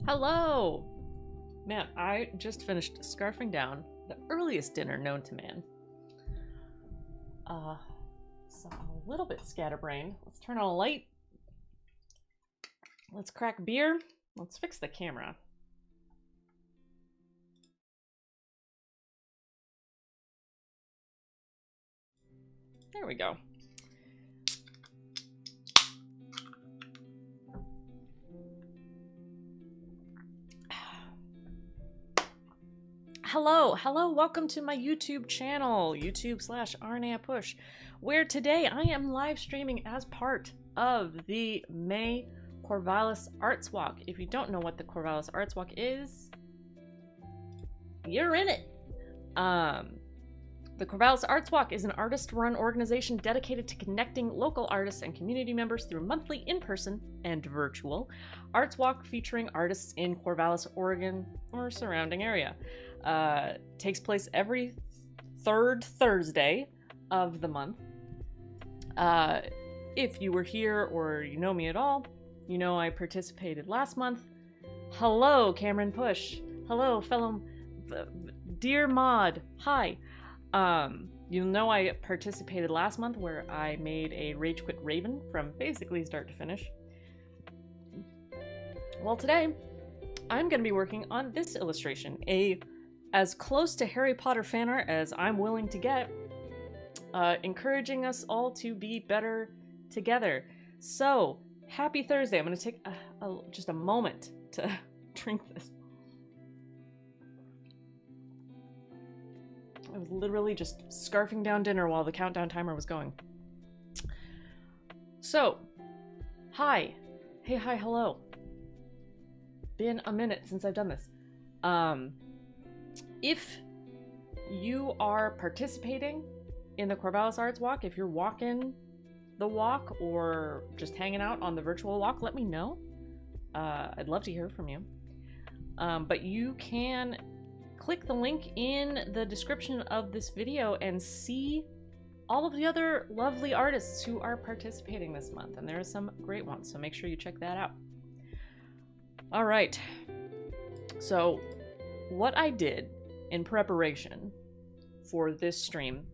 Hello! Man, I just finished scarfing down the earliest dinner known to man. So I'm a little bit scatterbrained. Let's turn on a light. Let's crack beer. Let's fix the camera. There we go. Hello, welcome to my YouTube channel, YouTube/RNApush, where today I am live streaming as part of the May Corvallis Arts Walk. If you don't know what the Corvallis Arts Walk is, you're in it. The Corvallis Arts Walk is an artist-run organization dedicated to connecting local artists and community members through monthly in-person and virtual arts walk featuring artists in Corvallis, Oregon, or surrounding area. Takes place every third Thursday of the month. If you were here or you know me at all, you know I participated last month. Hello, Cameron Push. Hello, fellow dear mod. Hi. You know I participated last month where I made a Rage Quit Raven from basically start to finish. Well, today I'm going to be working on this illustration, as close to Harry Potter fan art as I'm willing to get, encouraging us all to be better together. So, happy Thursday. I'm going to take just a moment to drink this. I was literally just scarfing down dinner while the countdown timer was going. So, hi. Hey, hi, hello. Been a minute since I've done this. If you are participating in the Corvallis Arts Walk, if you're walking the walk or just hanging out on the virtual walk, let me know. I'd love to hear from you. But you can click the link in the description of this video and see all of the other lovely artists who are participating this month. And there are some great ones, so make sure you check that out. All right. So what I did in preparation for this stream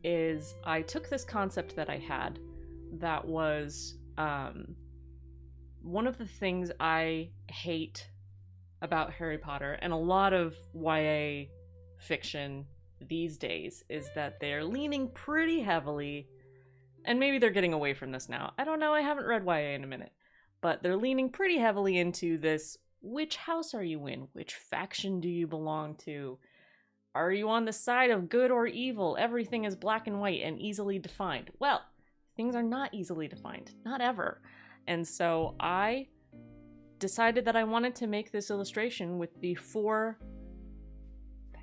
is I took this concept that I had that was one of the things I hate about Harry Potter and a lot of YA fiction these days is that they're leaning pretty heavily, and maybe they're getting away from this now. I don't know, I haven't read YA in a minute, but they're leaning pretty heavily into this, which house are you in? Which faction do you belong to? Are you on the side of good or evil? Everything is black and white and easily defined. Well, things are not easily defined, not ever. And so I decided that I wanted to make this illustration with the 4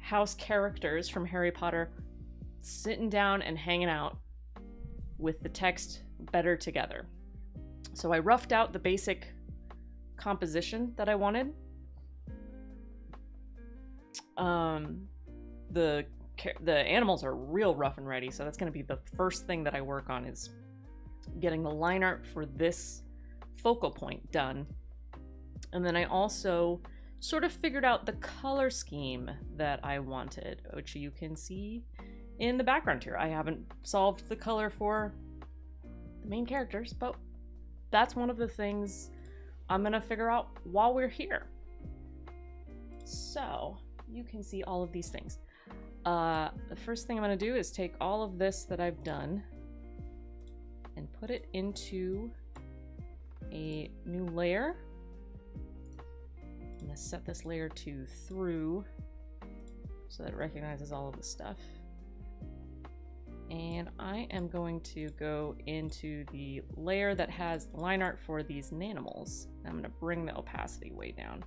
house characters from Harry Potter sitting down and hanging out with the text better together. So I roughed out the basic composition that I wanted. The animals are real rough and ready, so that's going to be the first thing that I work on, is getting the line art for this focal point done. And then I also sort of figured out the color scheme that I wanted, which you can see in the background here. I haven't solved the color for the main characters, but that's one of the things I'm gonna figure out while we're here. So you can see all of these things. The first thing I'm gonna do is take all of this that I've done and put it into a new layer. I'm gonna set this layer to through so that it recognizes all of the stuff. And I am going to go into the layer that has the line art for these nanimals. I'm gonna bring the opacity way down.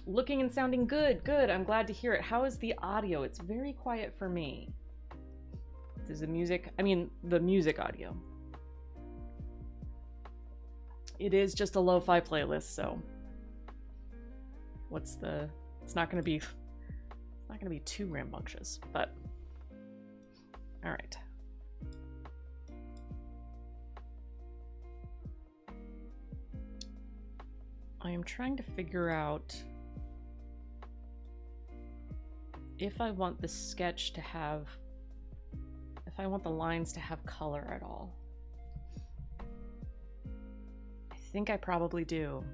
Looking and sounding good, good. I'm glad to hear it. How is the audio? It's very quiet for me. Does the music, the music audio. It is just a lo-fi playlist, so it's not gonna be too rambunctious, but all right. I'm trying to figure out if I want the sketch to have, if I want the lines to have color at all. I think I probably do.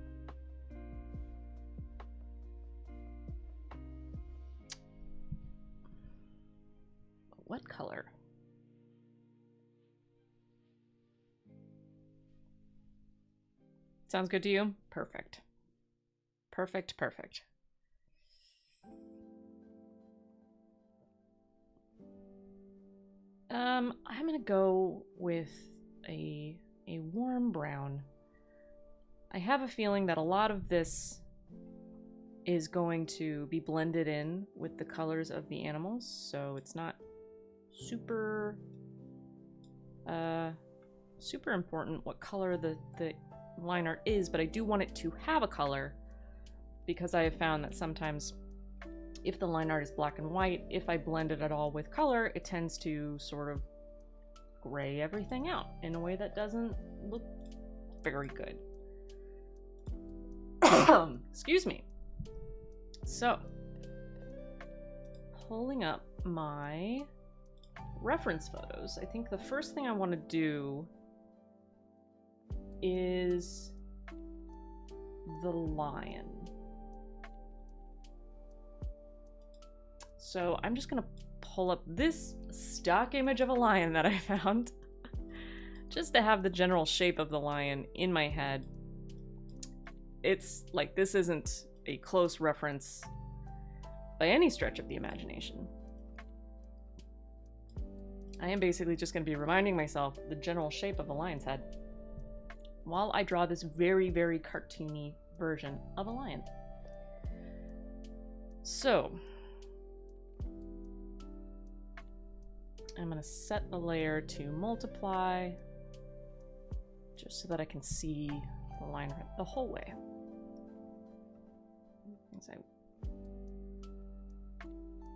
What color? Sounds good to you? Perfect. Perfect, perfect. I'm gonna go with a warm brown. I have a feeling that a lot of this is going to be blended in with the colors of the animals, so it's not super super important what color the line art is, but I do want it to have a color, because I have found that sometimes if the line art is black and white, if I blend it at all with color, it tends to sort of gray everything out in a way that doesn't look very good. Excuse me. So, pulling up my reference photos, I think the first thing I want to do is the lion. So I'm just gonna pull up this stock image of a lion that I found just to have the general shape of the lion in my head. It's like, this isn't a close reference by any stretch of the imagination. I am basically just going to be reminding myself the general shape of a lion's head while I draw this very, very cartoony version of a lion. So, I'm going to set the layer to multiply just so that I can see the line the whole way.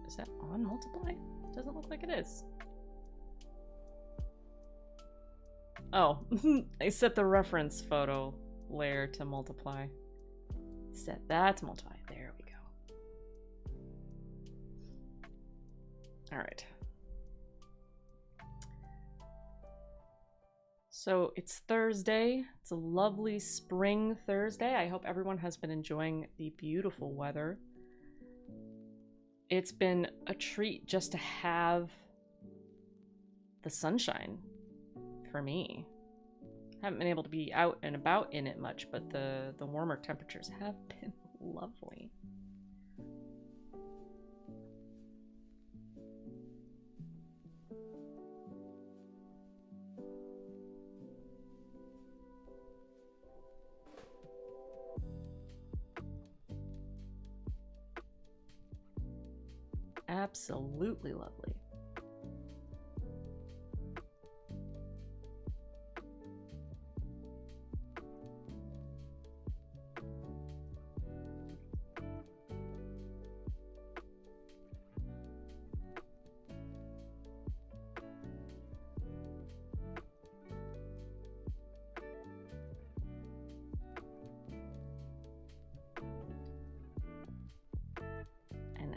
Is that on multiply? Doesn't look like it is. Oh, I set the reference photo layer to multiply. Set that to multiply. There we go. All right. So it's Thursday. It's a lovely spring Thursday. I hope everyone has been enjoying the beautiful weather. It's been a treat just to have the sunshine for me. I haven't been able to be out and about in it much, but the warmer temperatures have been lovely. Absolutely lovely.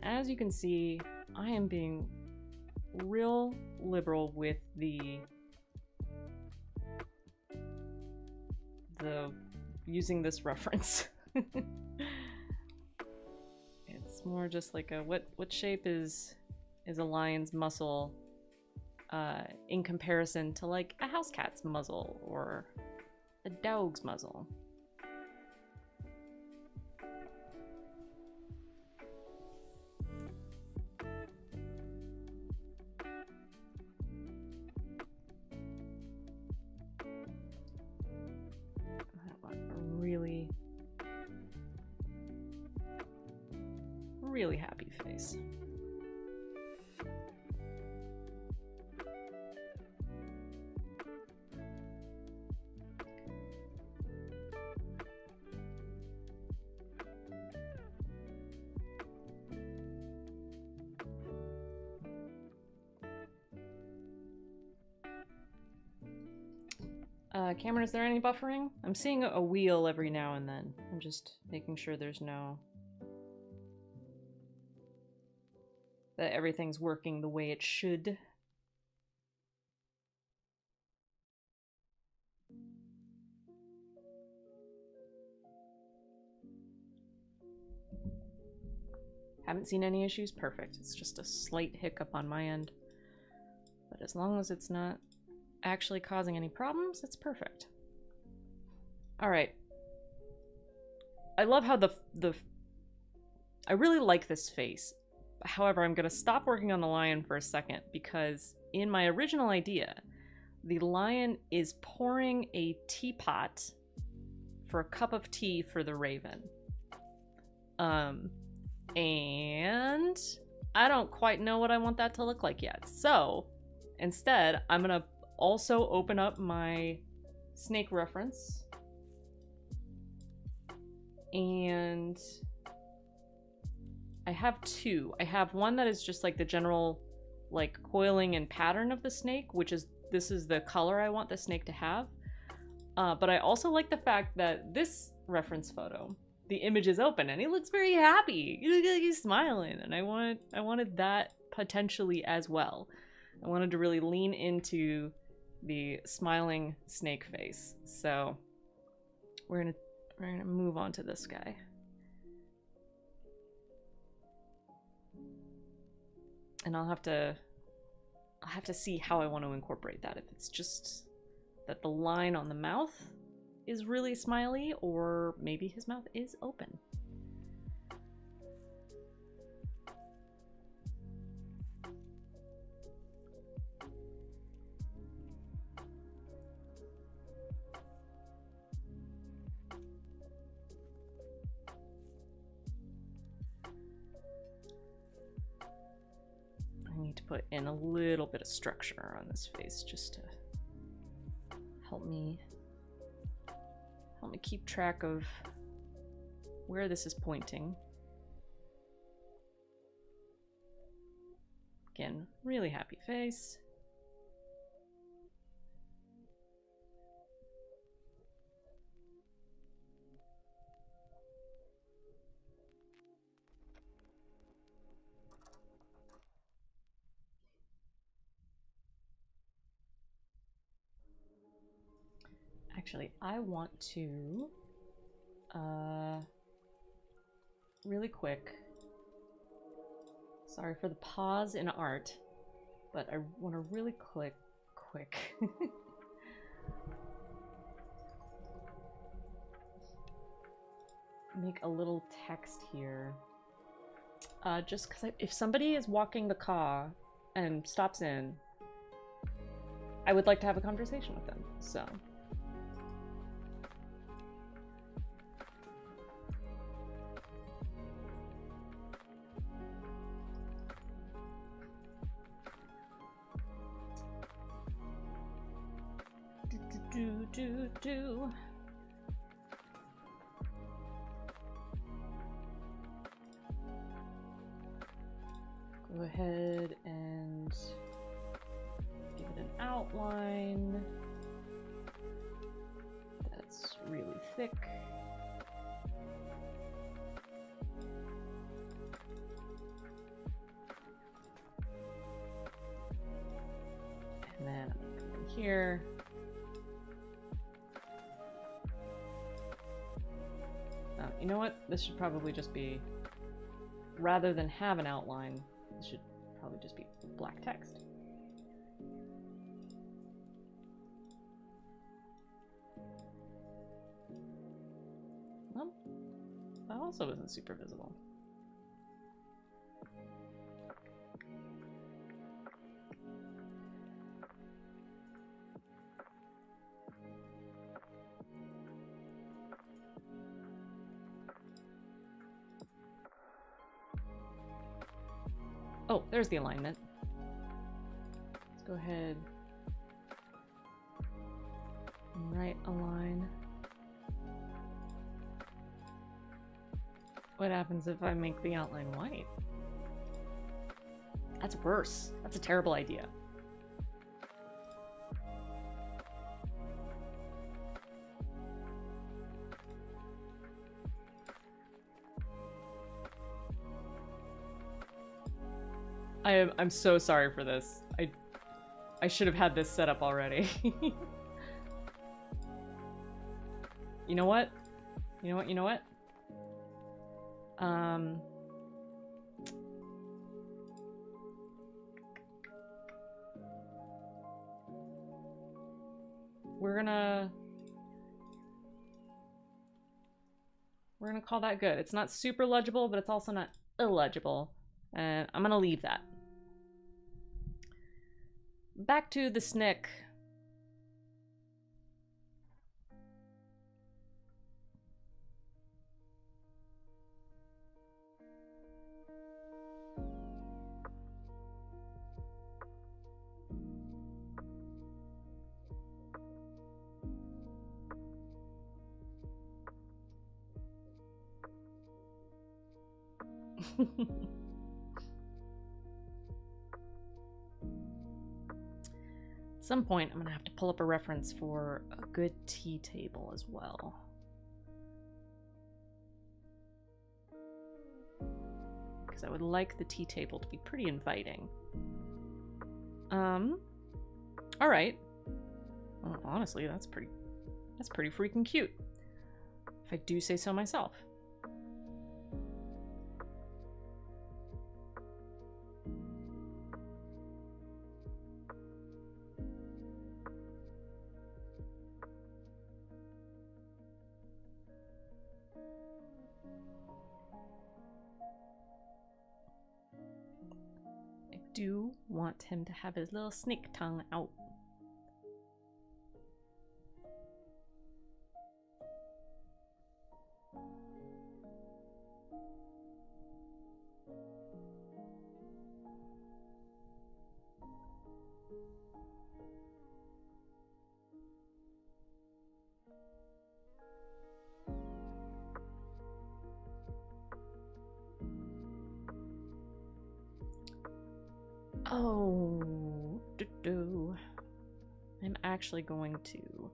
As you can see, I am being real liberal with the using this reference. It's more just like a what shape is a lion's muzzle in comparison to like a house cat's muzzle or a dog's muzzle. Really happy face. Cameron, is there any buffering? I'm seeing a wheel every now and then. I'm just making sure there's no... that everything's working the way it should. Haven't seen any issues? Perfect. It's just a slight hiccup on my end. But as long as it's not actually causing any problems, it's perfect. Alright. I love how I really like this face. However, I'm going to stop working on the lion for a second because in my original idea, the lion is pouring a teapot for a cup of tea for the raven. And I don't quite know what I want that to look like yet. So instead, I'm going to also open up my snake reference. And I have two. I have one that is just like the general like coiling and pattern of the snake, which is, this is the color I want the snake to have. But I also like the fact that this reference photo, the image is open and he looks very happy. He's smiling, and I wanted that potentially as well. I wanted to really lean into the smiling snake face. So we're gonna move on to this guy. And I'll have to see how I want to incorporate that. If it's just that the line on the mouth is really smiley, or maybe his mouth is open. I need to put in a little bit of structure on this face just to help me keep track of where this is pointing. Again, really happy face. Actually, I want to, really quick, sorry for the pause in art, but I want to really quick, make a little text here. Just because if somebody is walking the CAW and stops in, I would like to have a conversation with them, so. Do. Go ahead and give it an outline that's really thick. And then I'm gonna come in here. You know what? This should probably just be, rather than have an outline, this should probably just be black text. Well, that also isn't super visible. Oh, there's the alignment. Let's go ahead and right align. What happens if I make the outline white? That's worse. That's a terrible idea. I'm so sorry for this. I should have had this set up already. You know what? You know what? You know what? We're gonna call that good. It's not super legible, but it's also not illegible. And I'm gonna leave that. Back to the snick. At some point, I'm gonna have to pull up a reference for a good tea table as well. Because I would like the tea table to be pretty inviting. Alright. Well, honestly, that's pretty freaking cute. If I do say so myself. Do want him to have his little snake tongue out. Oh, I'm actually going to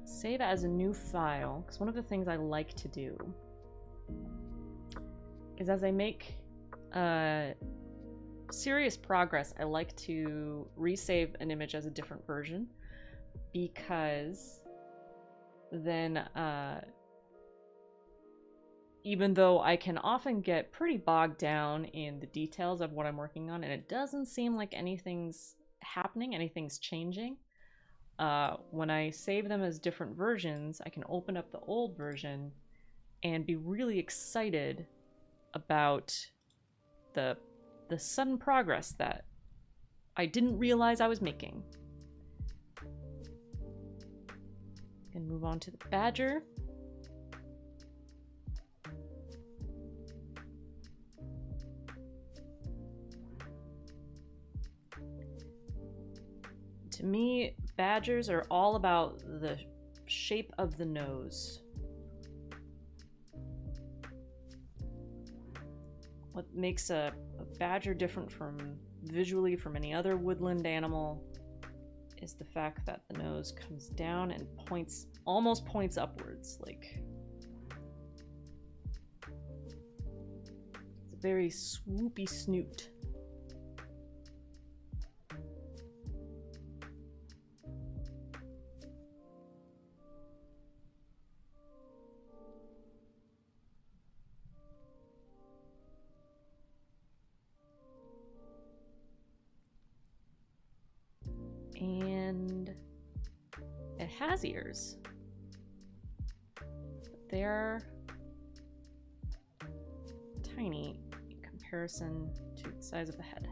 save as a new file, because one of the things I like to do is as I make serious progress, I like to resave an image as a different version, because then even though I can often get pretty bogged down in the details of what I'm working on, and it doesn't seem like anything's happening, anything's changing, when I save them as different versions, I can open up the old version and be really excited about the sudden progress that I didn't realize I was making. And move on to the badger. To me, badgers are all about the shape of the nose. What makes a badger different visually from any other woodland animal is the fact that the nose comes down and almost points upwards. Like, it's a very swoopy snoot. And it has ears. They're tiny in comparison to the size of the head.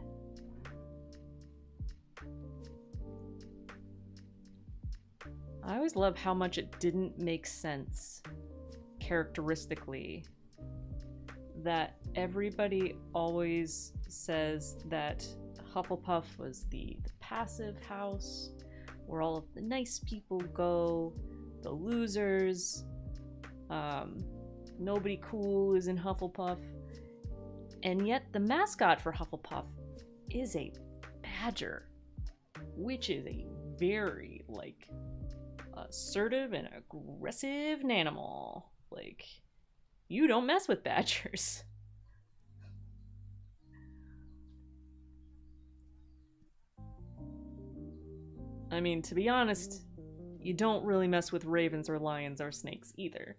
I always love how much it didn't make sense characteristically that everybody always says that Hufflepuff was the passive house where all of the nice people go, the losers, nobody cool is in Hufflepuff, and yet the mascot for Hufflepuff is a badger, which is a very, like, assertive and aggressive animal. Like, you don't mess with badgers. I mean, to be honest, you don't really mess with ravens or lions or snakes either.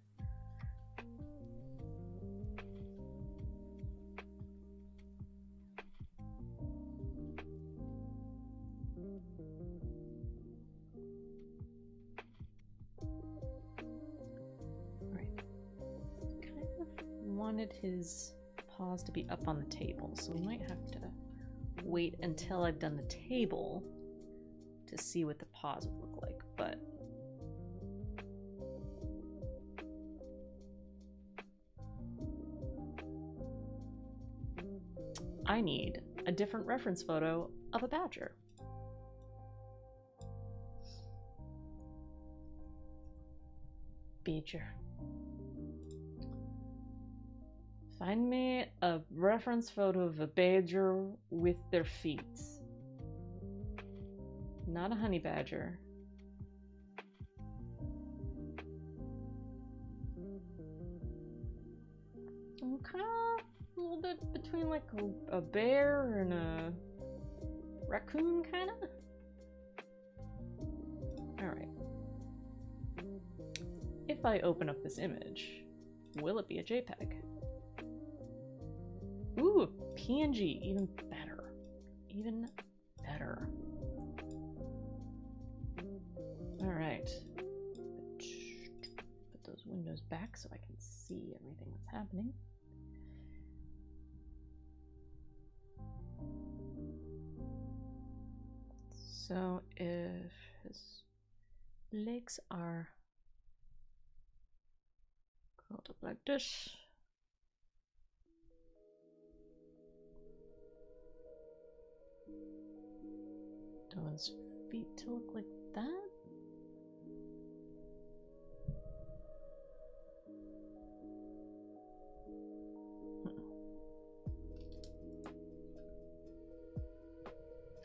Wanted his paws to be up on the table, so we might have to wait until I've done the table to see what the paws would look like, but I need a different reference photo of a badger. Badger. Find me a reference photo of a badger with their feet. Not a honey badger. I'm kind of a little bit between like a bear and a raccoon, kind of. Alright. If I open up this image, will it be a JPEG? Ooh, PNG, even better. Even better. Alright. Put those windows back so I can see everything that's happening. So if his legs are curled up like this, do I want his feet to look like that?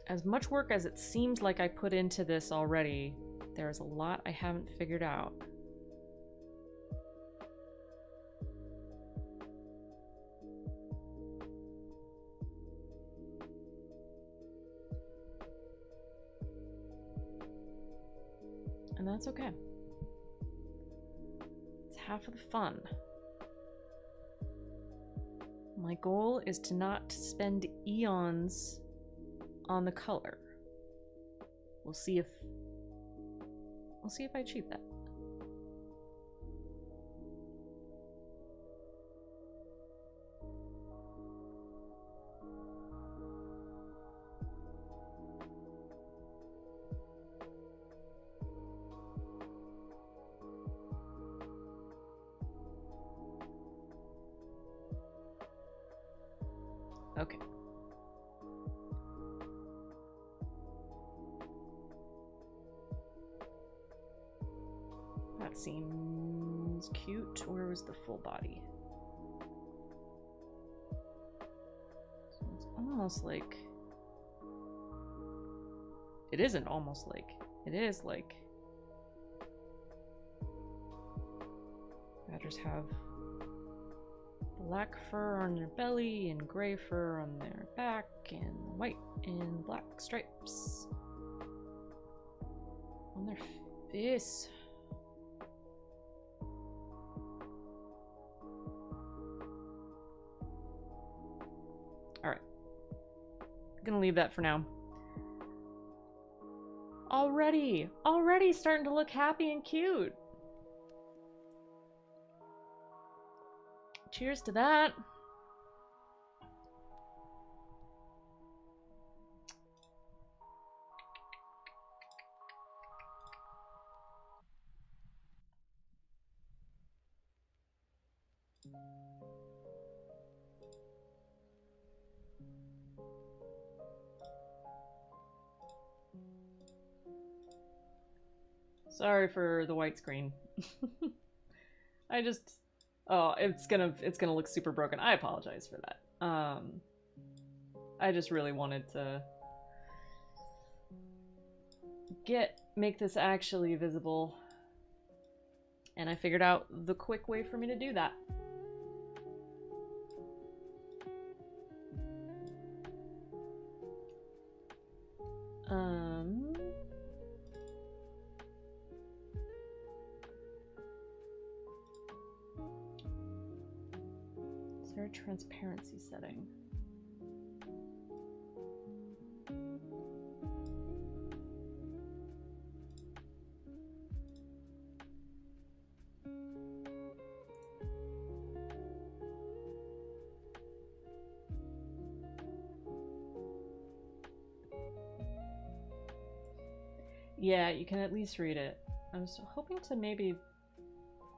As much work as it seems like I put into this already, there's a lot I haven't figured out. And that's okay. It's half of the fun. My goal is to not spend eons on the color. We'll see if I achieve that. Okay. That seems cute. Where was the full body? So it's almost like... It isn't almost like. It is like... Badgers have black fur on their belly and gray fur on their back and white and black stripes on their face. Alright. Gonna leave that for now. Already starting to look happy and cute. Cheers to that. Sorry for the white screen. I just... Oh, it's gonna look super broken. I apologize for that. I just really wanted to make this actually visible, and I figured out the quick way for me to do that. there a transparency setting? Yeah, you can at least read it. I was hoping to maybe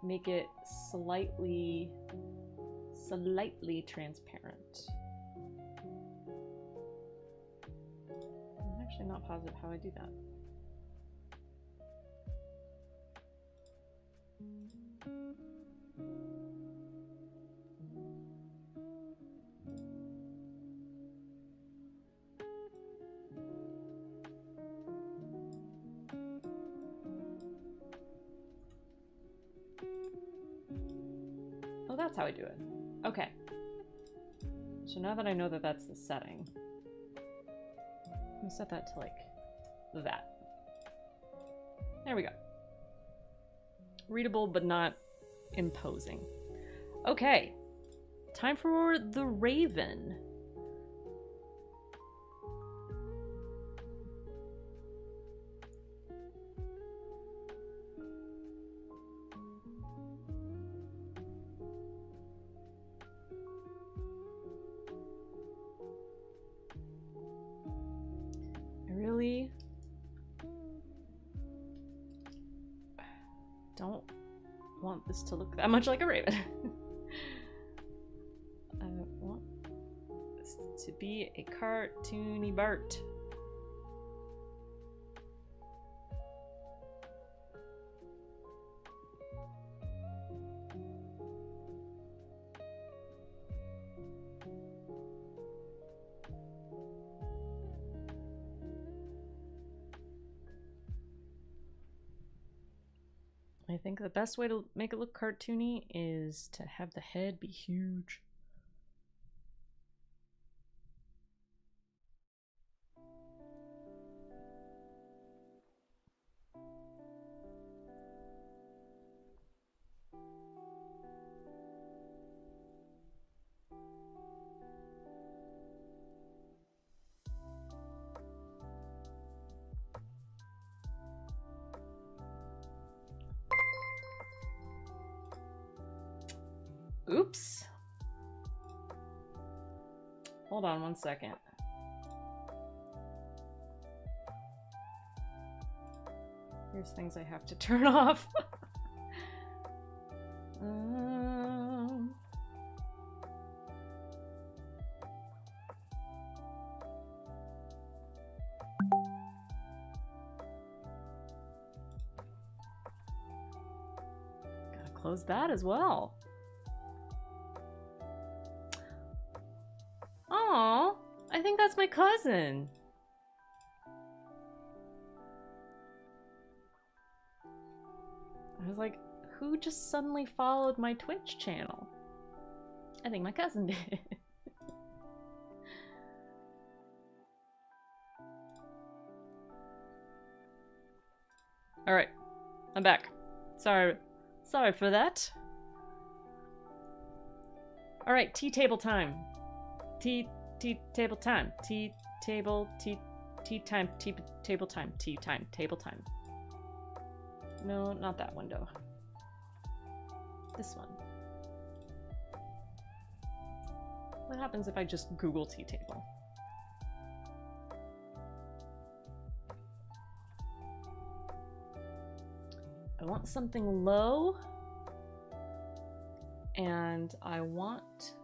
make it slightly transparent. I'm actually not positive how I do that. Oh, that's how I do it. Okay. So now that I know that that's the setting, I'm gonna set that to like that. There we go. Readable, but not imposing. Okay. Time for the Raven. Don't want this to look that much like a raven. I want this to be a cartoony Bart. I think the best way to make it look cartoony is to have the head be huge. Oops. Hold on one second. Here's things I have to turn off. Gotta close that as well. Aw, I think that's my cousin. I was like, who just suddenly followed my Twitch channel? I think my cousin did. All right, I'm back. Sorry for that. All right, tea table time. Tea table time. Tea table time. Table time. No, not that window. This one. What happens if I just Google tea table? I want something low, and I want...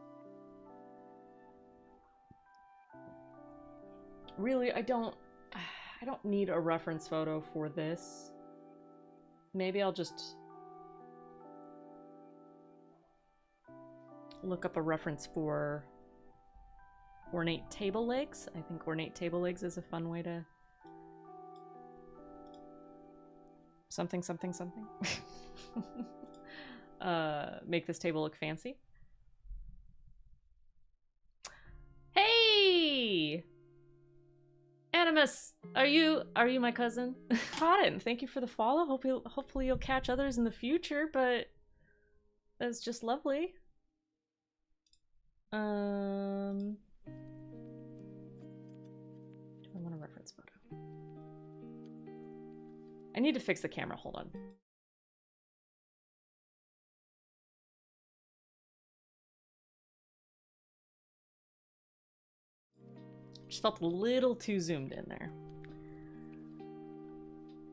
Really, I don't need a reference photo for this. Maybe I'll just look up a reference for ornate table legs. I think ornate table legs is a fun way to... something. Make this table look fancy. Hey! Animus, are you my cousin? Cotton, thank you for the follow. Hopefully you'll catch others in the future, but that's just lovely. Do I want a reference photo? I need to fix the camera. Hold on. Just felt a little too zoomed in there.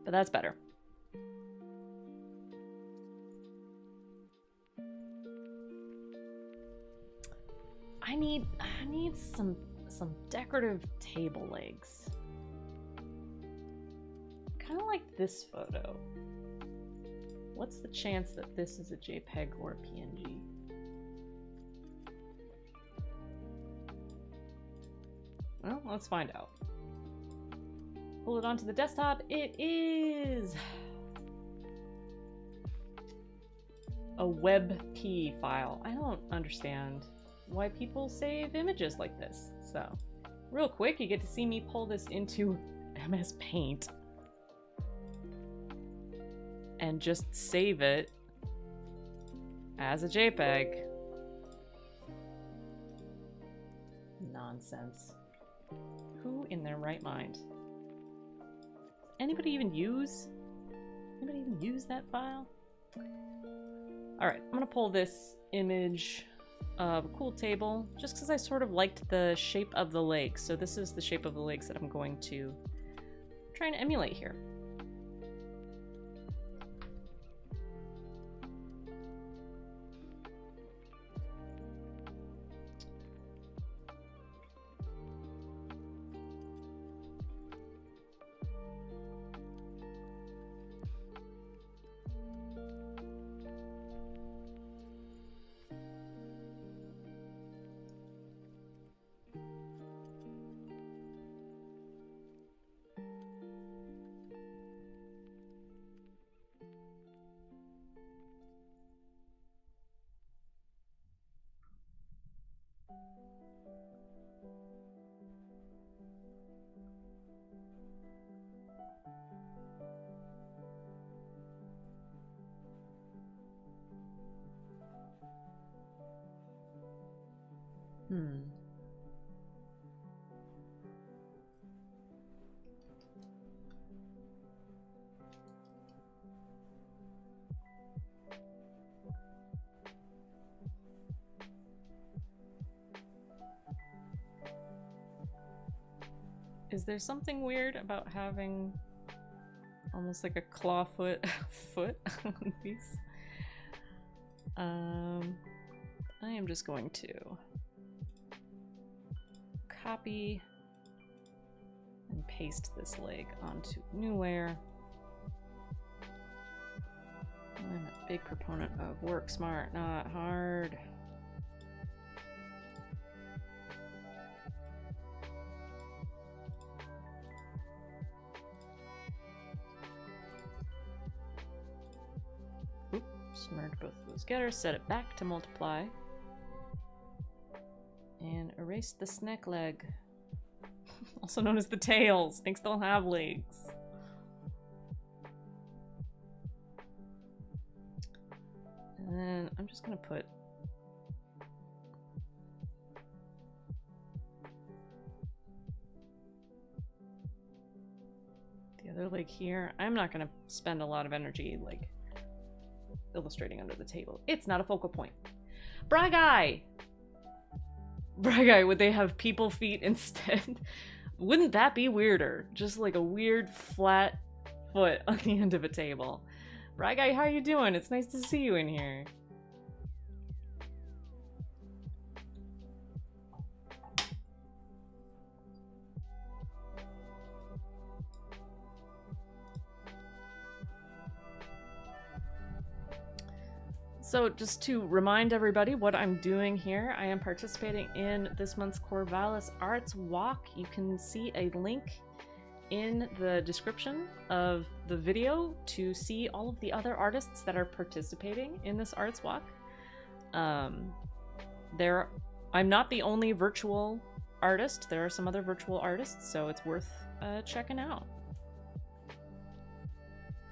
But that's better. I need some decorative table legs. Kind of like this photo. What's the chance that this is a JPEG or a PNG? Well, let's find out. Pull it onto the desktop. It is a WebP file. I don't understand why people save images like this. So, real quick, you get to see me pull this into MS Paint and just save it as a JPEG. Nonsense. Who in their right mind? Anybody even use that file? Alright, I'm gonna pull this image of a cool table just because I sort of liked the shape of the legs. So this is the shape of the legs that I'm going to try and emulate here. Is there something weird about having almost like a claw foot on these? I am just going to copy and paste this leg onto new layer. I'm a big proponent of work smart, not hard. Merge both of those together, set it back to multiply, and erase the snack leg, also known as the tail. Snakes don't have legs. And then I'm just gonna put the other leg here. I'm not gonna spend a lot of energy like illustrating under the table. It's not a focal point. Bragai! Bragai, would they have people feet instead? Wouldn't that be weirder? Just like a weird flat foot on the end of a table. Bragai, how you doing? It's nice to see you in here. So just to remind everybody what I'm doing here, I am participating in this month's Corvallis Arts Walk. You can see a link in the description of the video to see all of the other artists that are participating in this Arts Walk. I'm not the only virtual artist. There are some other virtual artists, so it's worth checking out.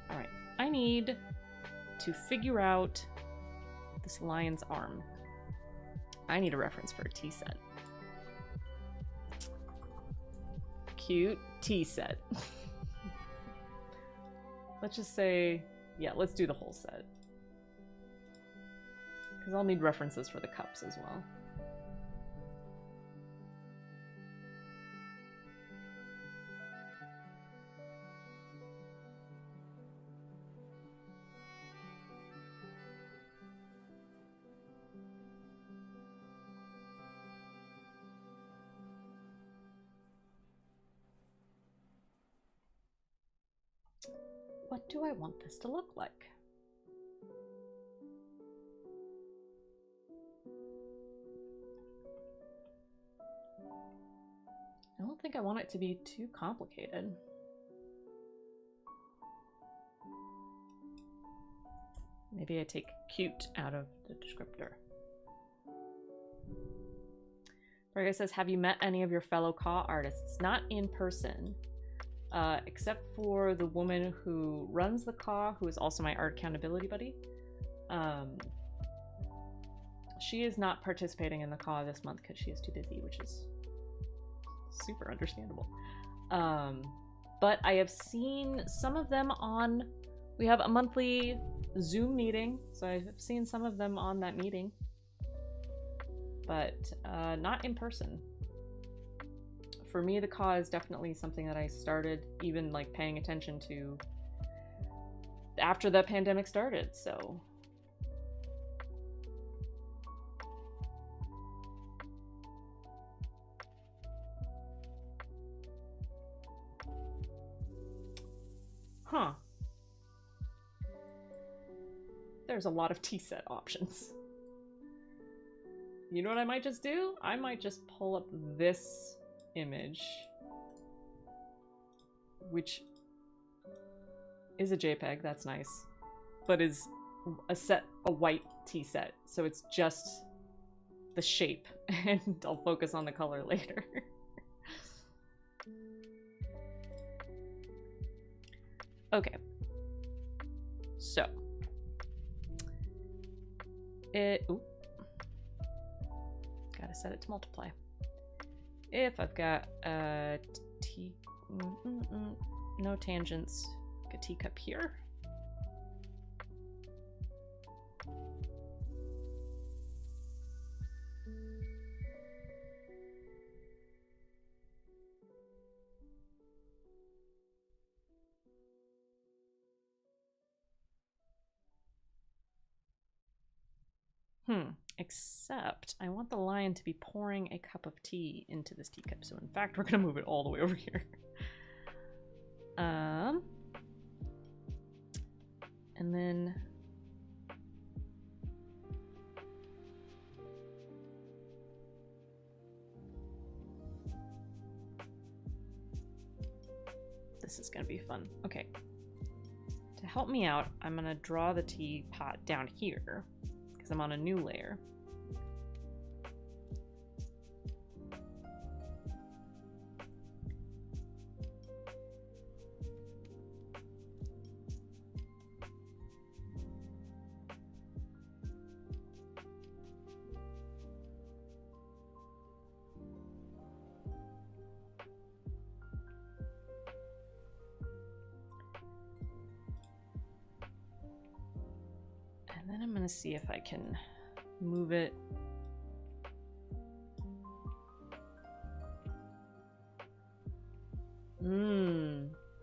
All right, I need to figure out this lion's arm. I need a reference for a tea set. Cute tea set. Let's just say, yeah, let's do the whole set. Because I'll need references for the cups as well. What do I want this to look like? I don't think I want it to be too complicated. Maybe I take cute out of the descriptor. Berga says, have you met any of your fellow CAW artists? Not in person. Except for the woman who runs the CAW, who is also my art accountability buddy. She is not participating in the CAW this month because she is too busy, which is super understandable. But I have seen some of them on... We have a monthly Zoom meeting, so I've seen some of them on that meeting. But not in person. For me, the CAW is definitely something that I started even like paying attention to after the pandemic started, so. Huh. There's a lot of tea set options. You know what I might just do? I might just pull up this image, which is a JPEG, that's nice, but is a white tea set, so it's just the shape, and I'll focus on the color later. Okay, so ooh, gotta set it to multiply. If I've got a no tangents, like a teacup here. Except I want the lion to be pouring a cup of tea into this teacup. So in fact, we're gonna move it all the way over here. And then this is gonna be fun. Okay. To help me out, I'm gonna draw the teapot down here because I'm on a new layer. And then I'm gonna see if I can move it.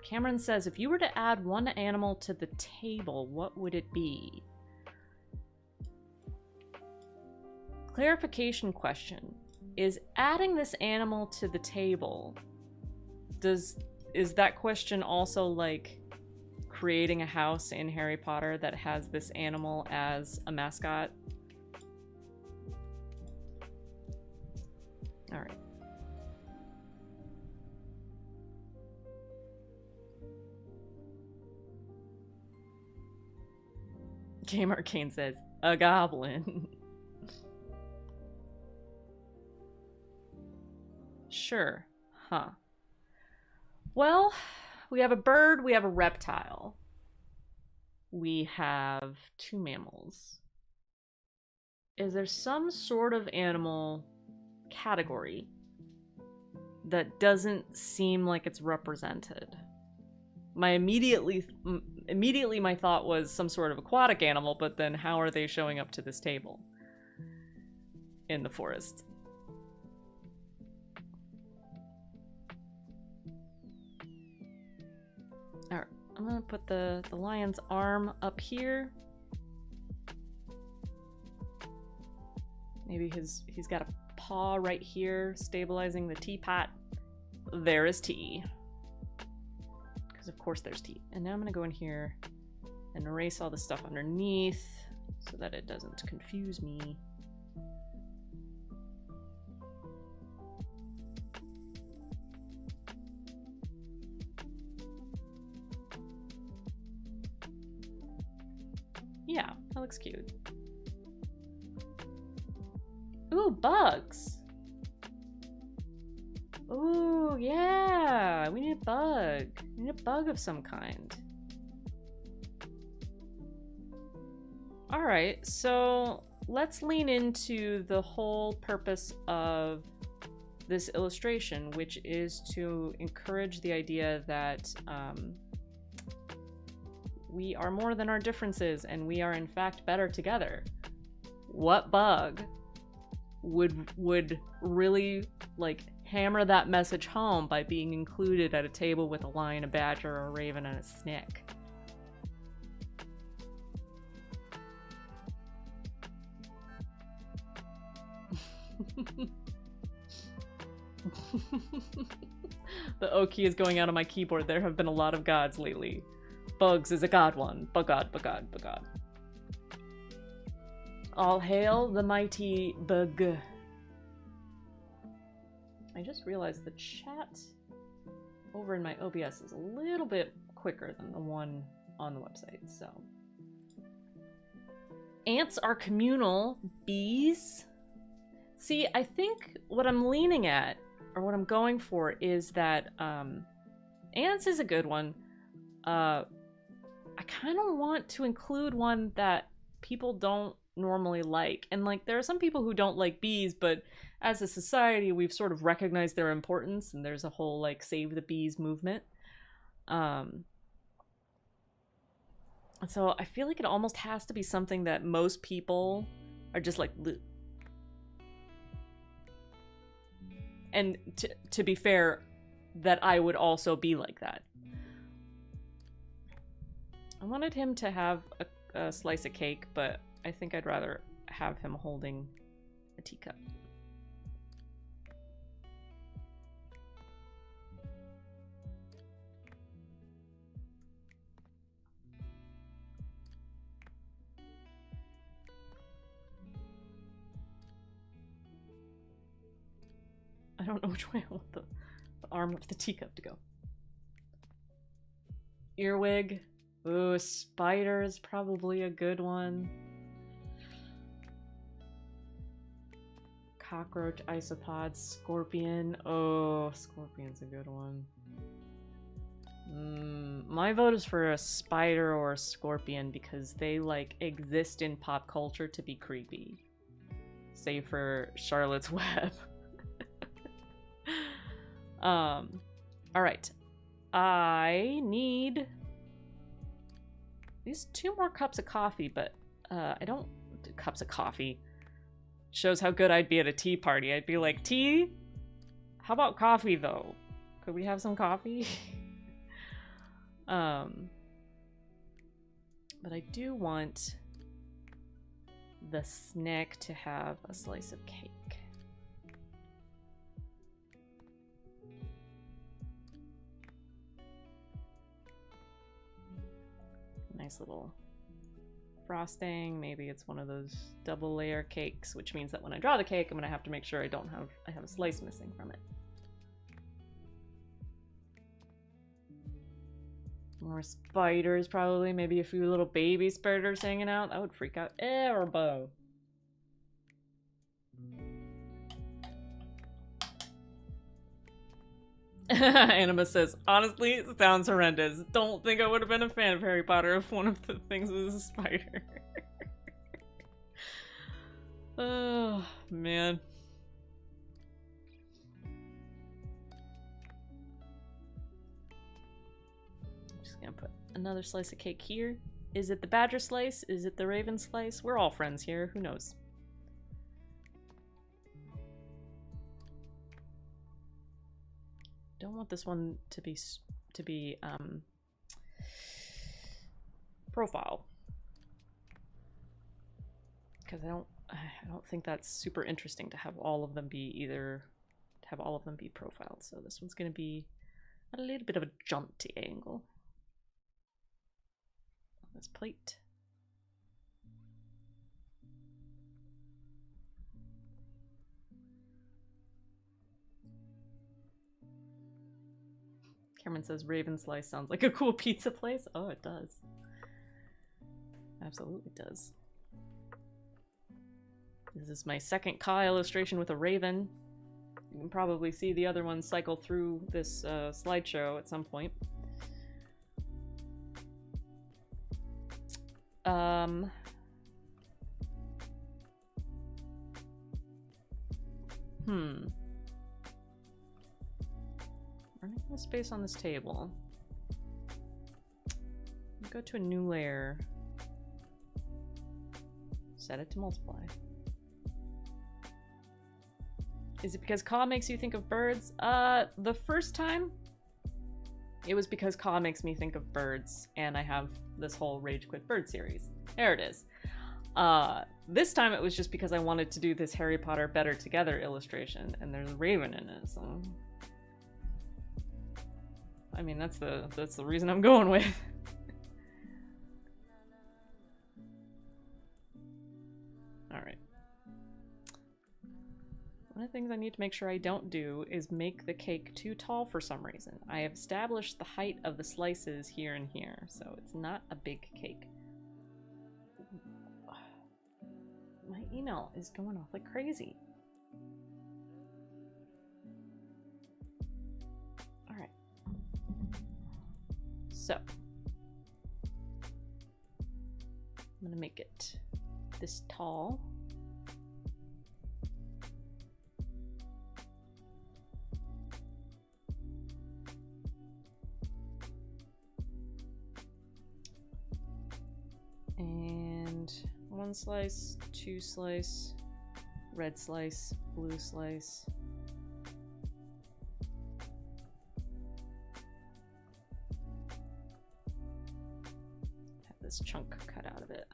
Cameron says, if you were to add one animal to the table, what would it be? Clarification question. Is adding this animal to the table, is that question also like creating a house in Harry Potter that has this animal as a mascot? All right. Game Arcane says, a goblin. Sure. Huh. Well, we have a bird, we have a reptile. We have two mammals. is there some sort of animal category that doesn't seem like it's represented? Immediately my thought was some sort of aquatic animal, but then how are they showing up to this table in the forest? All right, I'm gonna put the lion's arm up here. Maybe he's got a paw right here stabilizing the teapot. There is tea. Because of course there's tea. And now I'm gonna go in here and erase all the stuff underneath so that it doesn't confuse me. Yeah, that looks cute. Ooh, bugs! Ooh, yeah! We need a bug. We need a bug of some kind. Alright, so let's lean into the whole purpose of this illustration, which is to encourage the idea that we are more than our differences, and we are in fact better together. What bug would really like hammer that message home by being included at a table with a lion, a badger, a raven, and a snick? The O key is going out on my keyboard. There have been a lot of gods lately. Bugs is a god one. Bugod, bugod, bugod. All hail the mighty bug. I just realized the chat over in my OBS is a little bit quicker than the one on the website, so. Ants are communal. Bees? See, I think what I'm leaning at, or what I'm going for, is that ants is a good one. I kind of want to include one that people don't normally like. And like, there are some people who don't like bees, but as a society, we've sort of recognized their importance, and there's a whole like save the bees movement. And so I feel like it almost has to be something that most people are just like, bleh. And to be fair, that I would also be like that. I wanted him to have a slice of cake, but I think I'd rather have him holding a teacup. I don't know which way I want the arm of the teacup to go. Earwig. Ooh, spider is probably a good one. Cockroach, isopod, scorpion. Oh, scorpion's a good one. My vote is for a spider or a scorpion because they like exist in pop culture to be creepy. Save for Charlotte's Web. Alright. I need these 2 more cups of coffee, but I don't... Cups of coffee. Shows how good I'd be at a tea party. I'd be like, tea? How about coffee, though? Could we have some coffee? But I do want the snack to have a slice of cake. Nice little frosting. Maybe it's one of those double layer cakes, which means that when I draw the cake, I'm gonna have to make sure I have a slice missing from it. More spiders, probably. Maybe a few little baby spiders hanging out. That would freak out Erbo. Anima says, honestly, it sounds horrendous. Don't think I would have been a fan of Harry Potter if one of the things was a spider. Oh, man. I'm just gonna put another slice of cake here. Is it the badger slice? Is it the raven slice? We're all friends here. Who knows? Don't want this one to be profile, because I don't think that's super interesting to have all of them be profiled. So this one's going to be at a little bit of a jaunty angle on this plate. Cameron says Raven Slice sounds like a cool pizza place. Oh, it does. Absolutely does. This is my second CAW illustration with a raven. You can probably see the other one cycle through this slideshow at some point. Running out of space on this table. Go to a new layer. Set it to multiply. Is it because CAW makes you think of birds? The first time, it was because CAW makes me think of birds, and I have this whole Rage Quit Bird series. There it is. This time it was just because I wanted to do this Harry Potter Better Together illustration, and there's a raven in it, so... I mean, that's the reason I'm going with. Alright. One of the things I need to make sure I don't do is make the cake too tall for some reason. I have established the height of the slices here and here, so it's not a big cake. My email is going off like crazy. Alright. So, I'm gonna make it this tall. And one slice, two slice, red slice, blue slice. Have this chunk cut out of it.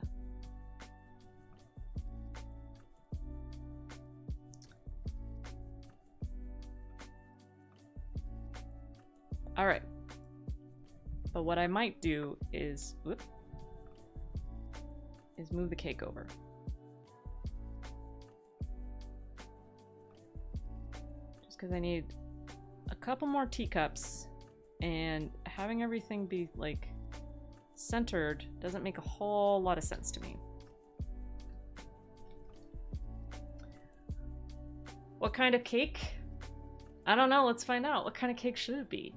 All right. But what I might do is, move the cake over. Just because I need a couple more teacups, and having everything be like centered doesn't make a whole lot of sense to me. What kind of cake? I don't know, let's find out. What kind of cake should it be?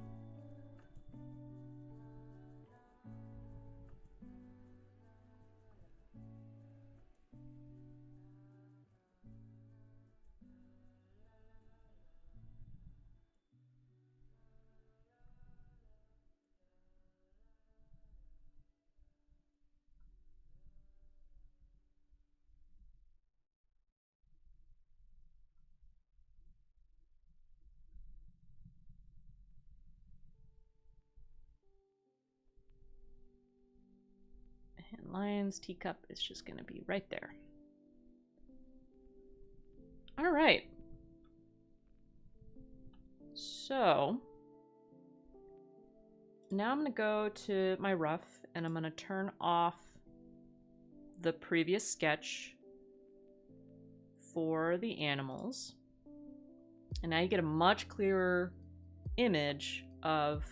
And Lion's teacup is just going to be right there. All right. So now I'm going to go to my rough, and I'm going to turn off the previous sketch for the animals. And now you get a much clearer image of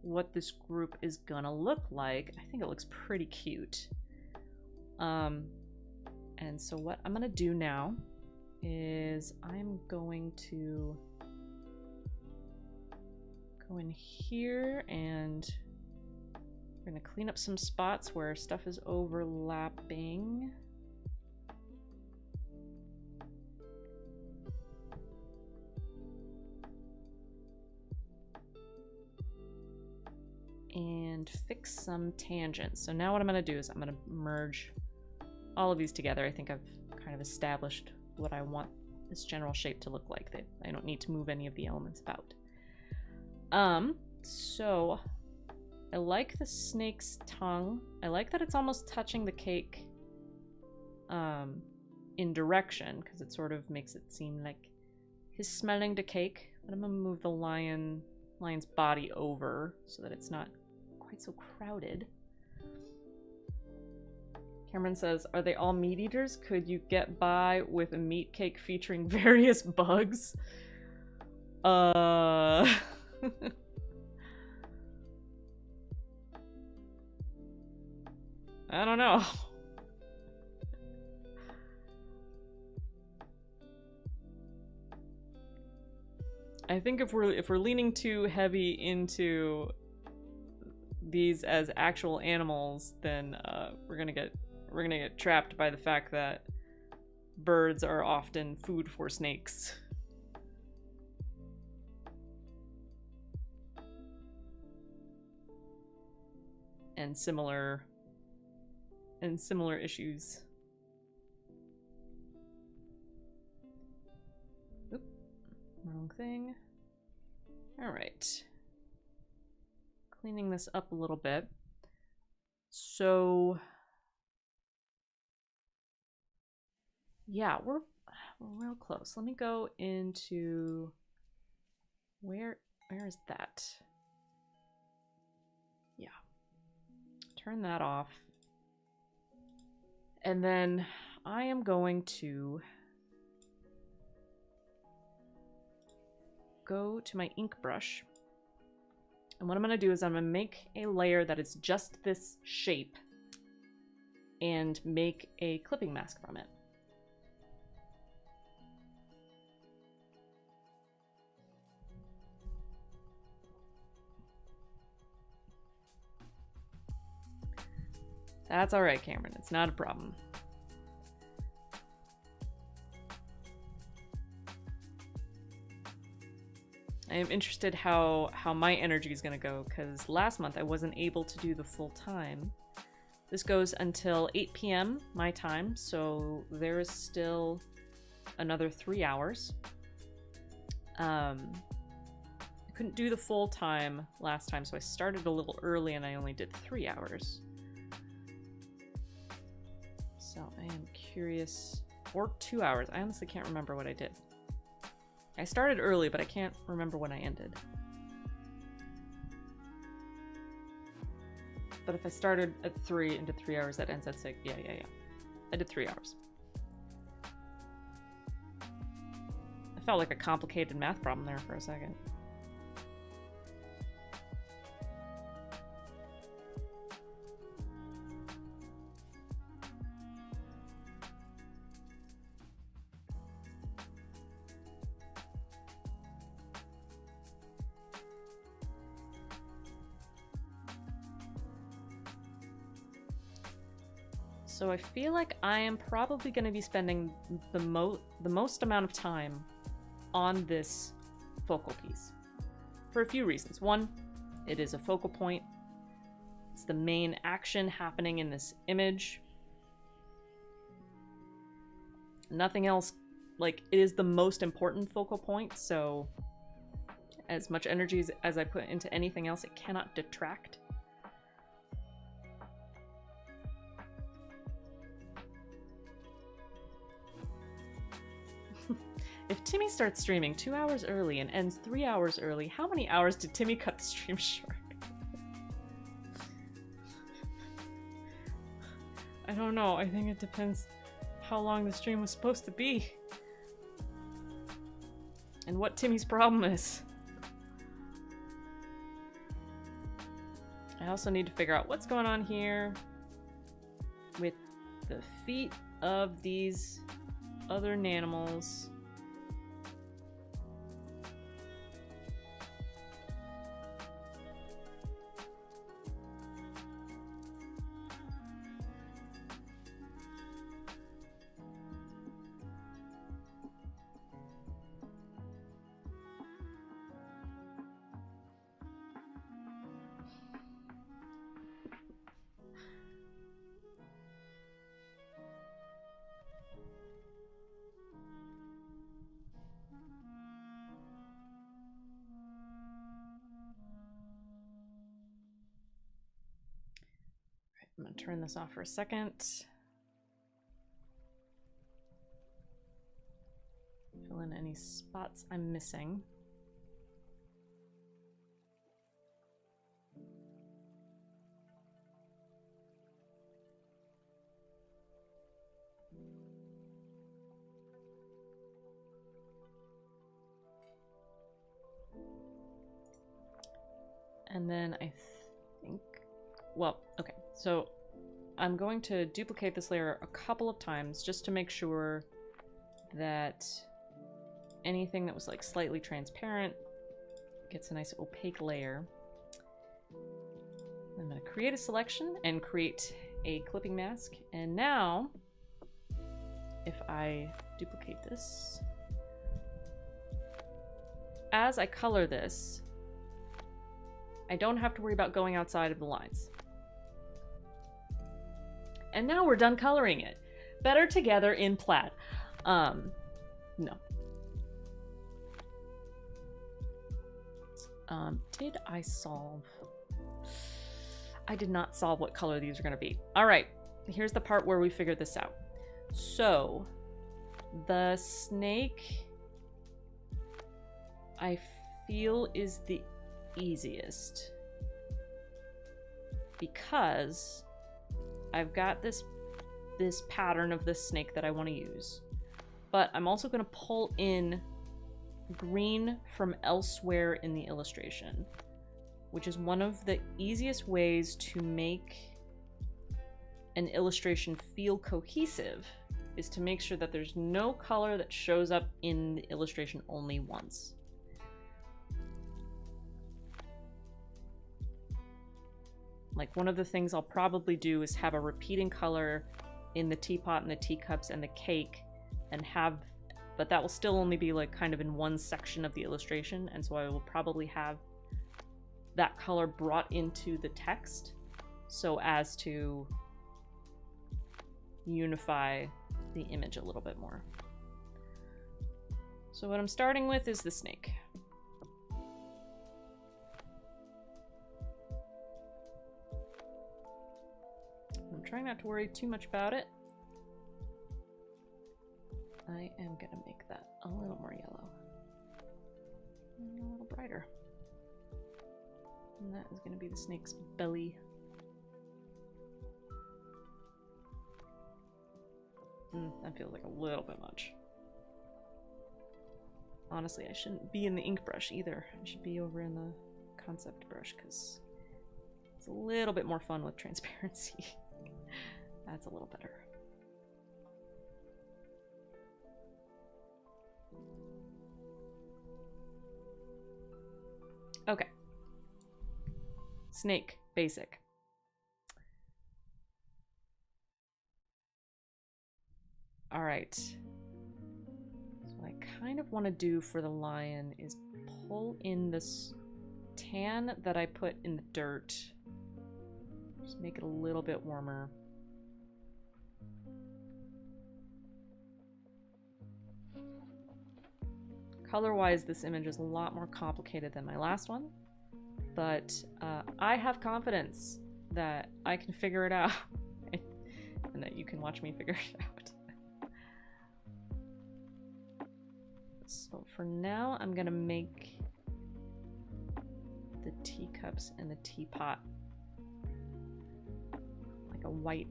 what this group is gonna look like. I think it looks pretty cute. And so what I'm gonna do now is I'm going to go in here, and we're gonna clean up some spots where stuff is overlapping. and fix some tangents. So now what I'm going to do is I'm going to merge all of these together. I think I've kind of established what I want this general shape to look like. I don't need to move any of the elements about. So I like the snake's tongue. I like that it's almost touching the cake in direction, because it sort of makes it seem like he's smelling the cake. But I'm gonna move the lion's body over so that it's not quite so crowded. Cameron says, are they all meat eaters? Could you get by with a meat cake featuring various bugs? I don't know. I think if we're leaning too heavy into these as actual animals, then we're gonna get trapped by the fact that birds are often food for snakes. And similar issues. Oop, wrong thing. All right. Cleaning this up a little bit. So yeah, we're real close. Let me go into where is that? Yeah. Turn that off. And then I am going to go to my ink brush. And what I'm going to do is I'm going to make a layer that is just this shape and make a clipping mask from it. That's all right, Cameron. It's not a problem. I am interested how my energy is going to go, because last month I wasn't able to do the full time. This goes until 8 p.m. my time, so there is still another 3 hours. I couldn't do the full time last time, so I started a little early and I only did 3 hours. So I am curious. Or 2 hours. I honestly can't remember what I did. I started early, but I can't remember when I ended. But if I started at 3 and did 3 hours, that ends at 6. Yeah. I did 3 hours. I felt like a complicated math problem there for a second. So I feel like I am probably going to be spending the most amount of time on this focal piece for a few reasons. One, it is a focal point. It's the main action happening in this image. Nothing else, like, it is the most important focal point, so as much energy as I put into anything else, it cannot detract. If Timmy starts streaming 2 hours early and ends 3 hours early, how many hours did Timmy cut the stream short? I don't know. I think it depends how long the stream was supposed to be. And what Timmy's problem is. I also need to figure out what's going on here with the feet of these other nanimals. I'm gonna turn this off for a second. Fill in any spots I'm missing. And then I think, well, okay, so I'm going to duplicate this layer a couple of times just to make sure that anything that was like slightly transparent gets a nice opaque layer. I'm going to create a selection and create a clipping mask. And now, if I duplicate this, as I color this, I don't have to worry about going outside of the lines. And now we're done coloring it. Better together in plaid. No. Did I solve? I did not solve what color these are going to be. All right, here's the part where we figured this out. So the snake, I feel, is the easiest because I've got this pattern of this snake that I want to use, but I'm also going to pull in green from elsewhere in the illustration, which is one of the easiest ways to make an illustration feel cohesive, is to make sure that there's no color that shows up in the illustration only once. Like, one of the things I'll probably do is have a repeating color in the teapot and the teacups and the cake, and have, but that will still only be like kind of in one section of the illustration, and so I will probably have that color brought into the text so as to unify the image a little bit more. So what I'm starting with is the snake. I'm trying not to worry too much about it. I am gonna make that a little more yellow and a little brighter. And that is gonna be the snake's belly. That feels like a little bit much. Honestly, I shouldn't be in the ink brush either. I should be over in the concept brush because it's a little bit more fun with transparency. That's a little better. Okay. Snake, basic. All right. So what I kind of want to do for the lion is pull in this tan that I put in the dirt. Just make it a little bit warmer. Color-wise, this image is a lot more complicated than my last one, but I have confidence that I can figure it out and that you can watch me figure it out. So for now, I'm gonna make the teacups and the teapot like a white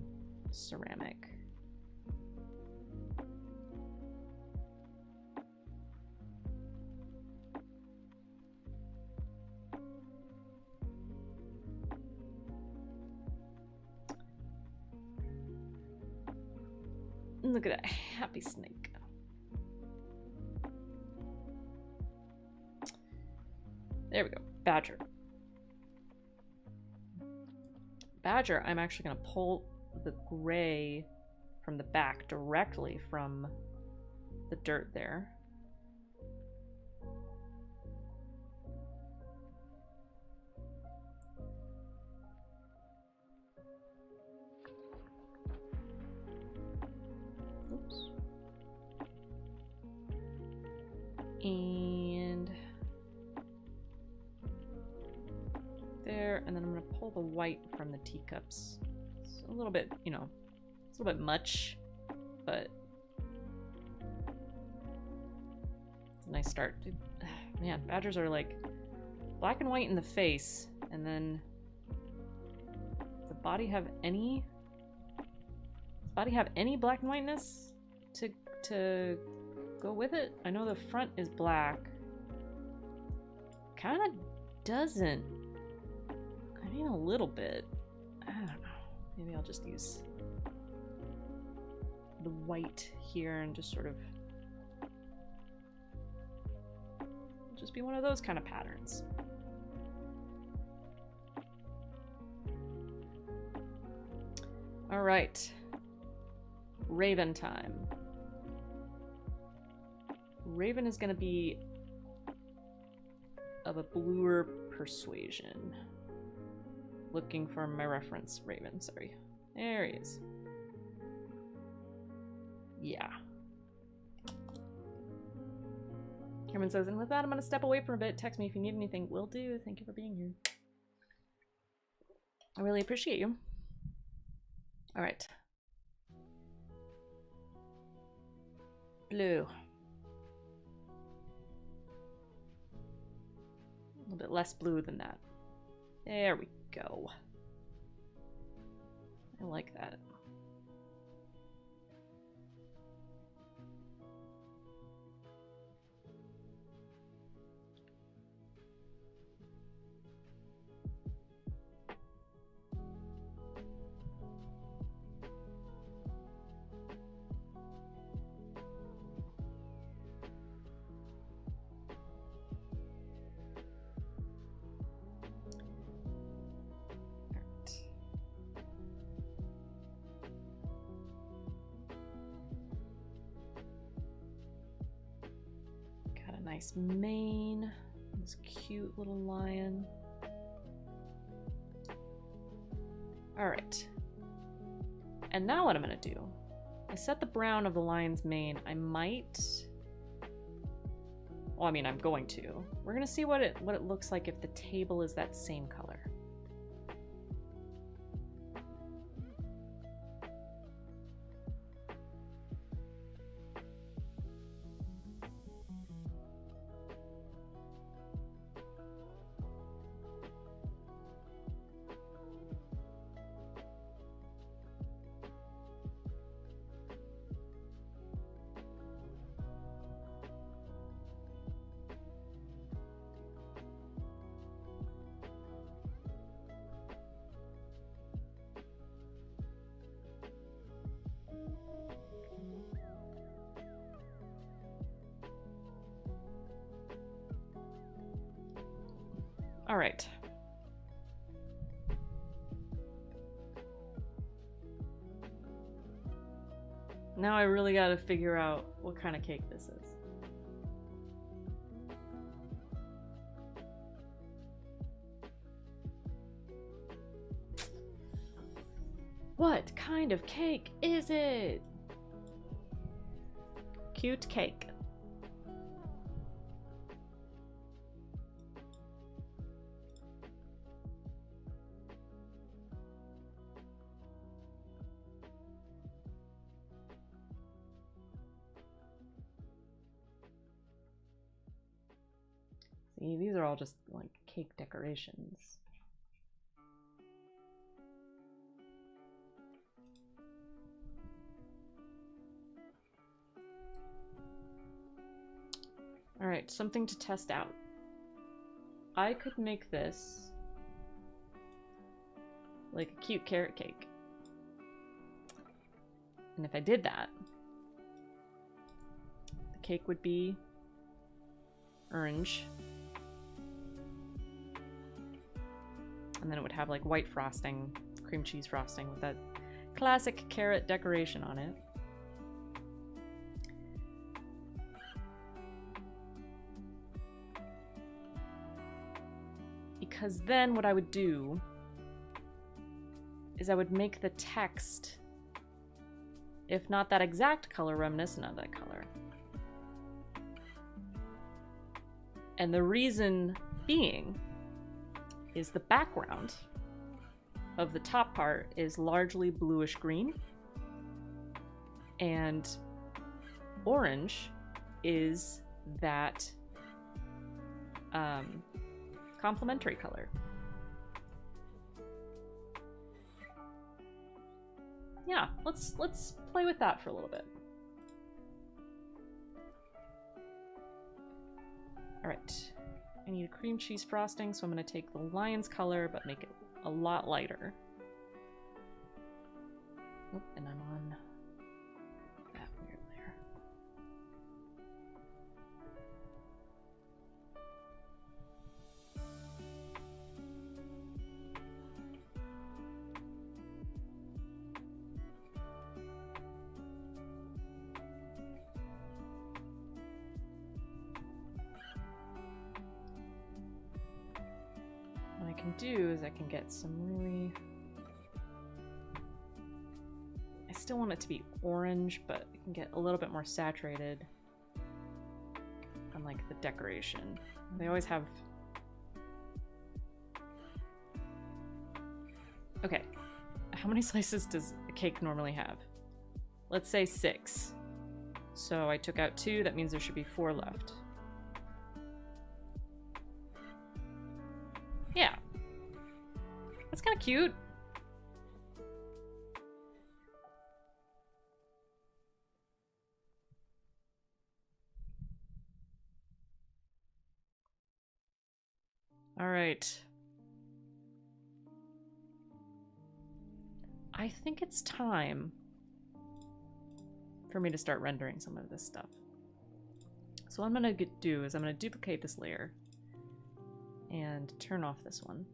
ceramic. Look at that happy snake. There we go. Badger. Badger, I'm actually going to pull the gray from the back directly from the dirt there. Oops. And there, and then I'm going to pull the white from the teacups. It's a little bit, you know, it's a little bit much, but it's a nice start. Dude, man, badgers are like black and white in the face, and then does the body have any black and whiteness to go with it? I know the front is black. Kind of doesn't. I mean, a little bit. I don't know. Maybe I'll just use the white here and just sort of just be one of those kind of patterns. All right. Raven time. Raven is going to be of a bluer persuasion. Looking for my reference Raven, sorry. There he is. Yeah. Cameron says, and with that, I'm going to step away for a bit. Text me if you need anything. Will do. Thank you for being here. I really appreciate you. All right. Blue. A little bit less blue than that. There we go. I like that. Nice mane, this cute little lion. All right. And now what I'm gonna do, I set the brown of the lion's mane. I might, well, I mean, I'm going to. We're gonna see what it looks like if the table is that same color. All right. Now I really got to figure out what kind of cake this is. What kind of cake is it? Cute cake. See, these are all just like cake decorations. All right, something to test out. I could make this like a cute carrot cake. And if I did that, the cake would be orange. And then it would have like white frosting, cream cheese frosting with that classic carrot decoration on it. Because then what I would do is I would make the text, if not that exact color, reminiscent of that color. And the reason being is the background of the top part is largely bluish green, and orange is that complementary color. Yeah, let's play with that for a little bit. All right, I need a cream cheese frosting, so I'm going to take the lion's color but make it a lot lighter. Oh, and I'm on that weird layer. What I can do is I can get some really... I still want it to be orange, but I can get a little bit more saturated on like the decoration. They always have... Okay, how many slices does a cake normally have? Let's say 6. So I took out 2, that means there should be 4 left. Yeah. That's kind of cute. All right. I think it's time for me to start rendering some of this stuff. So what I'm going to do is I'm going to duplicate this layer and turn off this one.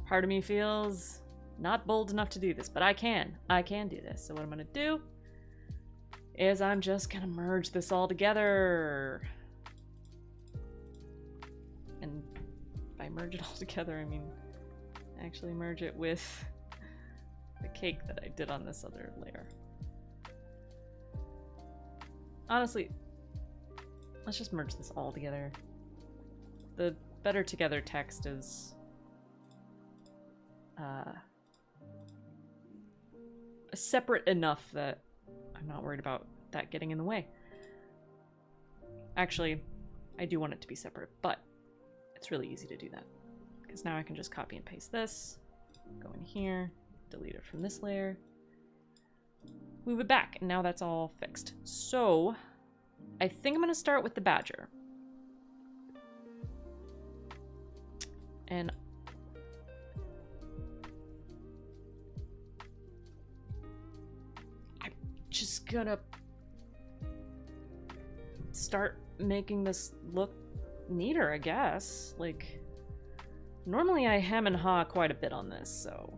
Part of me feels not bold enough to do this, but I can do this. So what I'm going to do is I'm just going to merge this all together. And by merge it all together, I mean actually merge it with the cake that I did on this other layer. Honestly, let's just merge this all together. The better together text is separate enough that I'm not worried about that getting in the way. Actually, I do want it to be separate, but it's really easy to do that because now I can just copy and paste this, go in here, delete it from this layer, move it back, and now that's all fixed. So I think I'm going to start with the badger. And just gonna start making this look neater, I guess. Like, normally I hem and haw quite a bit on this, so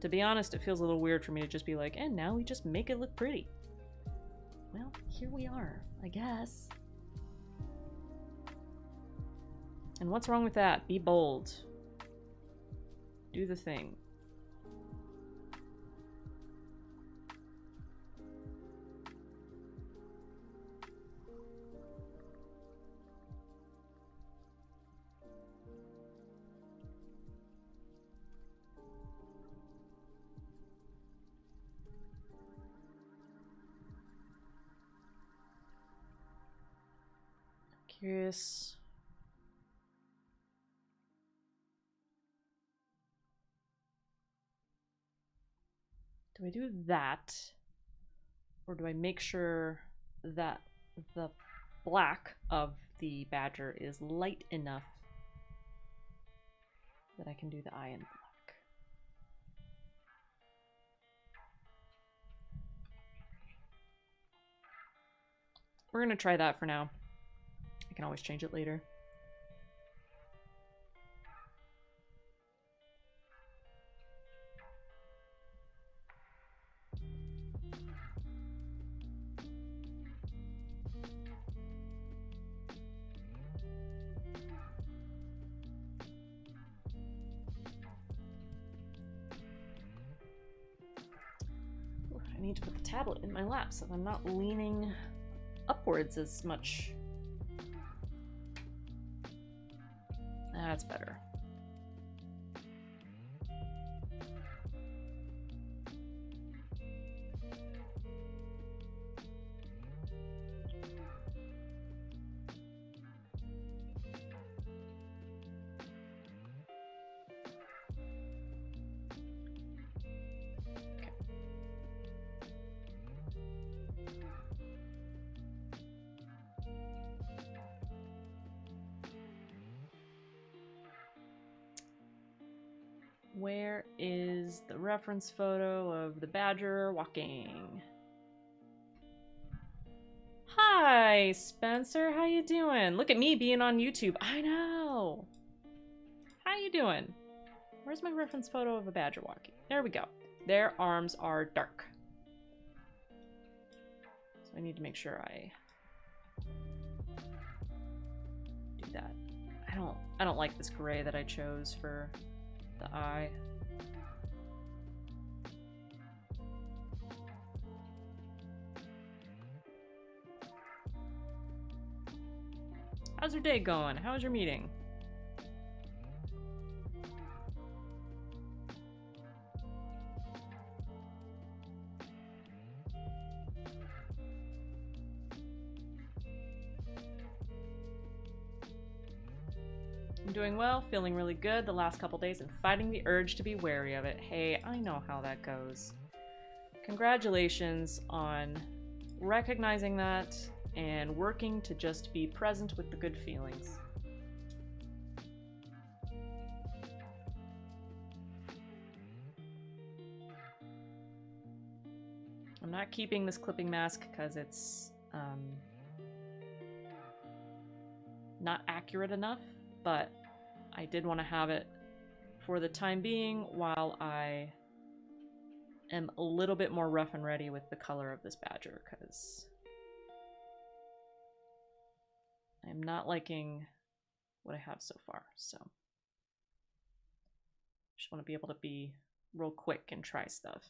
to be honest, it feels a little weird for me to just be like, and now we just make it look pretty. Well, here we are, I guess. And what's wrong with that? Be bold. Do the thing. Curious. Do I do that? Or do I make sure that the black of the badger is light enough that I can do the eye in black? We're gonna try that for now. I can always change it later. need to put the tablet in my lap so I'm not leaning upwards as much. That's better. Where is the reference photo of the badger walking? Hi, Spencer. How you doing? Look at me being on YouTube. I know. How you doing? Where's my reference photo of a badger walking? There we go. Their arms are dark. So I need to make sure I do that. I don't like this gray that I chose for the eye. How's your day going? How was your meeting? I'm doing well, feeling really good the last couple days and fighting the urge to be wary of it. Hey, I know how that goes. Congratulations on recognizing that and working to just be present with the good feelings. I'm not keeping this clipping mask because it's not accurate enough, but I did want to have it for the time being while I am a little bit more rough and ready with the color of this badger, because I'm not liking what I have so far, so just want to be able to be real quick and try stuff.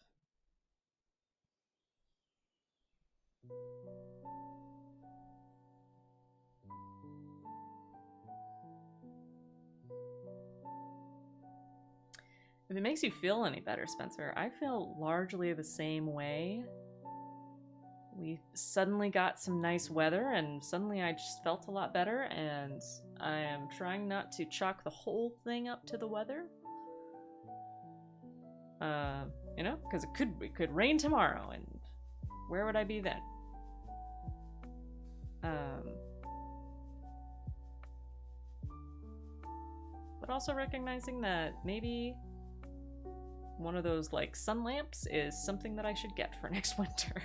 If it makes you feel any better, Spencer, I feel largely the same way. We suddenly got some nice weather, and suddenly I just felt a lot better, and I am trying not to chalk the whole thing up to the weather. You know, because it could rain tomorrow, and where would I be then? But also recognizing that maybe one of those, like, sun lamps is something that I should get for next winter.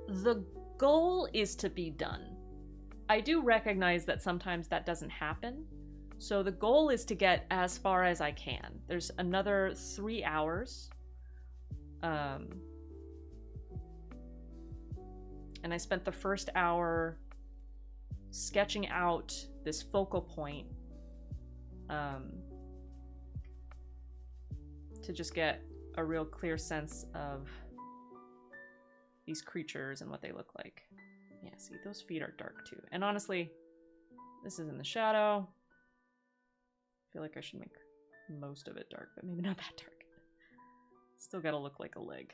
The goal is to be done. I do recognize that sometimes that doesn't happen, so the goal is to get as far as I can. There's another 3 hours. And I spent the first hour sketching out this focal point to just get a real clear sense of these creatures and what they look like. Yeah, see, those feet are dark too. And honestly, this is in the shadow. I feel like I should make most of it dark, but maybe not that dark. Still gotta look like a leg.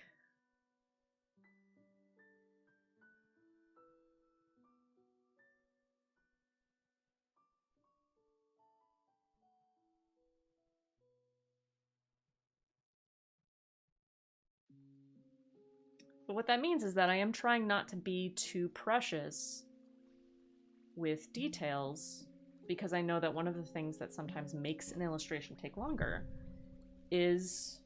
But what that means is that I am trying not to be too precious with details, because I know that one of the things that sometimes makes an illustration take longer is...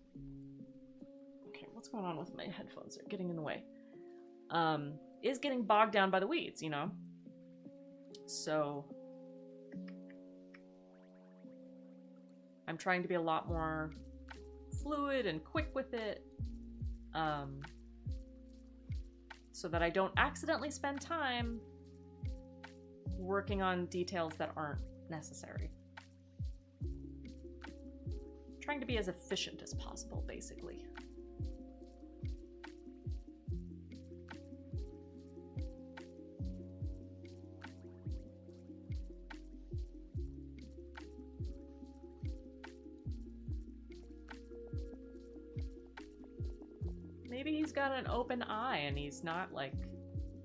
Okay, what's going on with my headphones? They're getting in the way. Is getting bogged down by the weeds, you know? So I'm trying to be a lot more fluid and quick with it, so that I don't accidentally spend time working on details that aren't necessary. Trying to be as efficient as possible, basically. Maybe he's got an open eye and he's not, like,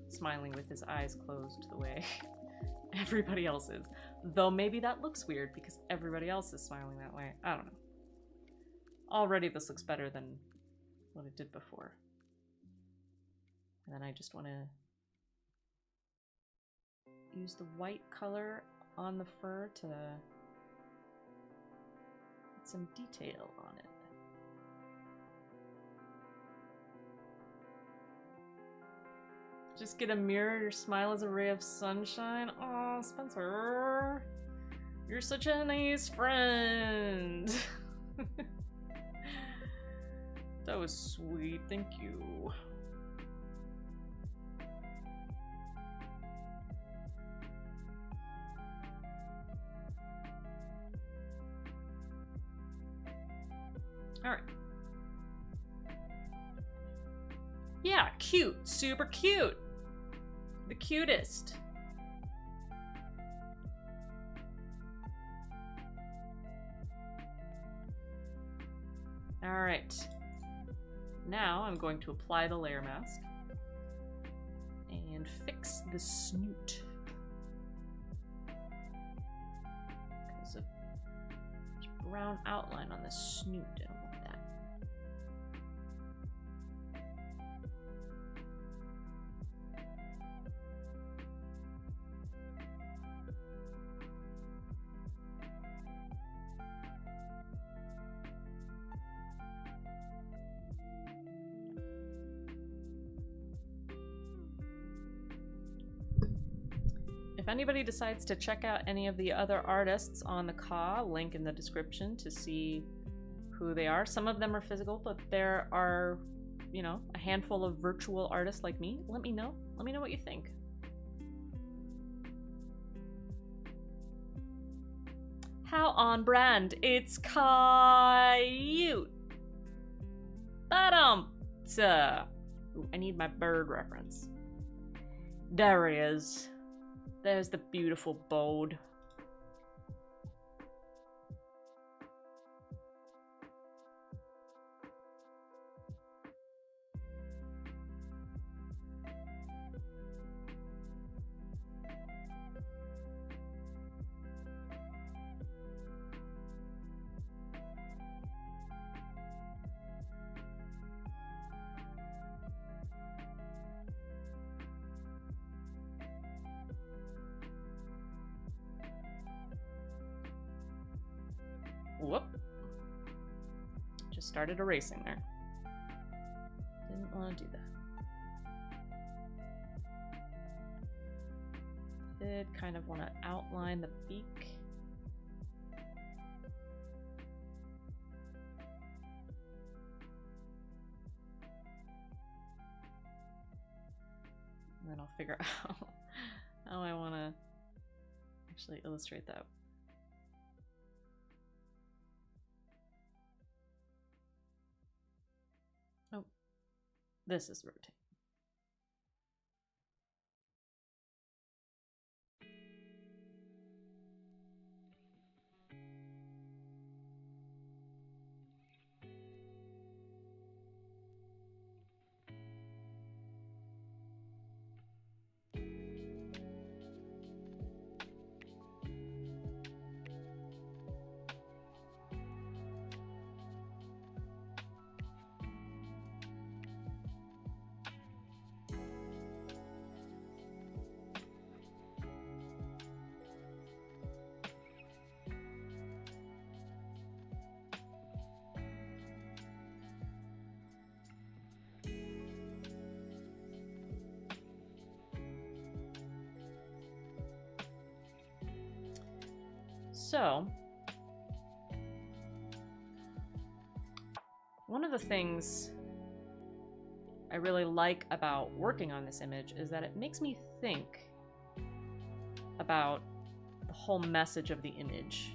smiling with his eyes closed the way everybody else is. Though maybe that looks weird because everybody else is smiling that way. I don't know. Already this looks better than what it did before. And then I just want to use the white color on the fur to put some detail on it. Just get a mirror, your smile is a ray of sunshine. Aw, Spencer. You're such a nice friend. That was sweet, thank you. Alright. Yeah, cute. Super cute. The cutest. Alright. Now I'm going to apply the layer mask and fix the snoot. Because of brown outline on the snoot. I don't want that. If anybody decides to check out any of the other artists on the CAW, link in the description to see who they are. Some of them are physical, but there are, you know, a handful of virtual artists like me. Let me know. Let me know what you think. How on brand. It's cute. Ba-dum-tsa. Ooh, I need my bird reference. There he is. There's the beautiful bode. Whoop. Just started erasing there. Didn't want to do that. Did kind of want to outline the beak. And then I'll figure out how I want to actually illustrate that. Oh, this is rotate. So, one of the things I really like about working on this image is that it makes me think about the whole message of the image.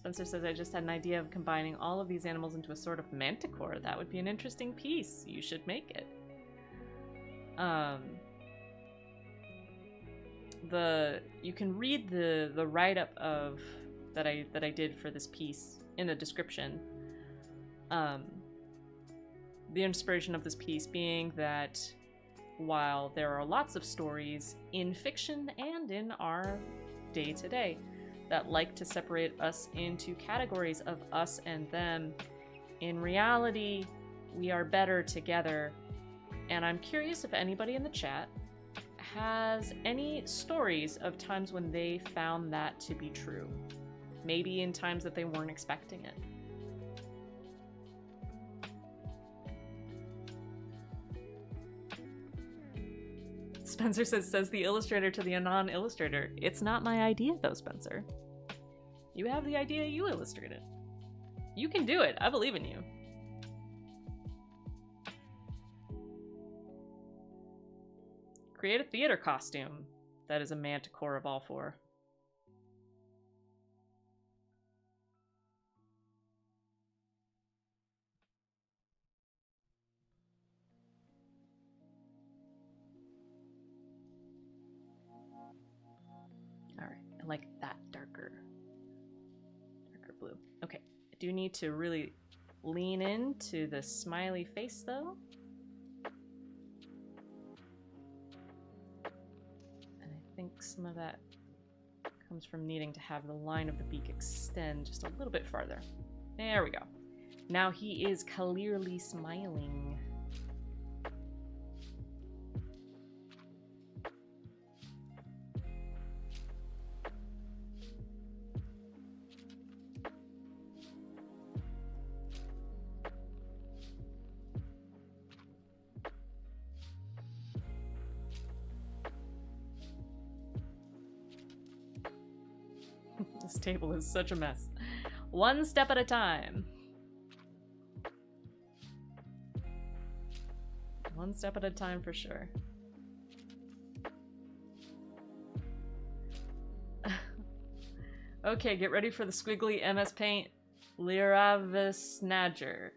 Spencer says, I just had an idea of combining all of these animals into a sort of manticore. That would be an interesting piece. You should make it. You can read the write-up of that I did for this piece in the description. The inspiration of this piece being that while there are lots of stories in fiction and in our day-to-day that like to separate us into categories of us and them, in reality, we are better together. And I'm curious if anybody in the chat has any stories of times when they found that to be true. Maybe in times that they weren't expecting it. Spencer says the illustrator to the non-illustrator. It's not my idea though, Spencer. You have the idea, you illustrate it. You can do it. I believe in you. Create a theater costume that is a manticore of all four. Alright, I like that darker blue. Okay, I do need to really lean into the smiley face though. And I think some of that comes from needing to have the line of the beak extend just a little bit farther. There we go. Now he is clearly smiling. This table is such a mess. One step at a time. One step at a time for sure. Okay, get ready for the squiggly MS Paint Lyravisnadger.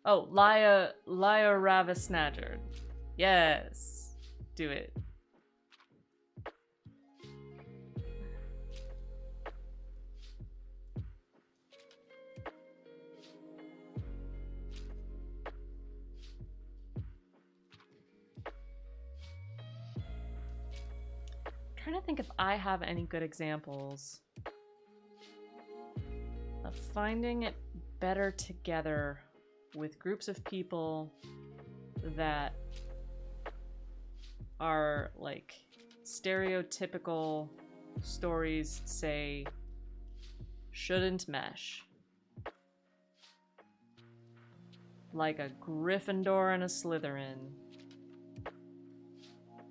Oh, Lyravisnadger. Yes. Do it. Trying to think if I have any good examples of finding it better together with groups of people that are like stereotypical stories say shouldn't mesh. Like a Gryffindor and a Slytherin.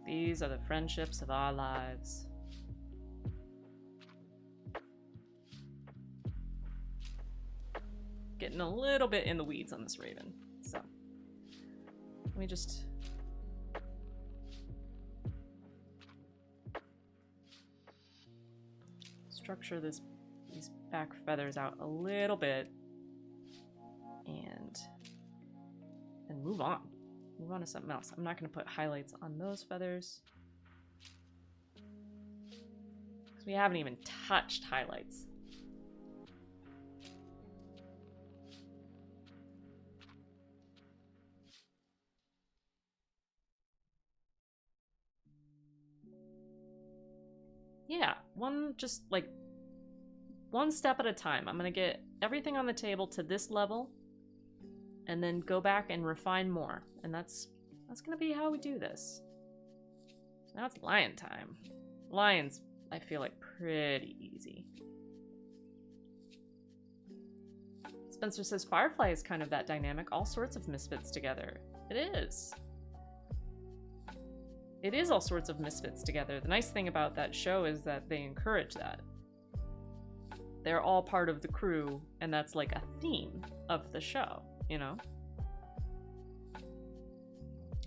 These are the friendships of our lives. Getting a little bit in the weeds on this raven, so let me just structure these back feathers out a little bit and move on. Move on to something else. I'm not going to put highlights on those feathers because we haven't even touched highlights. Yeah, just like one step at a time. I'm going to get everything on the table to this level and then go back and refine more. And that's gonna be how we do this. So now it's lion time. Lions, I feel like, pretty easy. Spencer says Firefly is kind of that dynamic. All sorts of misfits together. It is. It is all sorts of misfits together. The nice thing about that show is that they encourage that. They're all part of the crew, and that's like a theme of the show, you know?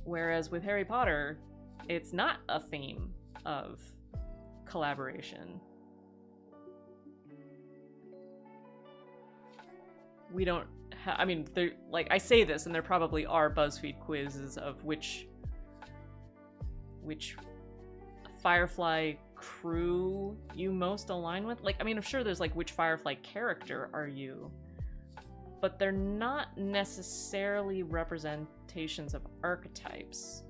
Whereas with Harry Potter, it's not a theme of collaboration. we don't I mean, there, like, I say this, and there probably are BuzzFeed quizzes of which Firefly crew you most align with. Like, I mean, I'm sure there's, like, which Firefly character are you, but they're not necessarily representations of archetypes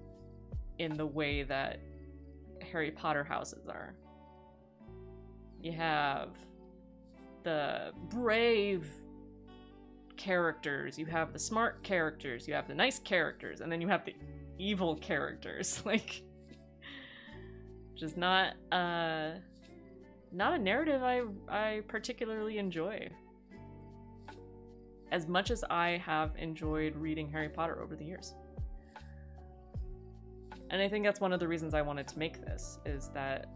in the way that Harry Potter houses are. You have the brave characters, you have the smart characters, you have the nice characters, and then you have the evil characters. Like, just not a narrative I particularly enjoy. As much as I have enjoyed reading Harry Potter over the years. And I think that's one of the reasons I wanted to make this, is that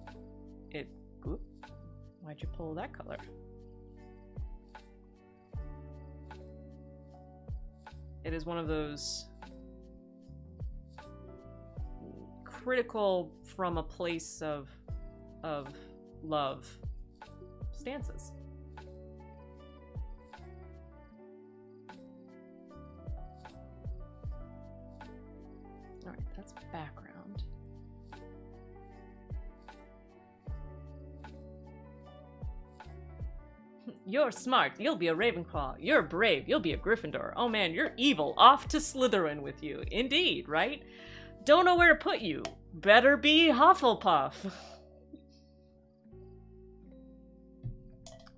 it... Oop, why'd you pull that color? It is one of those critical from a place of love stances. Alright, that's background. You're smart, you'll be a Ravenclaw. You're brave, you'll be a Gryffindor. Oh man, you're evil, off to Slytherin with you. Indeed, right? Don't know where to put you. Better be Hufflepuff.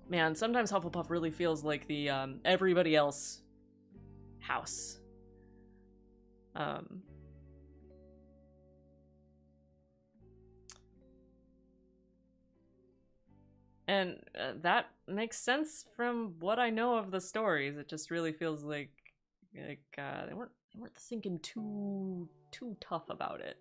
Man, sometimes Hufflepuff really feels like the everybody else house. And that makes sense from what I know of the stories. It just really feels like they weren't thinking too tough about it.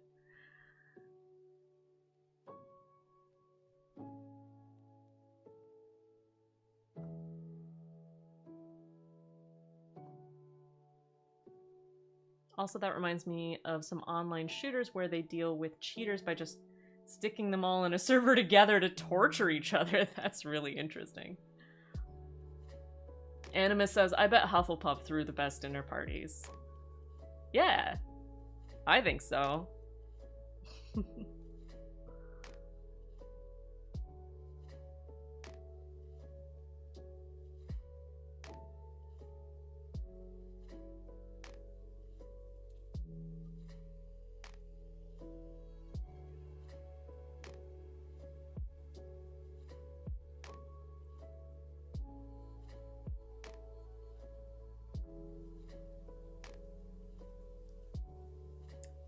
Also, that reminds me of some online shooters where they deal with cheaters by just sticking them all in a server together to torture each other. That's really interesting. Animus says, I bet Hufflepuff threw the best dinner parties. Yeah, I think so.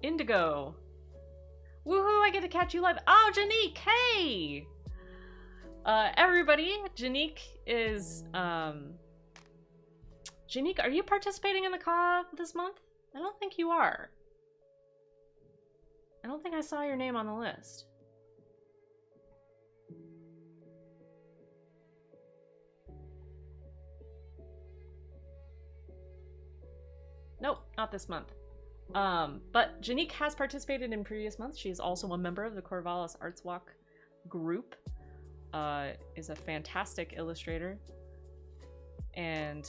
Indigo. Woohoo, I get to catch you live. Oh, Janique, hey! Everybody, Janique is, Janique, are you participating in the CAW this month? I don't think you are. I don't think I saw your name on the list. Nope, not this month. But Janique has participated in previous months. She is also a member of the Corvallis Arts Walk group. Is a fantastic illustrator. And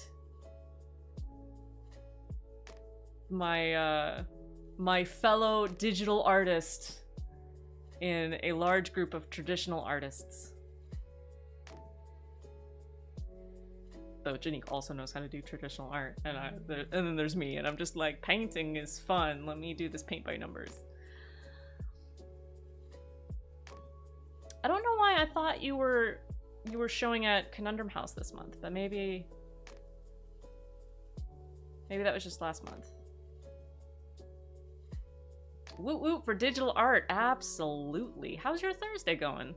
my fellow digital artist in a large group of traditional artists. Though Janique also knows how to do traditional art, and then there's me, and I'm just like, painting is fun. Let me do this paint by numbers. I don't know why I thought you were showing at Conundrum House this month, but maybe that was just last month. Woot woot for digital art, absolutely. How's your Thursday going?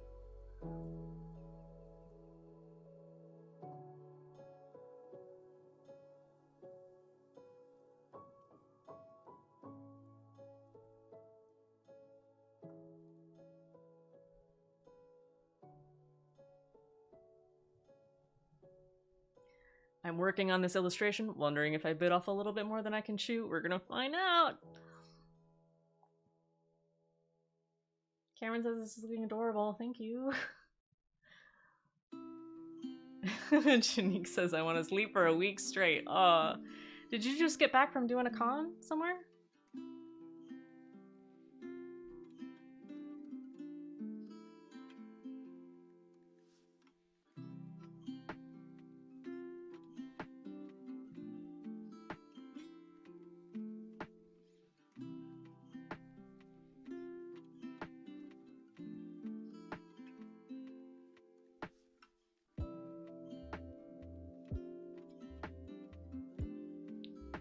I'm working on this illustration, wondering if I bit off a little bit more than I can chew. We're gonna find out! Cameron says this is looking adorable. Thank you. Janique says, I want to sleep for a week straight. Did you just get back from doing a con somewhere?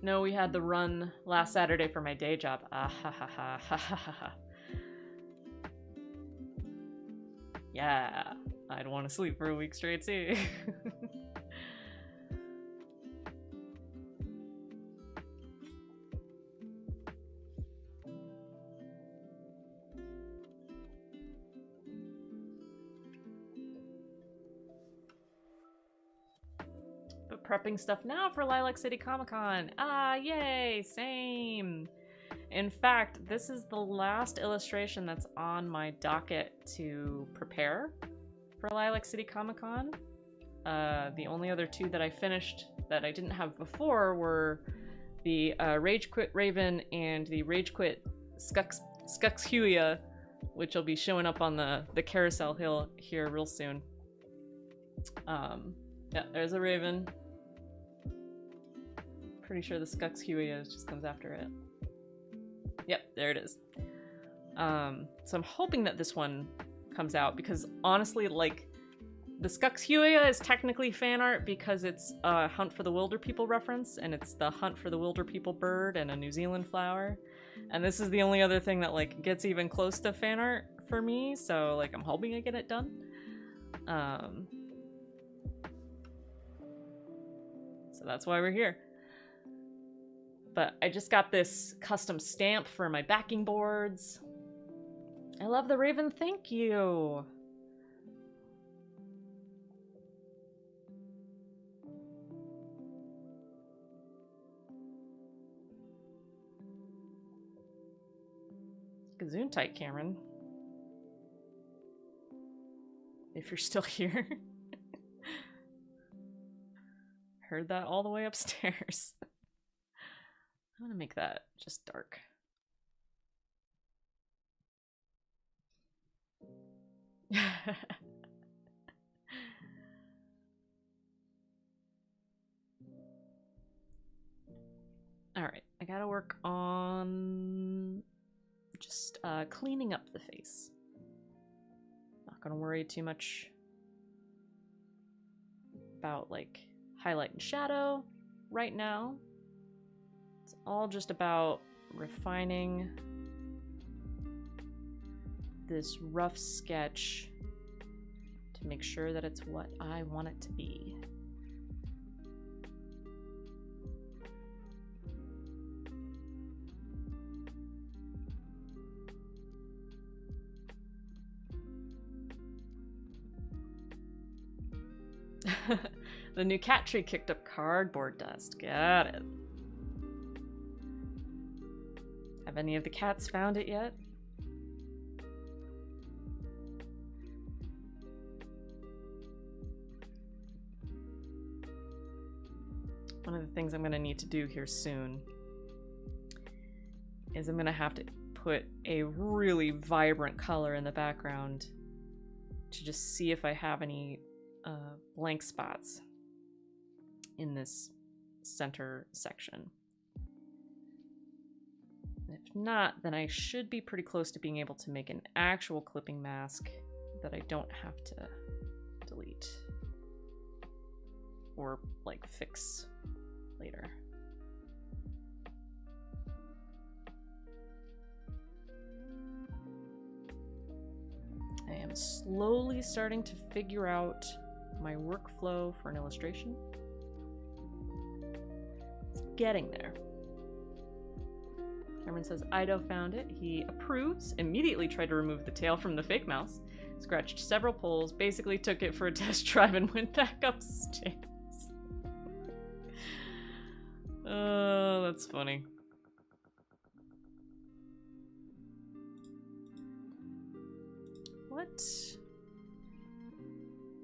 No, we had the run last Saturday for my day job. Ah ha ha ha ha ha ha. Yeah, I'd want to sleep for a week straight too. But prepping stuff now for Lilac City Comic Con. Ah, yay, same. In fact, this is the last illustration that's on my docket to prepare for Lilac City Comic Con. The only other two that I finished that I didn't have before were the Rage Quit Raven and the Rage Quit Skuxhuia, which will be showing up on the carousel hill here real soon. Yeah, there's a Raven. Pretty sure the Skuxhuia just comes after it. Yep, there it is. So I'm hoping that this one comes out because honestly, like, the Skuxhuia is technically fan art because it's a Hunt for the Wilder People reference, and it's the Hunt for the Wilder People bird and a New Zealand flower. And this is the only other thing that, like, gets even close to fan art for me, so, like, I'm hoping I get it done. So that's why we're here. But I just got this custom stamp for my backing boards. I love the Raven, thank you! Gesundheit, Cameron. If you're still here. Heard that all the way upstairs. I'm gonna make that just dark. Alright, I gotta work on just cleaning up the face. Not gonna worry too much about like highlight and shadow right now. It's all just about refining this rough sketch to make sure that it's what I want it to be. The new cat tree kicked up cardboard dust. Got it. Have any of the cats found it yet? One of the things I'm going to need to do here soon is I'm going to have to put a really vibrant color in the background to just see if I have any blank spots in this center section. If not, then I should be pretty close to being able to make an actual clipping mask that I don't have to delete or like fix later. I am slowly starting to figure out my workflow for an illustration. It's getting there. Cameron says Ido found it. He approves, immediately tried to remove the tail from the fake mouse, scratched several poles, basically took it for a test drive and went back upstairs. Oh, that's funny. What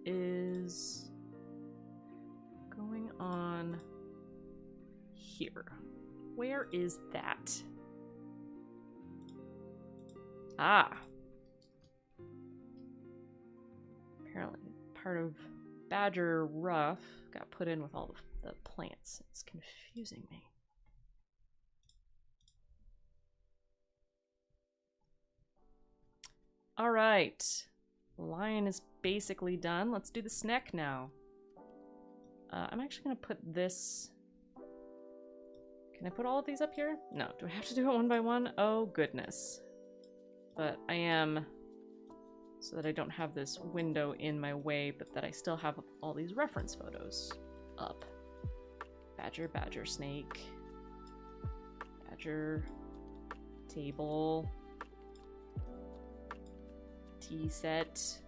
is here. Where is that? Ah. Apparently part of Badger Rough got put in with all the plants. It's confusing me. All right. Lion is basically done. Let's do the snack now. I'm actually going to put this... Can I put all of these up here? No. Do I have to do it one by one? Oh, goodness. But I am... So that I don't have this window in my way, but that I still have all these reference photos up. Badger, badger, snake. Badger. Table. Tea set.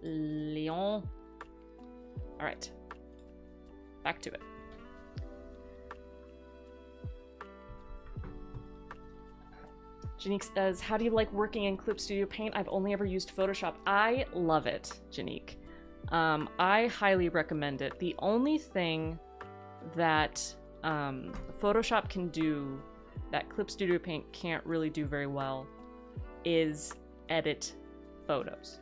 Lion. Alright. Back to it. Janique says, how do you like working in Clip Studio Paint? I've only ever used Photoshop. I love it, Janique. I highly recommend it. The only thing that Photoshop can do that Clip Studio Paint can't really do very well is edit photos.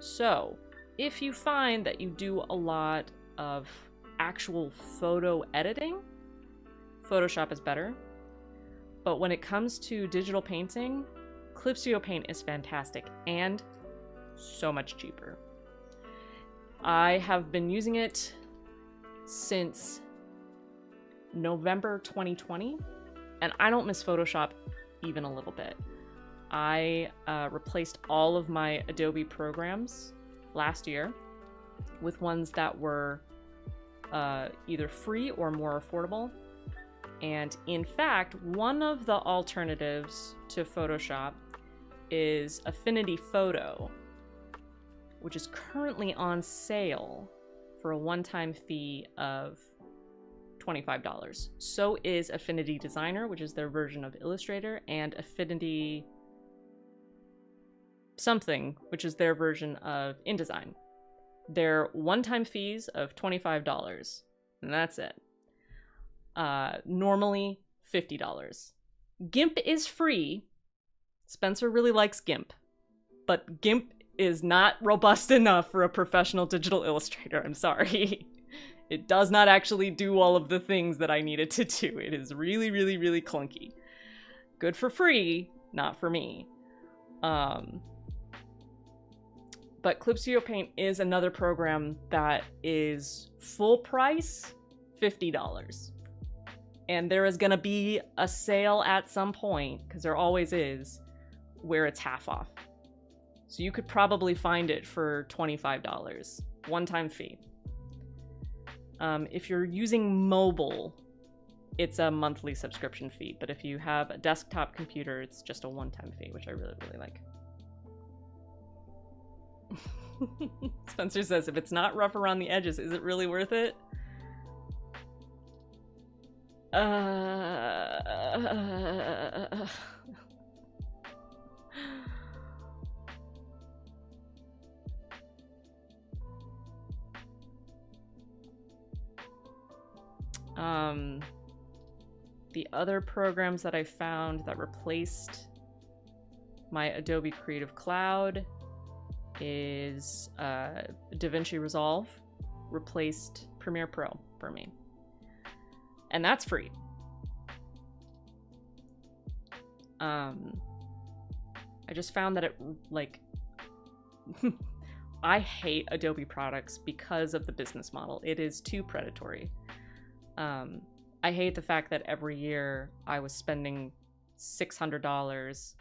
So, if you find that you do a lot of actual photo editing, Photoshop is better. But when it comes to digital painting, Clip Studio Paint is fantastic and so much cheaper. I have been using it since November 2020, and I don't miss Photoshop even a little bit. I replaced all of my Adobe programs last year with ones that were either free or more affordable. And in fact, one of the alternatives to Photoshop is Affinity Photo, which is currently on sale for a one-time fee of $25. So is Affinity Designer, which is their version of Illustrator, and Affinity something, which is their version of InDesign. They're one-time fees of $25, and that's it. Normally $50. GIMP is free. Spencer really likes GIMP, but GIMP is not robust enough for a professional digital illustrator. I'm sorry. It does not actually do all of the things that I need it to do. It is really, really, really clunky. Good for free, not for me. But Clip Studio Paint is another program that is full price, $50. And there is going to be a sale at some point, because there always is, where it's half off. So you could probably find it for $25, one-time fee. If you're using mobile, it's a monthly subscription fee. But if you have a desktop computer, it's just a one-time fee, which I really, really like. Spencer says, if it's not rough around the edges, is it really worth it? The other programs that I found that replaced my Adobe Creative Cloud is DaVinci Resolve replaced Premiere Pro for me. And that's free. I just found that it, like, I hate Adobe products because of the business model. It is too predatory. I hate the fact that every year I was spending $600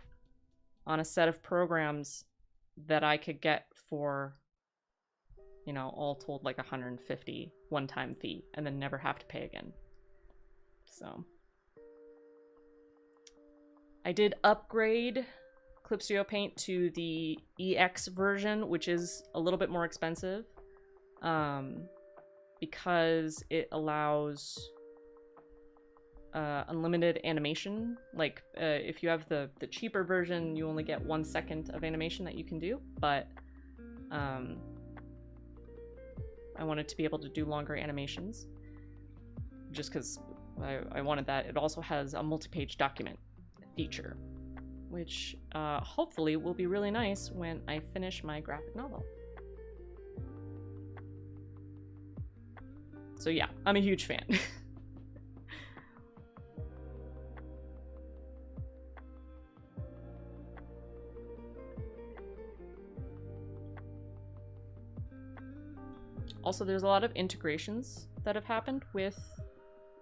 on a set of programs that I could get for, you know, all told like $150 one-time fee and then never have to pay again. So I did upgrade Clip Studio Paint to the EX version, which is a little bit more expensive, because it allows unlimited animation. Like if you have the cheaper version, you only get 1 second of animation that you can do, but I wanted to be able to do longer animations, just because I wanted that. It also has a multi-page document feature, which hopefully will be really nice when I finish my graphic novel. So yeah, I'm a huge fan. Also, there's a lot of integrations that have happened with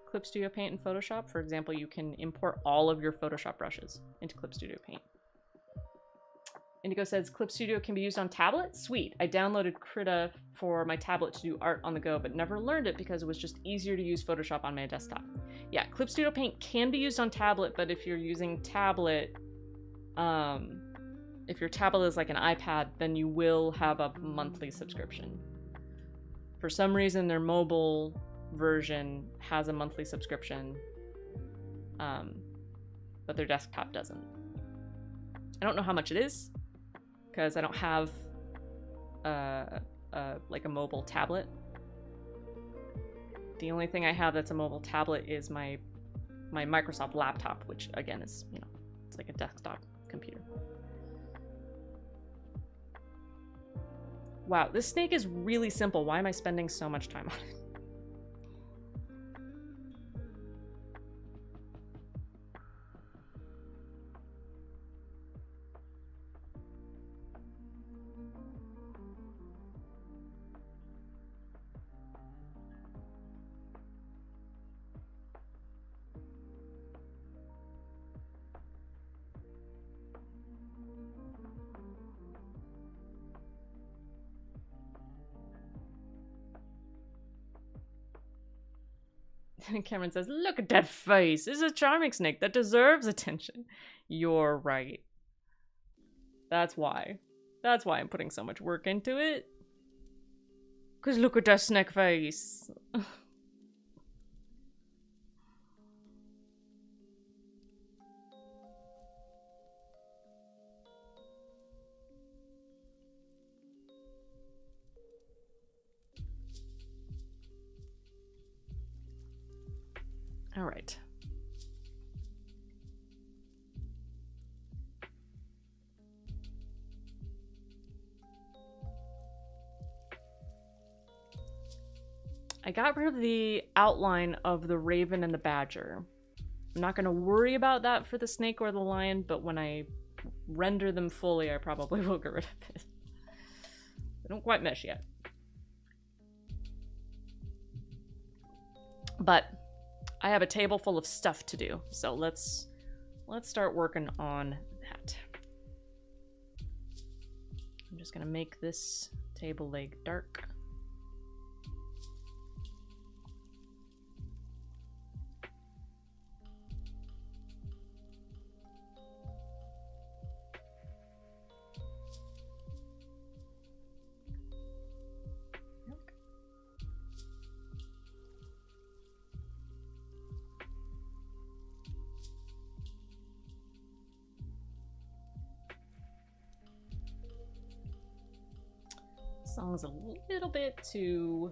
Clip Studio Paint and Photoshop. For example, you can import all of your Photoshop brushes into Clip Studio Paint. Indigo says, Clip Studio can be used on tablet? Sweet. I downloaded Krita for my tablet to do art on the go, but never learned it because it was just easier to use Photoshop on my desktop. Yeah, Clip Studio Paint can be used on tablet, but if you're using tablet, if your tablet is like an iPad, then you will have a monthly subscription. For some reason, their mobile version has a monthly subscription, but their desktop doesn't. I don't know how much it is, because I don't have like a mobile tablet. The only thing I have that's a mobile tablet is my Microsoft laptop, which again is, you know, it's like a desktop computer. Wow, this snake is really simple. Why am I spending so much time on it? Cameron says, look at that face. It's a charming snake that deserves attention. You're right. That's why. That's why I'm putting so much work into it. Because look at that snake face. All right. I got rid of the outline of the raven and the badger. I'm not going to worry about that for the snake or the lion, but when I render them fully, I probably will get rid of it. They don't quite mesh yet. But I have a table full of stuff to do, so let's start working on that. I'm just gonna make this table leg dark. Song's a little bit too...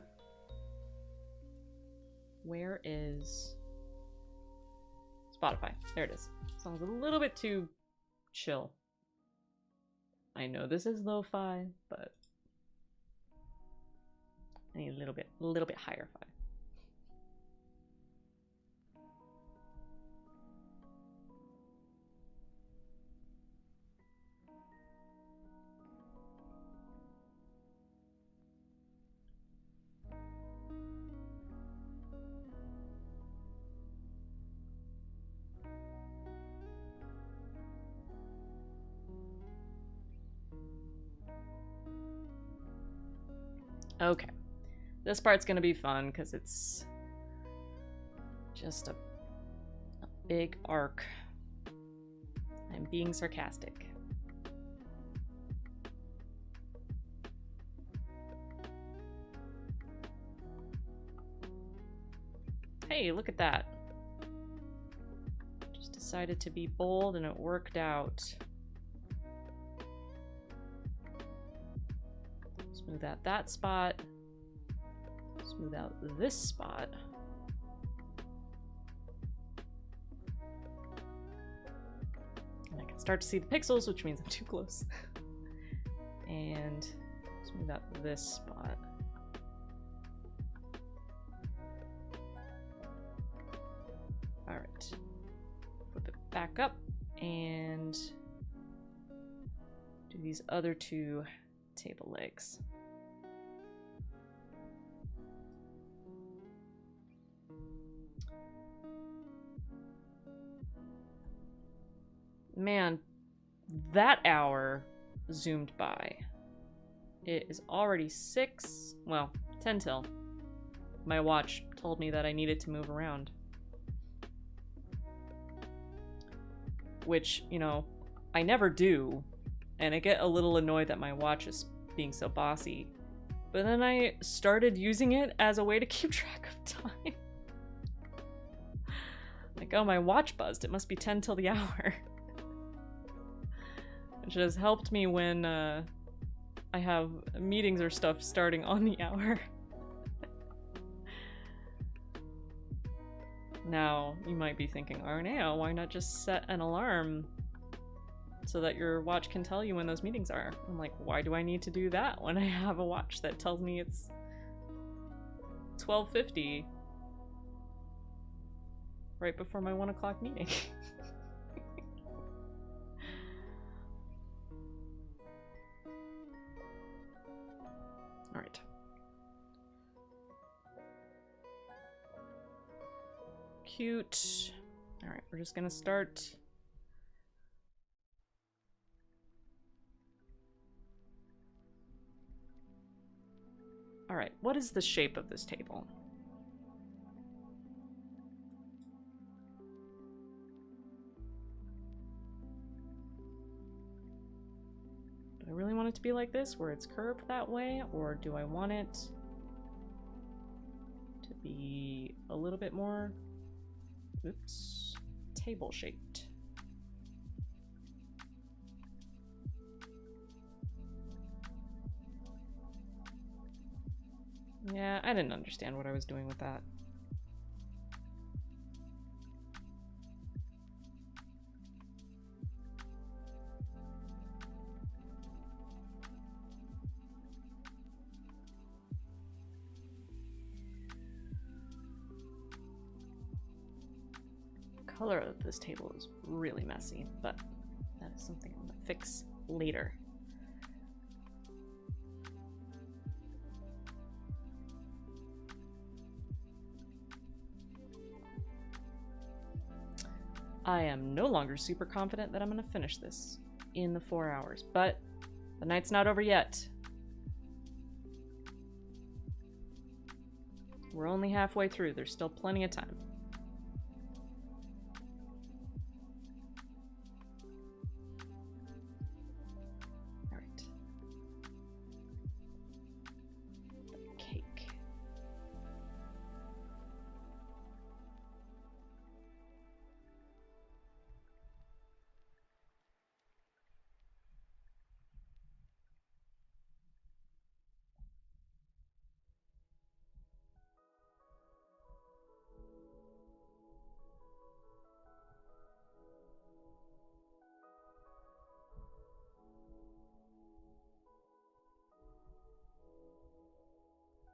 Where is... Spotify. There it is. Song's a little bit too chill. I know this is lo-fi, but I need a little bit higher fi. Okay, this part's gonna be fun because it's just a big arc. I'm being sarcastic. Hey, look at that. Just decided to be bold and it worked out. Smooth out that spot. Smooth out this spot. And I can start to see the pixels, which means I'm too close. And smooth out this spot. Alright. Flip it back up and do these other two table legs. Man, that hour zoomed by. It is already 6, well, 10 till. My watch told me that I needed to move around. Which, you know, I never do, and I get a little annoyed that my watch is being so bossy. But then I started using it as a way to keep track of time. Like, oh, my watch buzzed. It must be 10 till the hour. Which has helped me when I have meetings or stuff starting on the hour. Now, you might be thinking, Arneo, why not just set an alarm so that your watch can tell you when those meetings are? I'm like, why do I need to do that when I have a watch that tells me it's 12:50 right before my 1 o'clock meeting? All right. Cute. All right, we're just gonna start. All right, what is the shape of this table? Do I really want it to be like this, where it's curved that way, or do I want it to be a little bit more, oops, table shaped? Yeah, I didn't understand what I was doing with that. Color of this table is really messy, but that is something I'm gonna fix later. I am no longer super confident that I'm gonna finish this in the 4 hours, but the night's not over yet. We're only halfway through. There's still plenty of time. All right. The cake.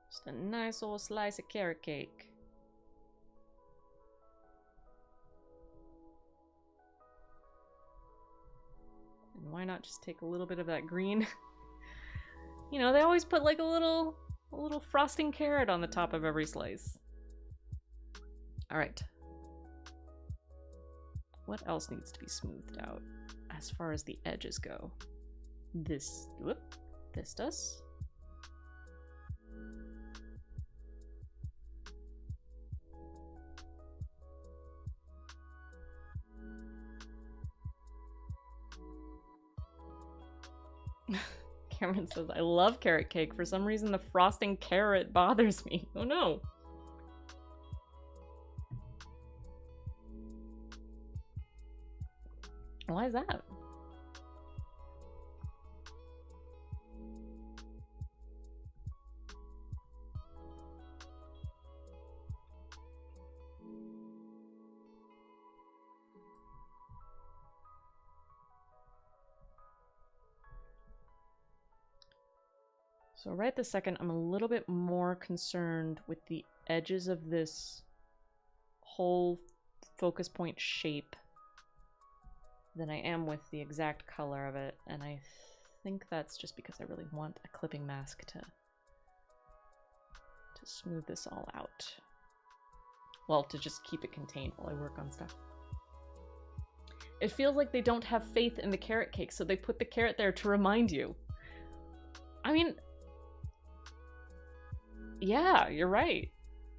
Just a nice old slice of carrot cake. And why not just take a little bit of that green? You know, they always put like a little frosting carrot on the top of every slice. All right. What else needs to be smoothed out as far as the edges go? This does. Cameron says, I love carrot cake. For some reason, the frosting carrot bothers me. Oh no. Why is that? So right this second, I'm a little bit more concerned with the edges of this whole focus point shape than I am with the exact color of it, and I think that's just because I really want a clipping mask to smooth this all out. Well, to just keep it contained while I work on stuff. It feels like they don't have faith in the carrot cake, so they put the carrot there to remind you. I mean, yeah, you're right.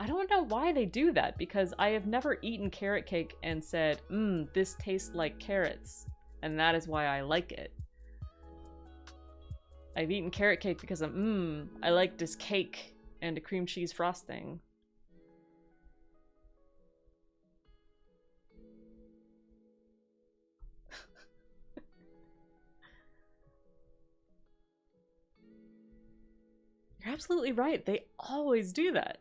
I don't know why they do that, because I have never eaten carrot cake and said, this tastes like carrots, and that is why I like it. I've eaten carrot cake because I like this cake and a cream cheese frosting. You're absolutely right. They always do that.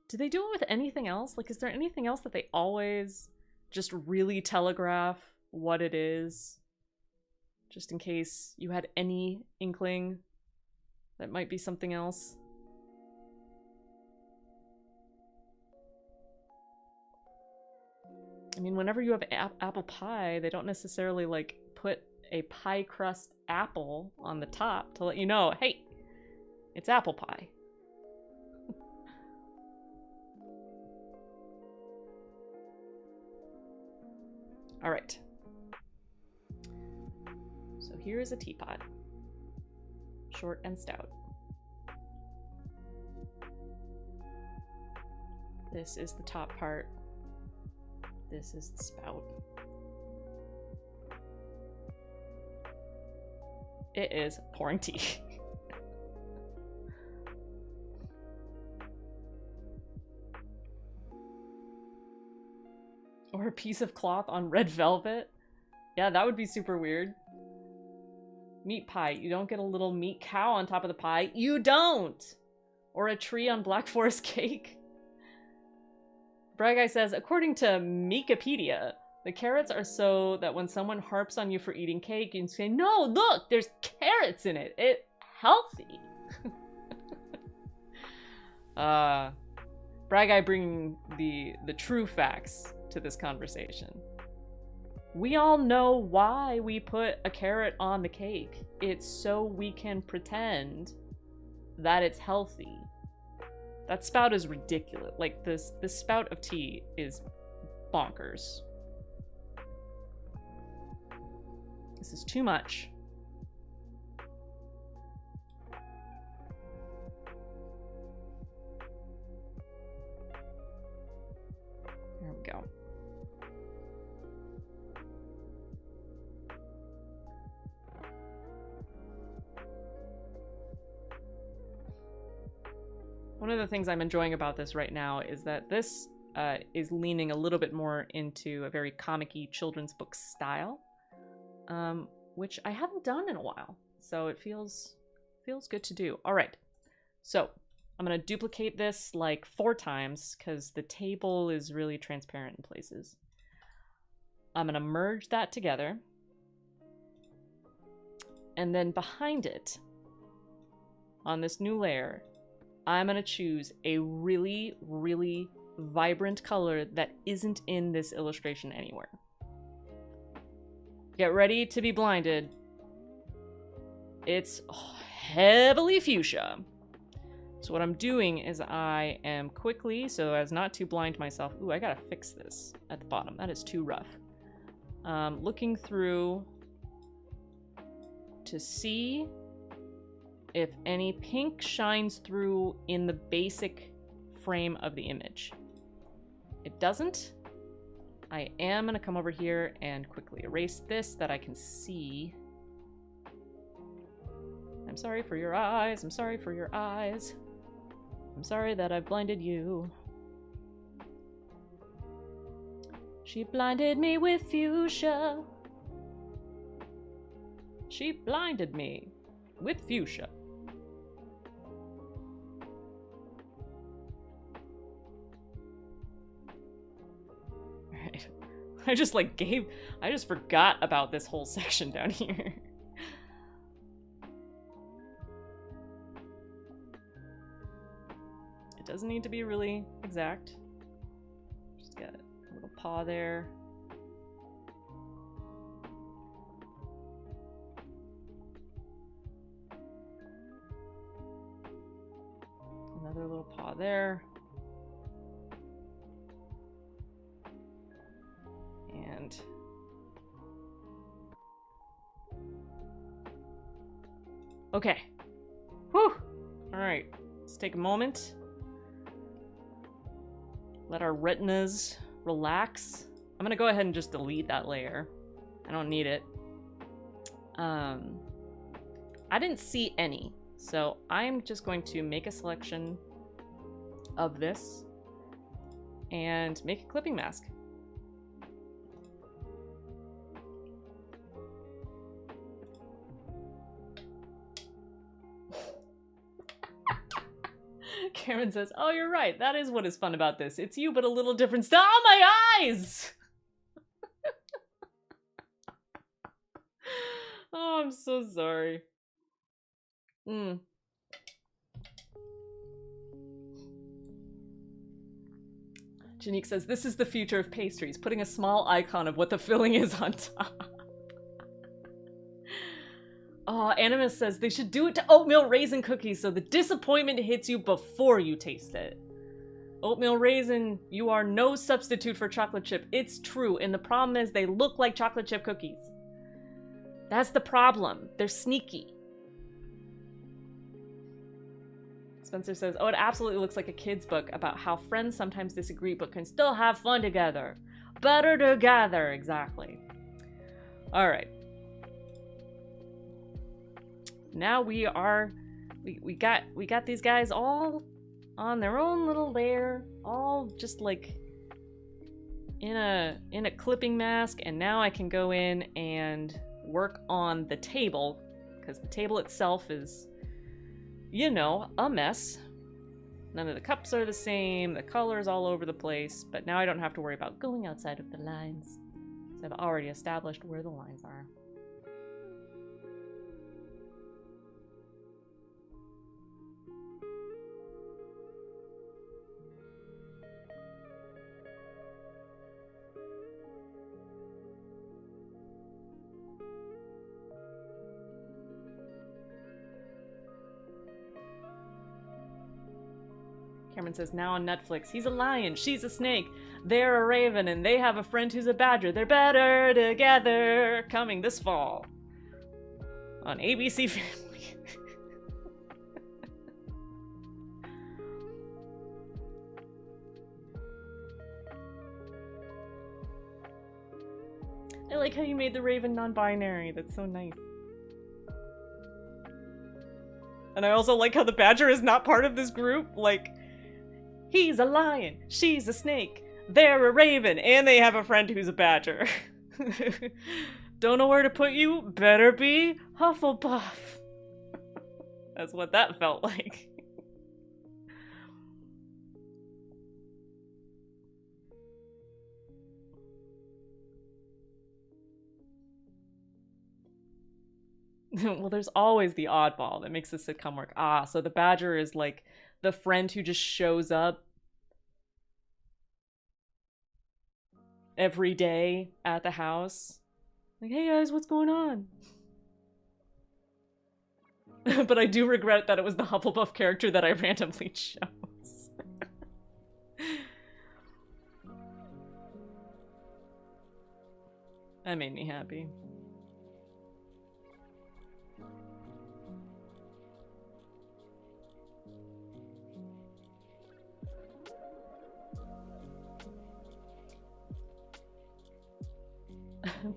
Do they do it with anything else? Like, is there anything else that they always just really telegraph what it is? Just in case you had any inkling that might be something else. I mean, whenever you have apple pie, they don't necessarily, like, put a pie crust apple on the top to let you know, hey, it's apple pie. All right. So here is a teapot. Short and stout. This is the top part. This is the spout. It is pouring tea. Or a piece of cloth on red velvet. Yeah, that would be super weird. Meat pie. You don't get a little meat cow on top of the pie. You don't! Or a tree on Black Forest cake. Bry Guy says, according to Meekopedia, the carrots are so that when someone harps on you for eating cake, you can say, no, look, there's carrots in it. It's healthy. Bry Guy bringing the true facts to this conversation. We all know why we put a carrot on the cake. It's so we can pretend that it's healthy. That spout is ridiculous. Like, this spout of tea is bonkers. This is too much. There we go. One of the things I'm enjoying about this right now is that this is leaning a little bit more into a very comic-y children's book style, which I haven't done in a while. So it feels good to do. All right, so I'm going to duplicate this like 4 times because the table is really transparent in places. I'm going to merge that together. And then behind it, on this new layer, I'm going to choose a really, really vibrant color that isn't in this illustration anywhere. Get ready to be blinded. It's heavily fuchsia. So what I'm doing is I am quickly, so as not to blind myself. Ooh, I gotta fix this at the bottom. That is too rough. Looking through to see if any pink shines through in the basic frame of the image. It doesn't. I am gonna come over here and quickly erase this that I can see. I'm sorry for your eyes. I'm sorry for your eyes. I'm sorry that I've blinded you. She blinded me with fuchsia. She blinded me with fuchsia. Alright. I just forgot about this whole section down here. Doesn't need to be really exact. Just got a little paw there. Another little paw there. And okay. Whew. All right. Let's take a moment. Let our retinas relax. I'm gonna go ahead and just delete that layer. I don't need it. I didn't see any, so I'm just going to make a selection of this and make a clipping mask. Karen says, oh, you're right. That is what is fun about this. It's you, but a little different style. Oh, my eyes! Oh, I'm so sorry. Janique says, this is the future of pastries. Putting a small icon of what the filling is on top. Oh, Animus says they should do it to oatmeal raisin cookies so the disappointment hits you before you taste it. Oatmeal raisin, you are no substitute for chocolate chip. It's true, and the problem is they look like chocolate chip cookies. That's the problem. They're sneaky. Spencer says, oh, it absolutely looks like a kid's book about how friends sometimes disagree but can still have fun together. Better together, exactly. All right. Now we got these guys all on their own little layer, all just like in a clipping mask, and now I can go in and work on the table, because the table itself is, you know, a mess. None of the cups are the same, the color's all over the place, but now I don't have to worry about going outside of the lines, because I've already established where the lines are. Cameron says, now on Netflix, he's a lion, she's a snake, they're a raven, and they have a friend who's a badger. They're better together. Coming this fall on ABC Family. I like how you made the raven non-binary. That's so nice. And I also like how the badger is not part of this group. Like, he's a lion, she's a snake, they're a raven, and they have a friend who's a badger. Don't know where to put you? Better be Hufflepuff. That's what that felt like. Well, there's always the oddball that makes the sitcom work. Ah, so the badger is like the friend who just shows up every day at the house. Like, hey guys, what's going on? But I do regret that it was the Hufflepuff character that I randomly chose. That made me happy.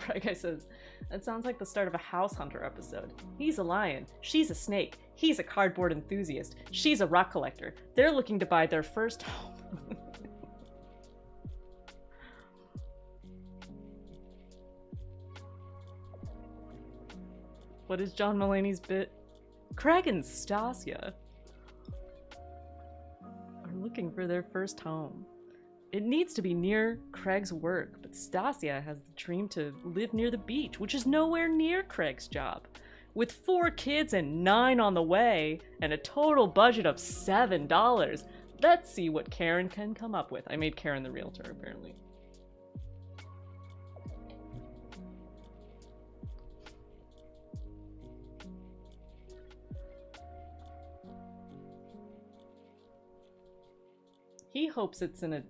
Bright Guy says, that sounds like the start of a House Hunter episode. He's a lion, she's a snake, he's a cardboard enthusiast, she's a rock collector. They're looking to buy their first home. What is John Mulaney's bit? Craig and Stasia are looking for their first home. It needs to be near Craig's work, but Stasia has the dream to live near the beach, which is nowhere near Craig's job. With 4 kids and 9 on the way, and a total budget of $7, Let's see what Karen can come up with. I made Karen the realtor, apparently. He hopes it's in a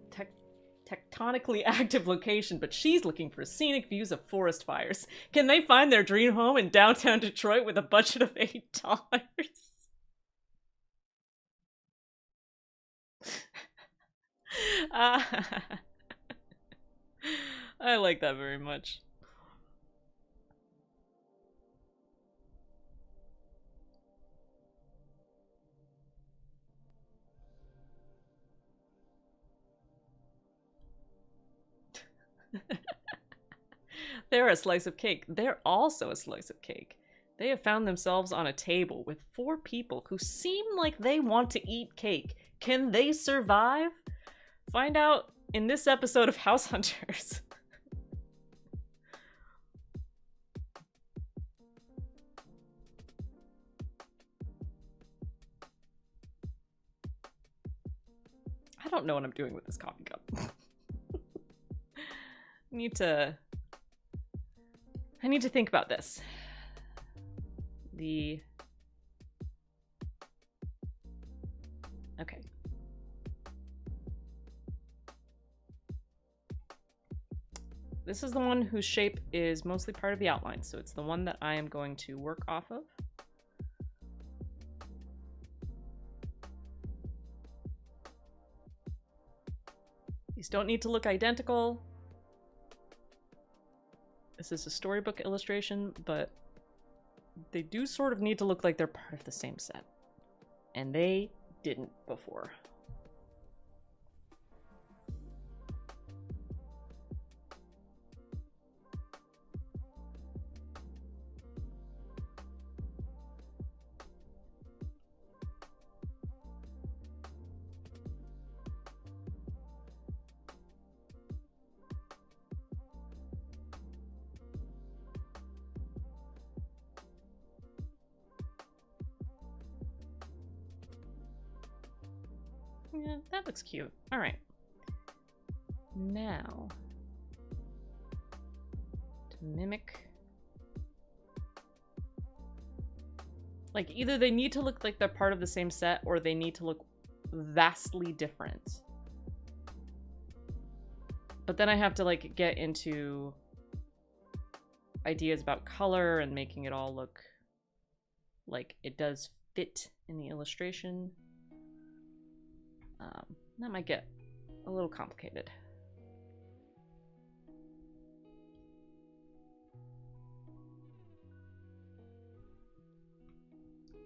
tectonically active location, but she's looking for scenic views of forest fires. Can they find their dream home in downtown Detroit with a budget of $8? I like that very much. They're a slice of cake. They're also a slice of cake. They have found themselves on a table with 4 people who seem like they want to eat cake. Can they survive? Find out in this episode of House Hunters. I don't know what I'm doing with this coffee cup. I need to think about this. Okay. This is the one whose shape is mostly part of the outline, so it's the one that I am going to work off of. These don't need to look identical. This is a storybook illustration, but they do sort of need to look like they're part of the same set. And they didn't before. Yeah, that looks cute. All right. Now, to mimic, like, either they need to look like they're part of the same set or they need to look vastly different. But then I have to, like, get into ideas about color and making it all look like it does fit in the illustration. That might get a little complicated.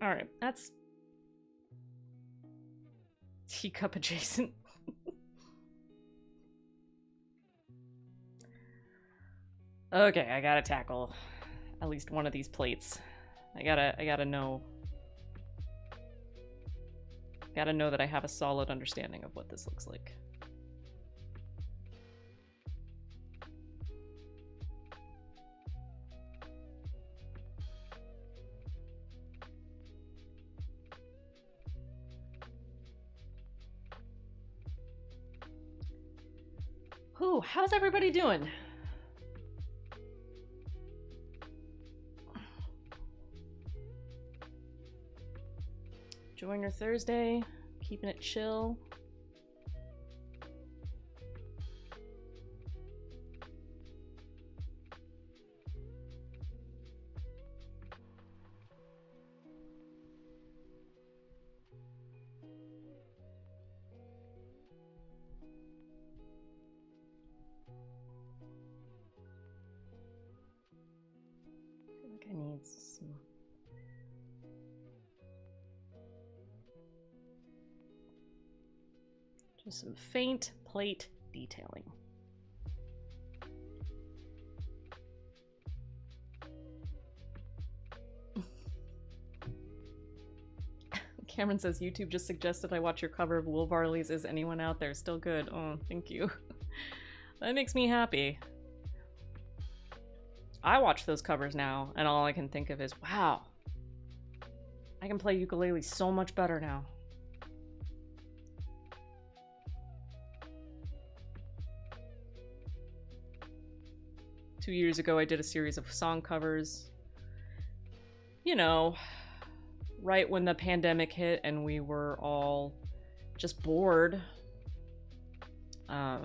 All right, that's teacup adjacent. Okay, I gotta tackle at least one of these plates. I gotta know. Gotta know that I have a solid understanding of what this looks like. Whew, how's everybody doing? Enjoying your Thursday, keeping it chill. I feel like I need some just some faint plate detailing. Cameron says, YouTube just suggested I watch your cover of Wool Varley's Is Anyone Out There Still Good? Oh, thank you. That makes me happy. I watch those covers now, and all I can think of is, wow, I can play ukulele so much better now. 2 years ago, I did a series of song covers. You know, right when the pandemic hit and we were all just bored. That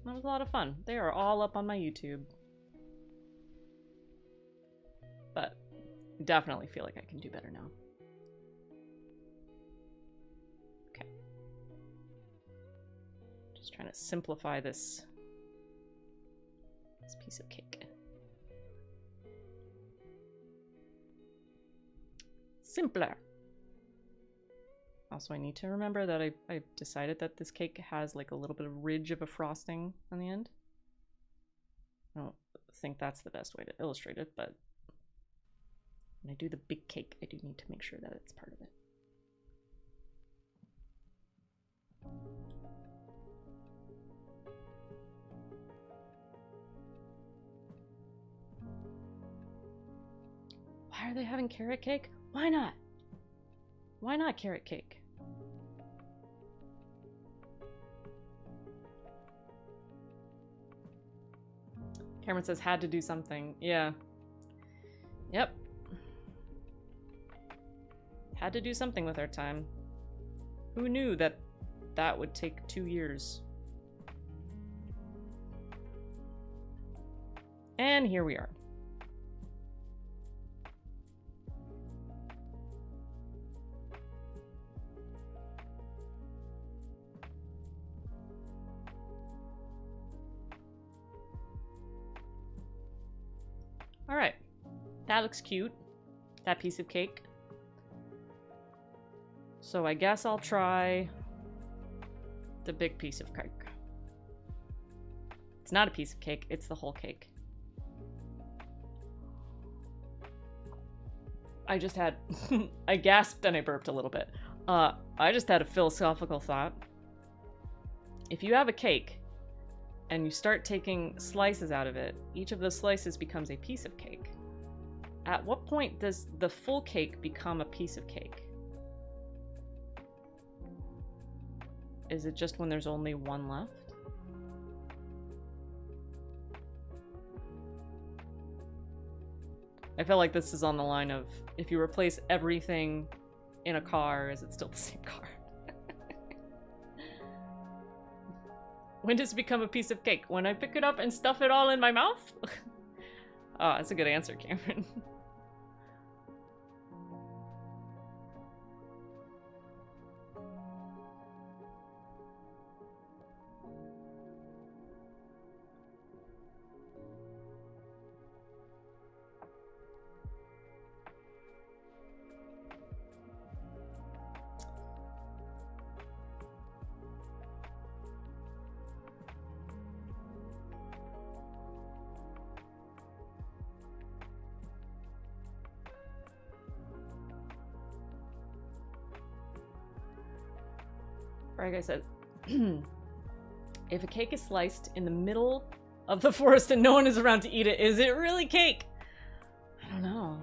was a lot of fun. They are all up on my YouTube. But definitely feel like I can do better now. Okay. Just trying to simplify this piece of cake. Simpler. Also, I need to remember that I decided that this cake has like a little bit of ridge of a frosting on the end. I don't think that's the best way to illustrate it, but when I do the big cake, I do need to make sure that it's part of it. Why are they having carrot cake? Why not? Why not carrot cake? Cameron says had to do something. Yeah. Yep. Had to do something with our time. Who knew that that would take 2 years? And here we are. All right, that looks cute, that piece of cake. So I guess I'll try the big piece of cake. It's not a piece of cake, it's the whole cake. I just had, I gasped and I burped a little bit. I just had a philosophical thought. If you have a cake, and you start taking slices out of it, each of those slices becomes a piece of cake. At what point does the full cake become a piece of cake? Is it just when there's only one left? I feel like this is on the line of, if you replace everything in a car, is it still the same car? When does it become a piece of cake? When I pick it up and stuff it all in my mouth? Oh, that's a good answer, Cameron. Like I said, if a cake is sliced in the middle of the forest and no one is around to eat it, is it really cake? I don't know.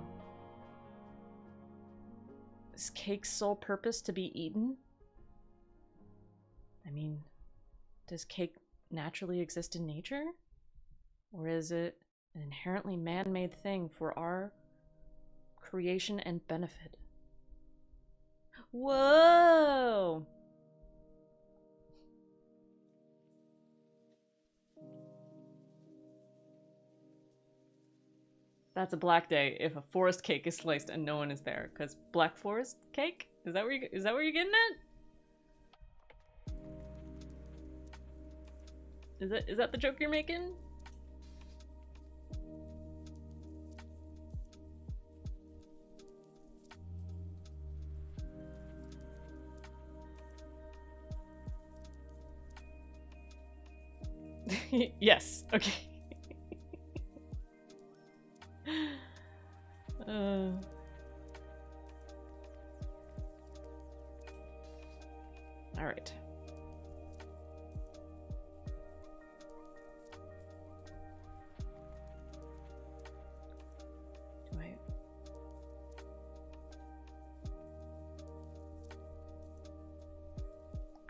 Is cake's sole purpose to be eaten? I mean, does cake naturally exist in nature? Or is it an inherently man-made thing for our creation and benefit? Whoa! That's a black day if a forest cake is sliced and no one is there. Because black forest cake? Is that what you're getting at? Is that the joke you're making? Yes, okay. All right.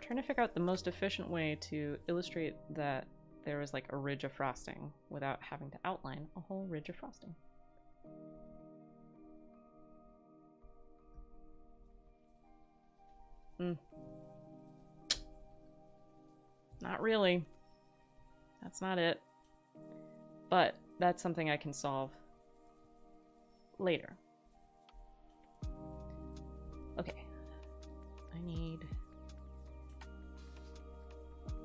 I'm trying to figure out the most efficient way to illustrate that there was like a ridge of frosting without having to outline a whole ridge of frosting. Not really. That's not it. But that's something I can solve later. Okay. I need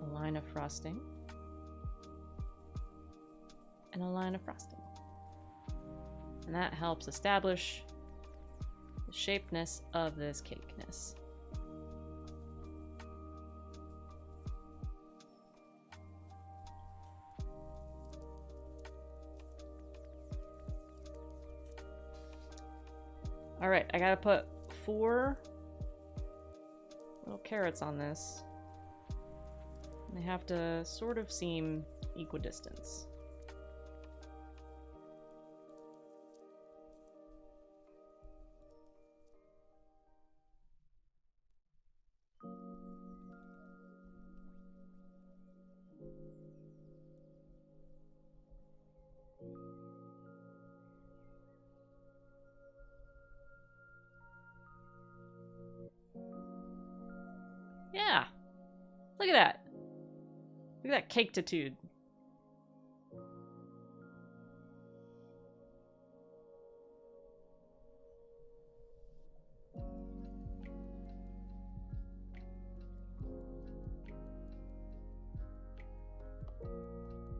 a line of frosting and a line of frosting. And that helps establish the shapeness of this cakeness. All right, I gotta put 4 little carrots on this. And they have to sort of seem equidistant. Yeah. Look at that. Look at that cake-titude.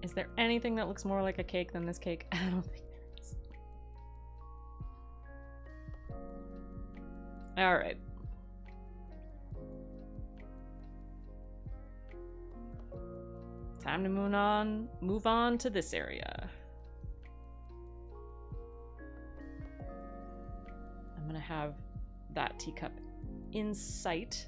Is there anything that looks more like a cake than this cake? I don't think there is. All right. Time to move on to this area. I'm gonna have that teacup in sight.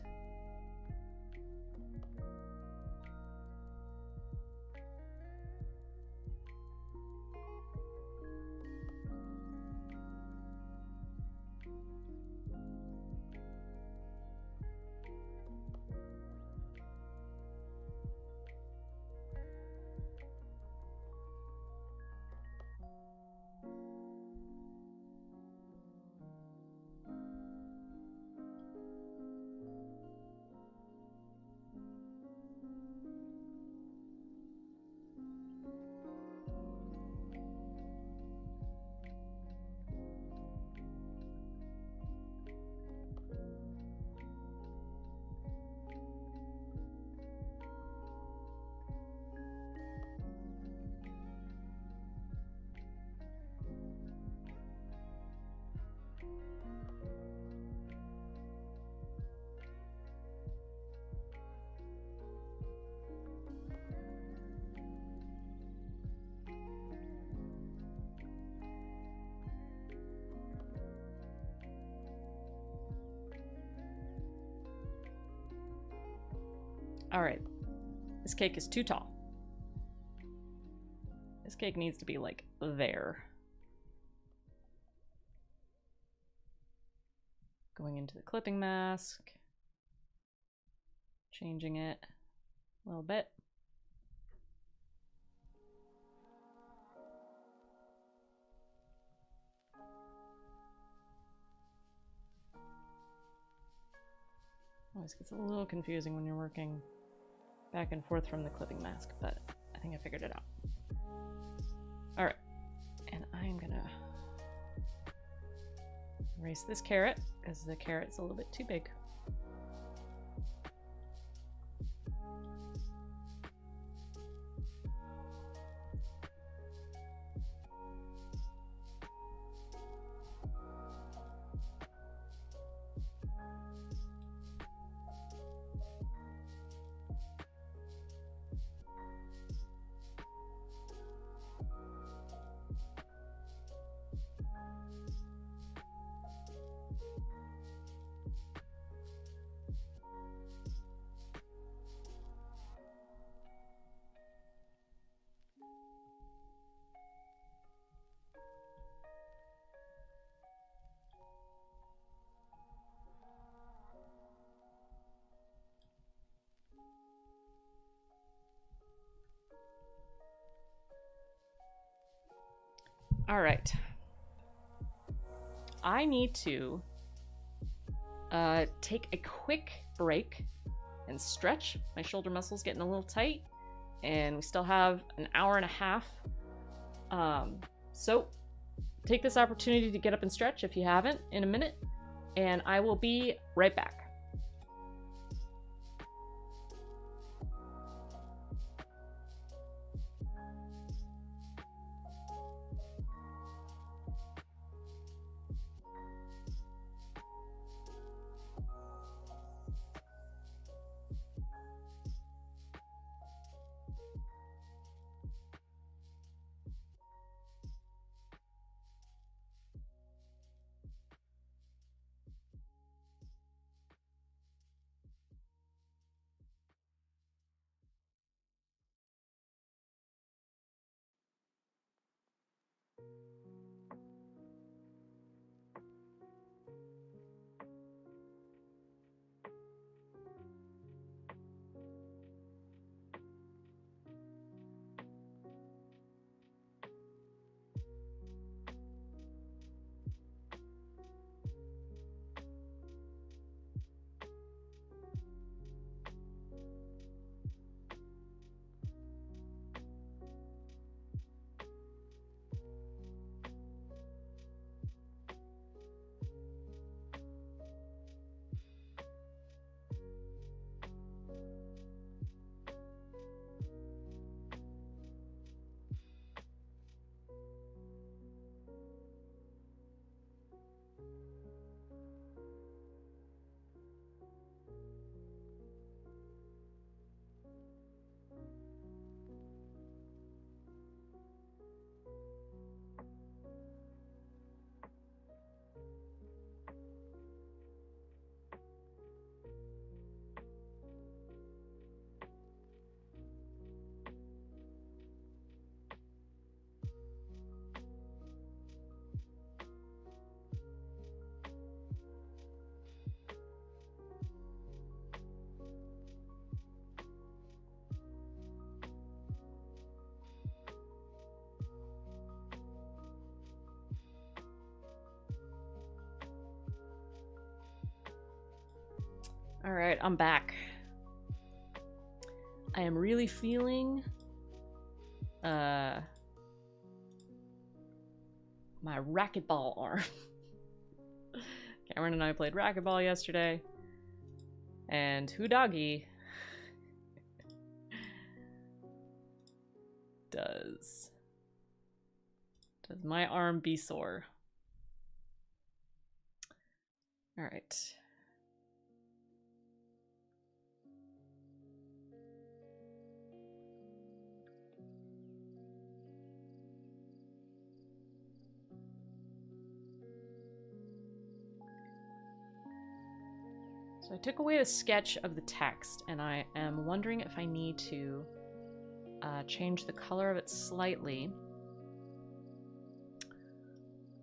All right, this cake is too tall. This cake needs to be like there. Going into the clipping mask, changing it a little bit. Always gets a little confusing when you're working back and forth from the clipping mask, but I think I figured it out. All right, and I'm gonna erase this carrot because the carrot's a little bit too big. All right. I need to take a quick break and stretch. My shoulder muscles getting a little tight, and we still have an hour and a half. So take this opportunity to get up and stretch if you haven't in a minute, and I will be right back. All right, I'm back. I am really feeling my racquetball arm. Cameron and I played racquetball yesterday, and who doggy does my arm be sore? All right. So I took away the sketch of the text, and I am wondering if I need to change the color of it slightly,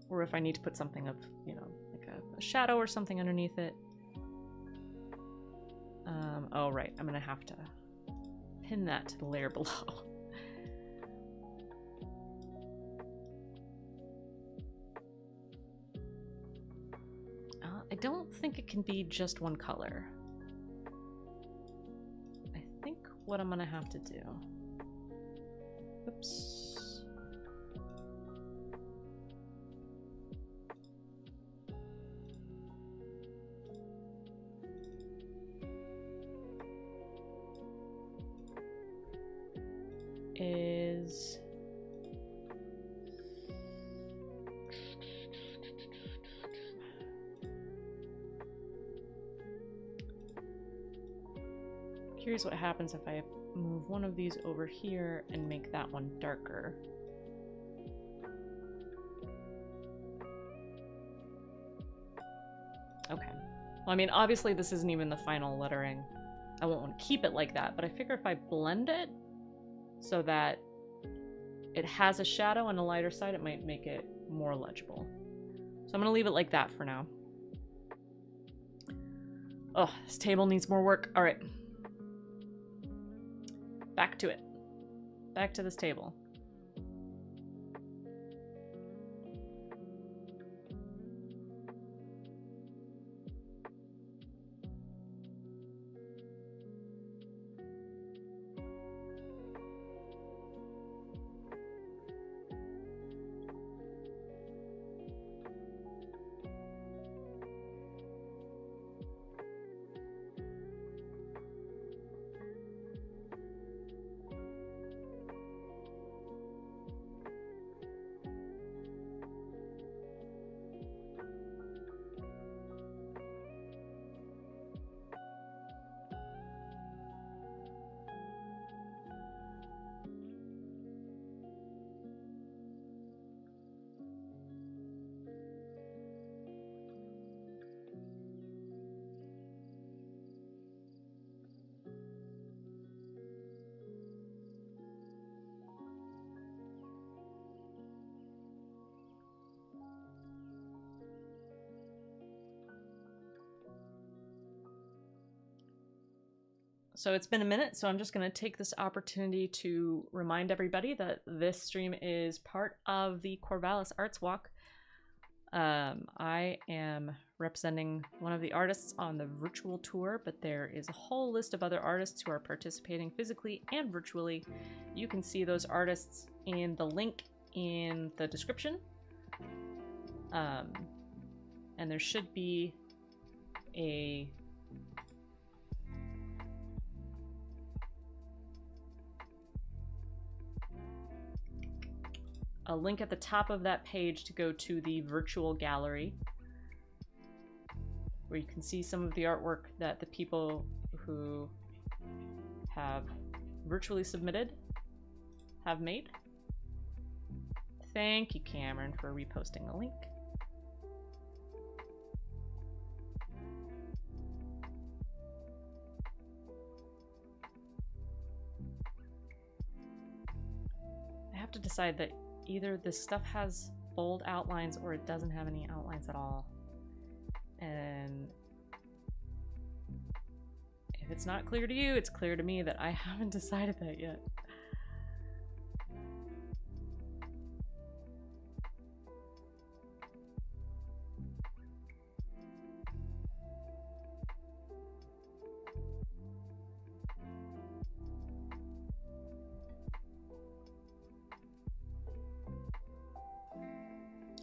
or if I need to put something of, you know, like a shadow or something underneath it. Oh, right. I'm going to have to pin that to the layer below. I don't think it can be just one color. I think what I'm gonna have to do... Oops. Is... Curious what happens if I move one of these over here and make that one darker. Okay. Well, I mean, obviously this isn't even the final lettering. I won't want to keep it like that, but I figure if I blend it so that it has a shadow on the lighter side, it might make it more legible. So I'm going to leave it like that for now. Oh, this table needs more work. All right. Back to it. Back to this table. So it's been a minute, so I'm just going to take this opportunity to remind everybody that this stream is part of the Corvallis Arts Walk. I am representing one of the artists on the virtual tour, but there is a whole list of other artists who are participating physically and virtually. You can see those artists in the link in the description. And there should be a link at the top of that page to go to the virtual gallery, where you can see some of the artwork that the people who have virtually submitted have made. Thank you, Cameron, for reposting the link. I have to decide that either this stuff has bold outlines or it doesn't have any outlines at all. And if it's not clear to you, it's clear to me that I haven't decided that yet.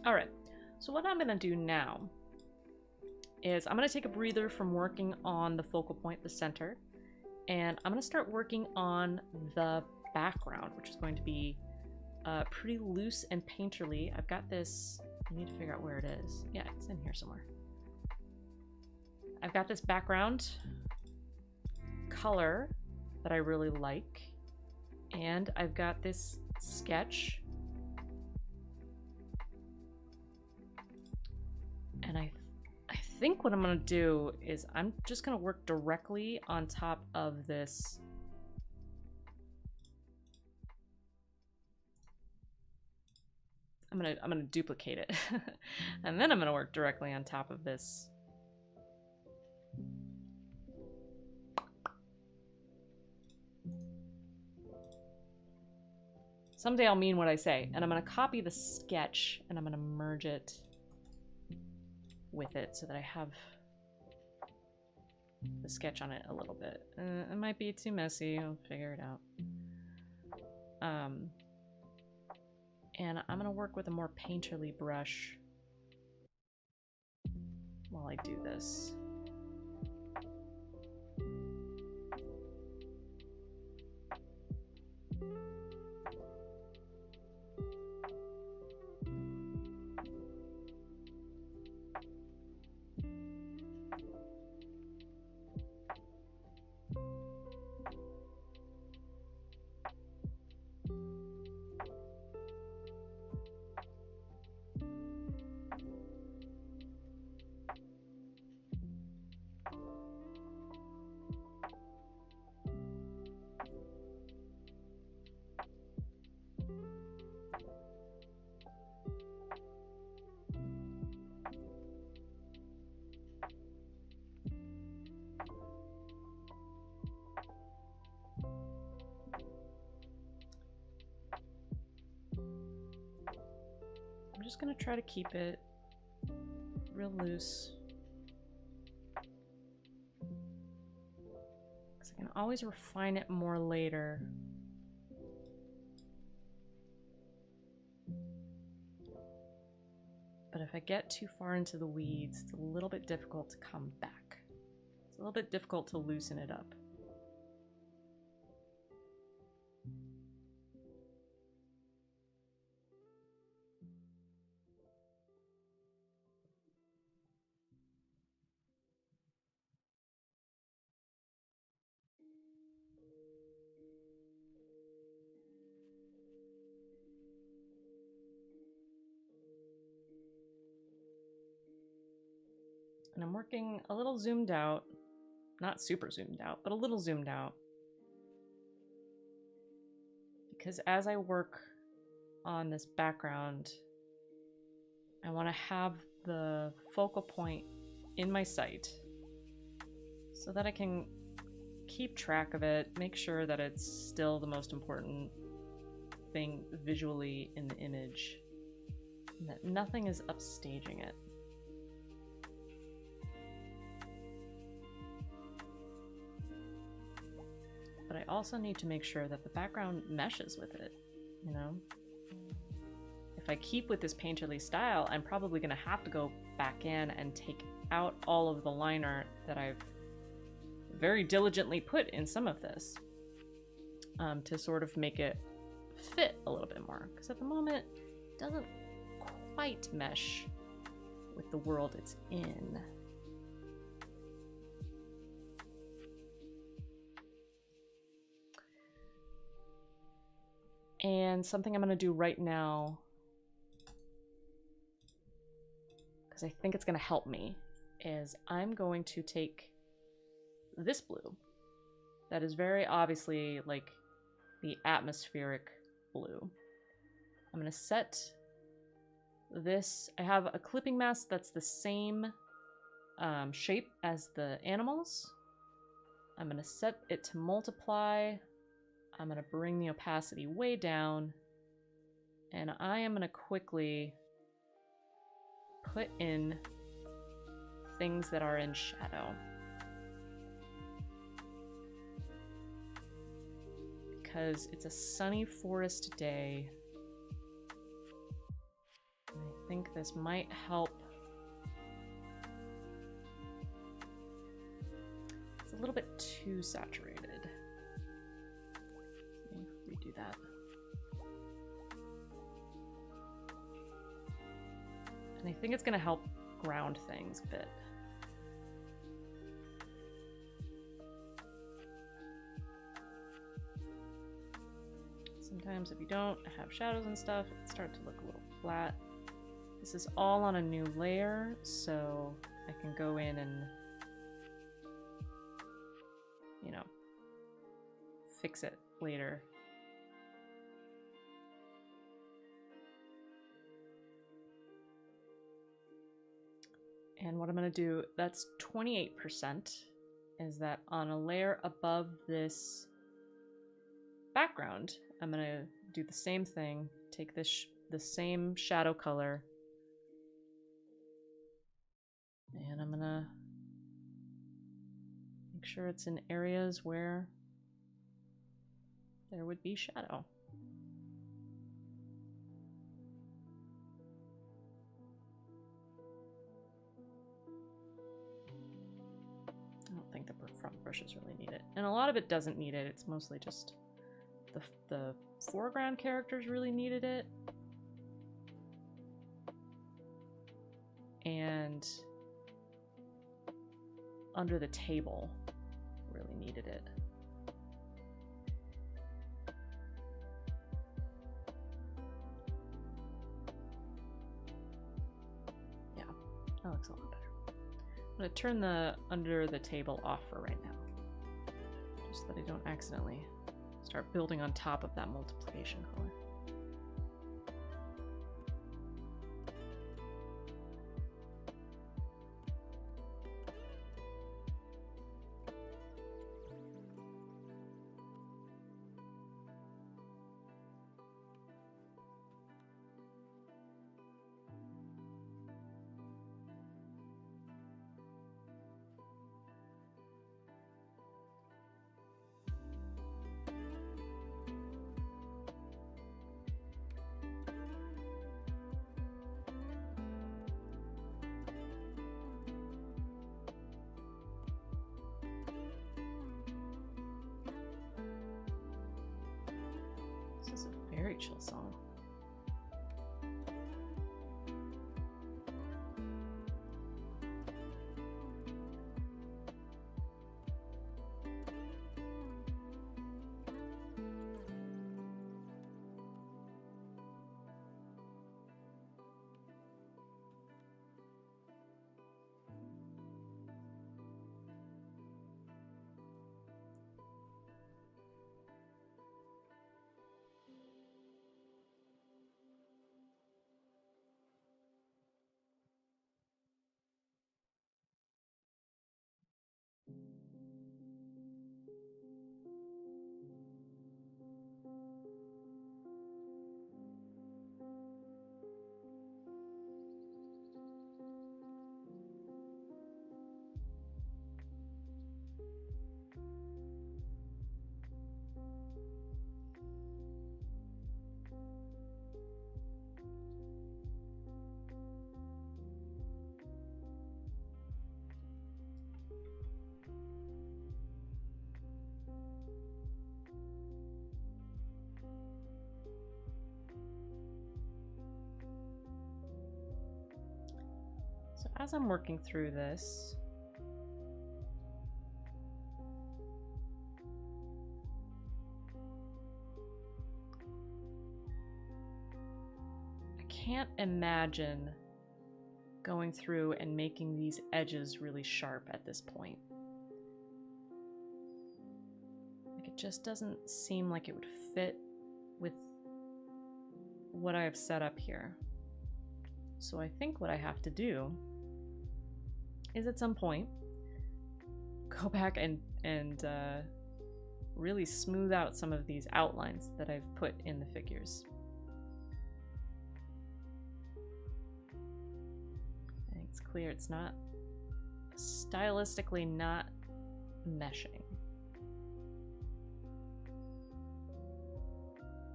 All right, so what I'm gonna do now is I'm gonna take a breather from working on the focal point, the center, and I'm gonna start working on the background, which is going to be pretty loose and painterly. I've got this, I need to figure out where it is. Yeah, it's in here somewhere. I've got this background color that I really like, and I've got this sketch. And I think what I'm going to do is I'm just going to work directly on top of this. I'm going to duplicate it. And then I'm going to work directly on top of this. Someday I'll mean what I say. And I'm going to copy the sketch and I'm going to merge it with it so that I have the sketch on it a little bit. It might be too messy, I'll figure it out. And I'm gonna work with a more painterly brush while I do this. I'm just gonna try to keep it real loose, because I can always refine it more later. But if I get too far into the weeds, it's a little bit difficult to come back. It's a little bit difficult to loosen it up. And I'm working a little zoomed out, not super zoomed out, but a little zoomed out. Because as I work on this background, I want to have the focal point in my sight so that I can keep track of it, make sure that it's still the most important thing visually in the image, and that nothing is upstaging it. But I also need to make sure that the background meshes with it, you know? If I keep with this painterly style, I'm probably going to have to go back in and take out all of the line art that I've very diligently put in some of this to sort of make it fit a little bit more. Because at the moment, it doesn't quite mesh with the world it's in. And something I'm going to do right now, because I think it's going to help me, is I'm going to take this blue that is very obviously like the atmospheric blue. I'm going to set this. I have a clipping mask that's the same shape as the animals. I'm going to set it to multiply. I'm going to bring the opacity way down, and I am going to quickly put in things that are in shadow. Because it's a sunny forest day, and I think this might help. It's a little bit too saturated. Redo that. And I think it's going to help ground things a bit. Sometimes if you don't have shadows and stuff, it starts to look a little flat. This is all on a new layer, so I can go in and, you know, fix it later. And what I'm going to do, that's 28%, is that on a layer above this background, I'm going to do the same thing, take this the same shadow color, and I'm going to make sure it's in areas where there would be shadow. I don't think the front brushes really need it. And a lot of it doesn't need it. It's mostly just the foreground characters really needed it. And under the table really needed it. Yeah, that looks a lot better. I'm going to turn the under the table off for right now, just so that I don't accidentally start building on top of that multiplication color. This is a very chill song. as I'm working through this, I can't imagine going through and making these edges really sharp at this point. Like, it just doesn't seem like it would fit with what I have set up here. So I think what I have to do is at some point go back and really smooth out some of these outlines that I've put in the figures. I think it's clear it's not stylistically not meshing.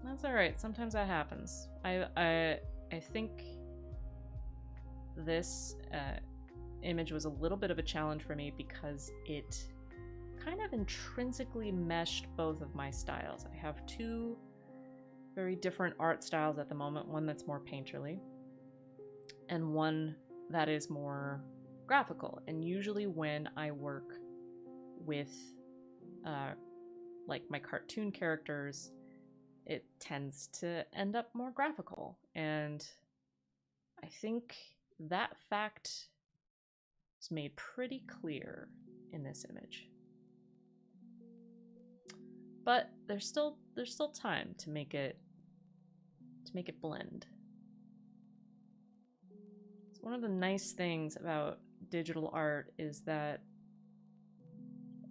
That's alright, sometimes that happens. I think this image was a little bit of a challenge for me because it kind of intrinsically meshed both of my styles. I have two very different art styles at the moment, one that's more painterly and one that is more graphical. And usually when I work with like my cartoon characters, it tends to end up more graphical. And I think that fact is made pretty clear in this image. But there's still time to make it blend. So one of the nice things about digital art is that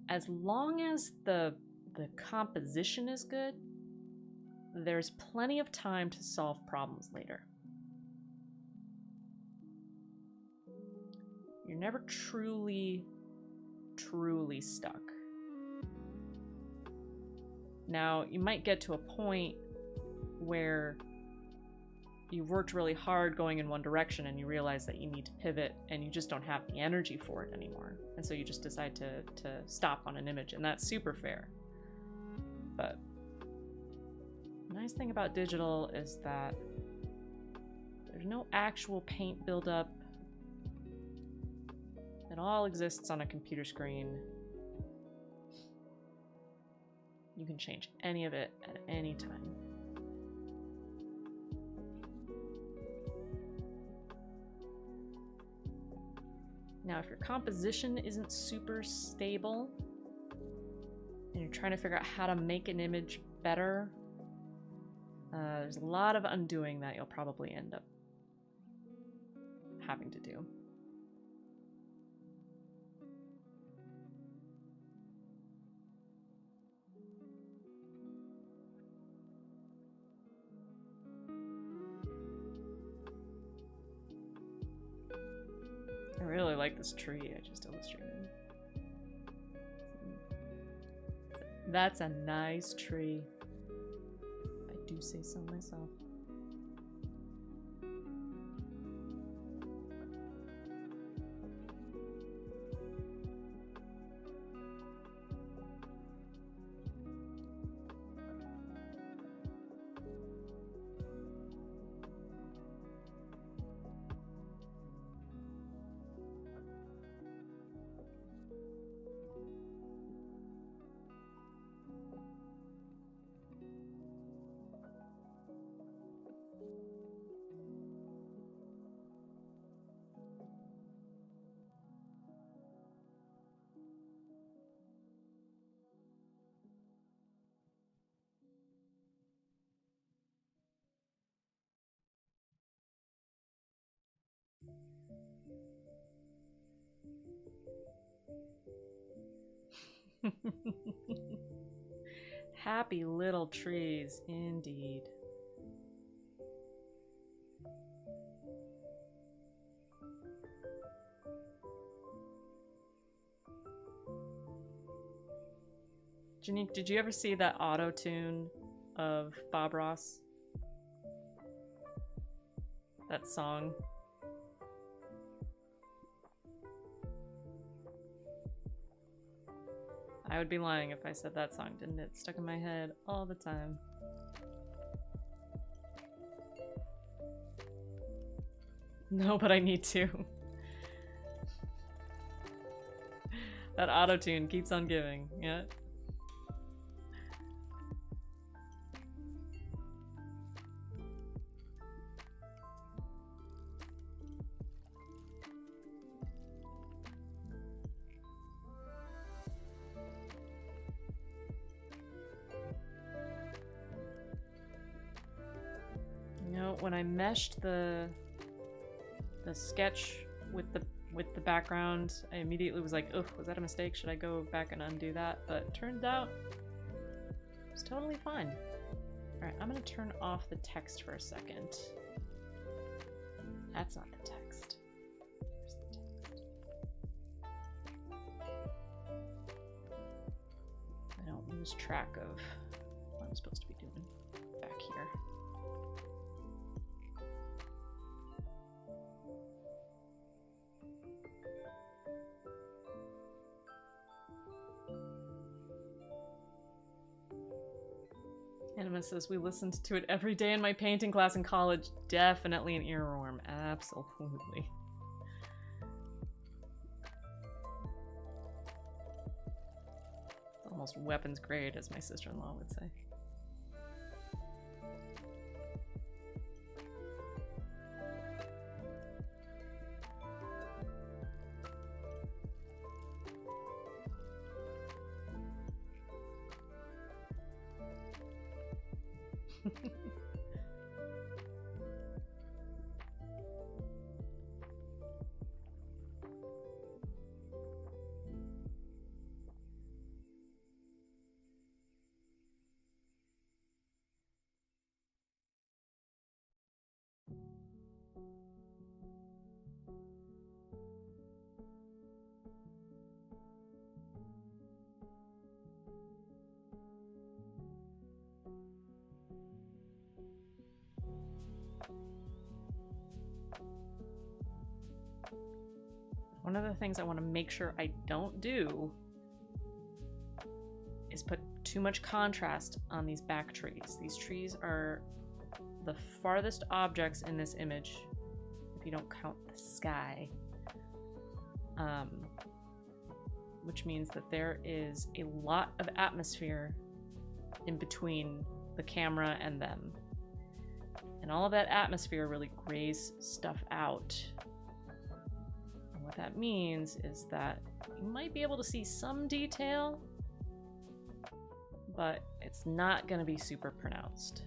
as long as the composition is good, there's plenty of time to solve problems later. You're never truly stuck. Now, you might get to a point where you've worked really hard going in one direction and you realize that you need to pivot and you just don't have the energy for it anymore. And so you just decide to stop on an image, and that's super fair. But the nice thing about digital is that there's no actual paint buildup. It all exists on a computer screen. You can change any of it at any time. Now, if your composition isn't super stable and you're trying to figure out how to make an image better, there's a lot of undoing that you'll probably end up having to do. I really like this tree I just illustrated. That's a nice tree. I do say so myself. Happy little trees, indeed. Janique, did you ever see that auto-tune of Bob Ross? That song? I would be lying if I said that song didn't. It stuck in my head all the time. No, but I need to. That auto-tune keeps on giving, yeah. You know, when I meshed the sketch with the background, I immediately was like, "Ugh, was that a mistake? Should I go back and undo that?" But it turns out it's totally fine. All right, I'm gonna turn off the text for a second. That's not the text. Where's the text? I don't lose track of what I'm supposed to be doing back here. Anima says, we listened to it every day in my painting class in college. Definitely an earworm. Absolutely. It's almost weapons grade, as my sister-in-law would say. One of the things I want to make sure I don't do is put too much contrast on these back trees. These trees are the farthest objects in this image, if you don't count the sky. Which means that there is a lot of atmosphere in between the camera and them. And all of that atmosphere really grays stuff out. And what that means is that you might be able to see some detail, but it's not going to be super pronounced.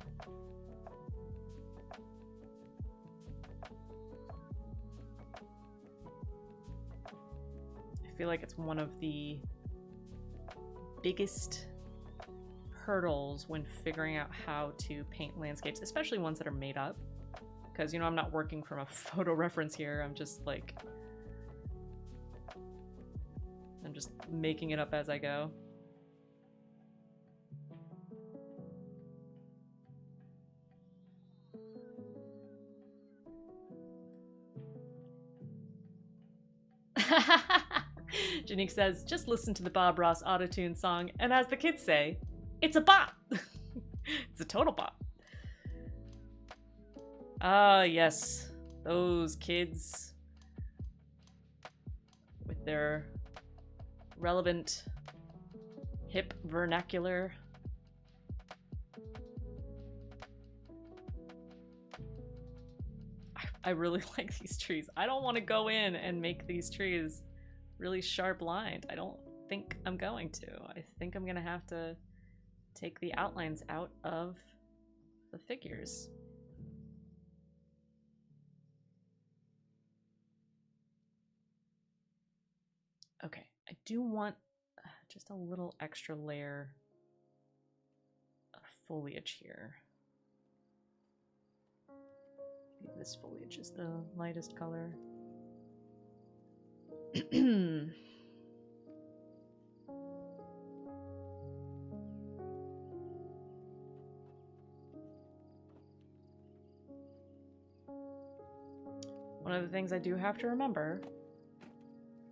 I feel like it's one of the biggest hurdles when figuring out how to paint landscapes, especially ones that are made up. Because, you know, I'm not working from a photo reference here. I'm just making it up as I go. Janique says, just listen to the Bob Ross autotune song, and as the kids say, it's a bop! It's a total bop. Ah, yes. Those kids with their relevant hip vernacular. I really like these trees. I don't want to go in and make these trees really sharp lined. I don't think I'm going to. I think I'm gonna have to take the outlines out of the figures. Okay, I do want just a little extra layer of foliage here. Maybe this foliage is the lightest color. One of the things I do have to remember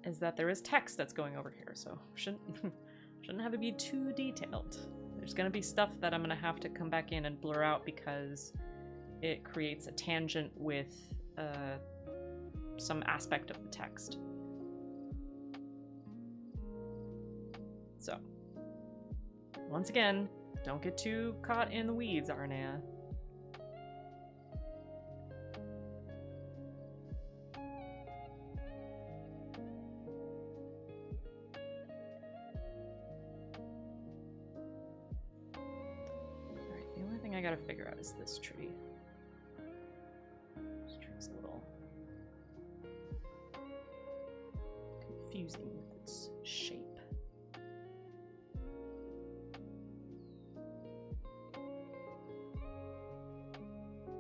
is that there is text that's going over here, so shouldn't have to be too detailed. There's gonna be stuff that I'm gonna have to come back in and blur out because it creates a tangent with some aspect of the text. So, once again, don't get too caught in the weeds, Arnea. Alright, the only thing I gotta figure out is this tree. This tree's a little confusing with its shape.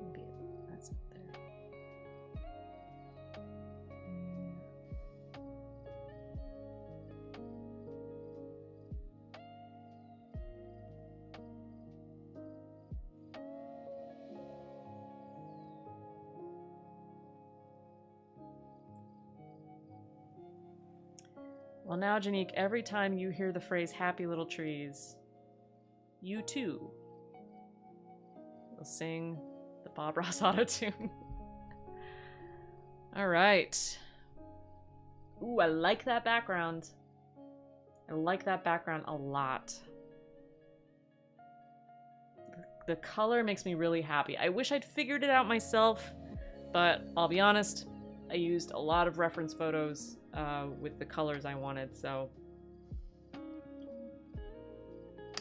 Maybe that's up there. Well, now, Janique, every time you hear the phrase happy little trees, you too will sing the Bob Ross auto tune. All right. Ooh, I like that background. I like that background a lot. The color makes me really happy. I wish I'd figured it out myself, but I'll be honest, I used a lot of reference photos with the colors I wanted, so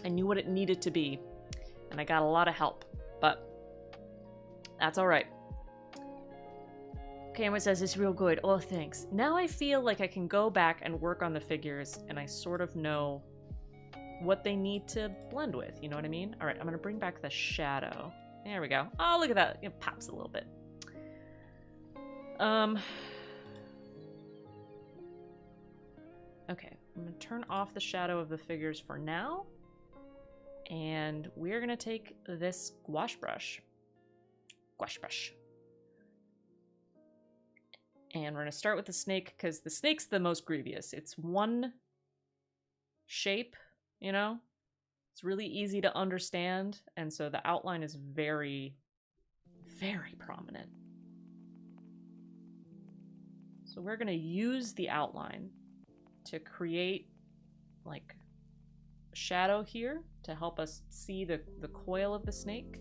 I knew what it needed to be, and I got a lot of help, but that's all right. Cameron says it's real good. Oh, thanks. Now I feel like I can go back and work on the figures, and I sort of know what they need to blend with, you know what I mean? All right, I'm gonna bring back the shadow. There we go. Oh, look at that. It pops a little bit. Okay, I'm gonna turn off the shadow of the figures for now, and we're gonna take this gouache brush, and we're gonna start with the snake because the snake's the most grievous. It's one shape, you know? It's really easy to understand, and so the outline is very, very prominent. So we're gonna use the outline to create like a shadow here to help us see the coil of the snake.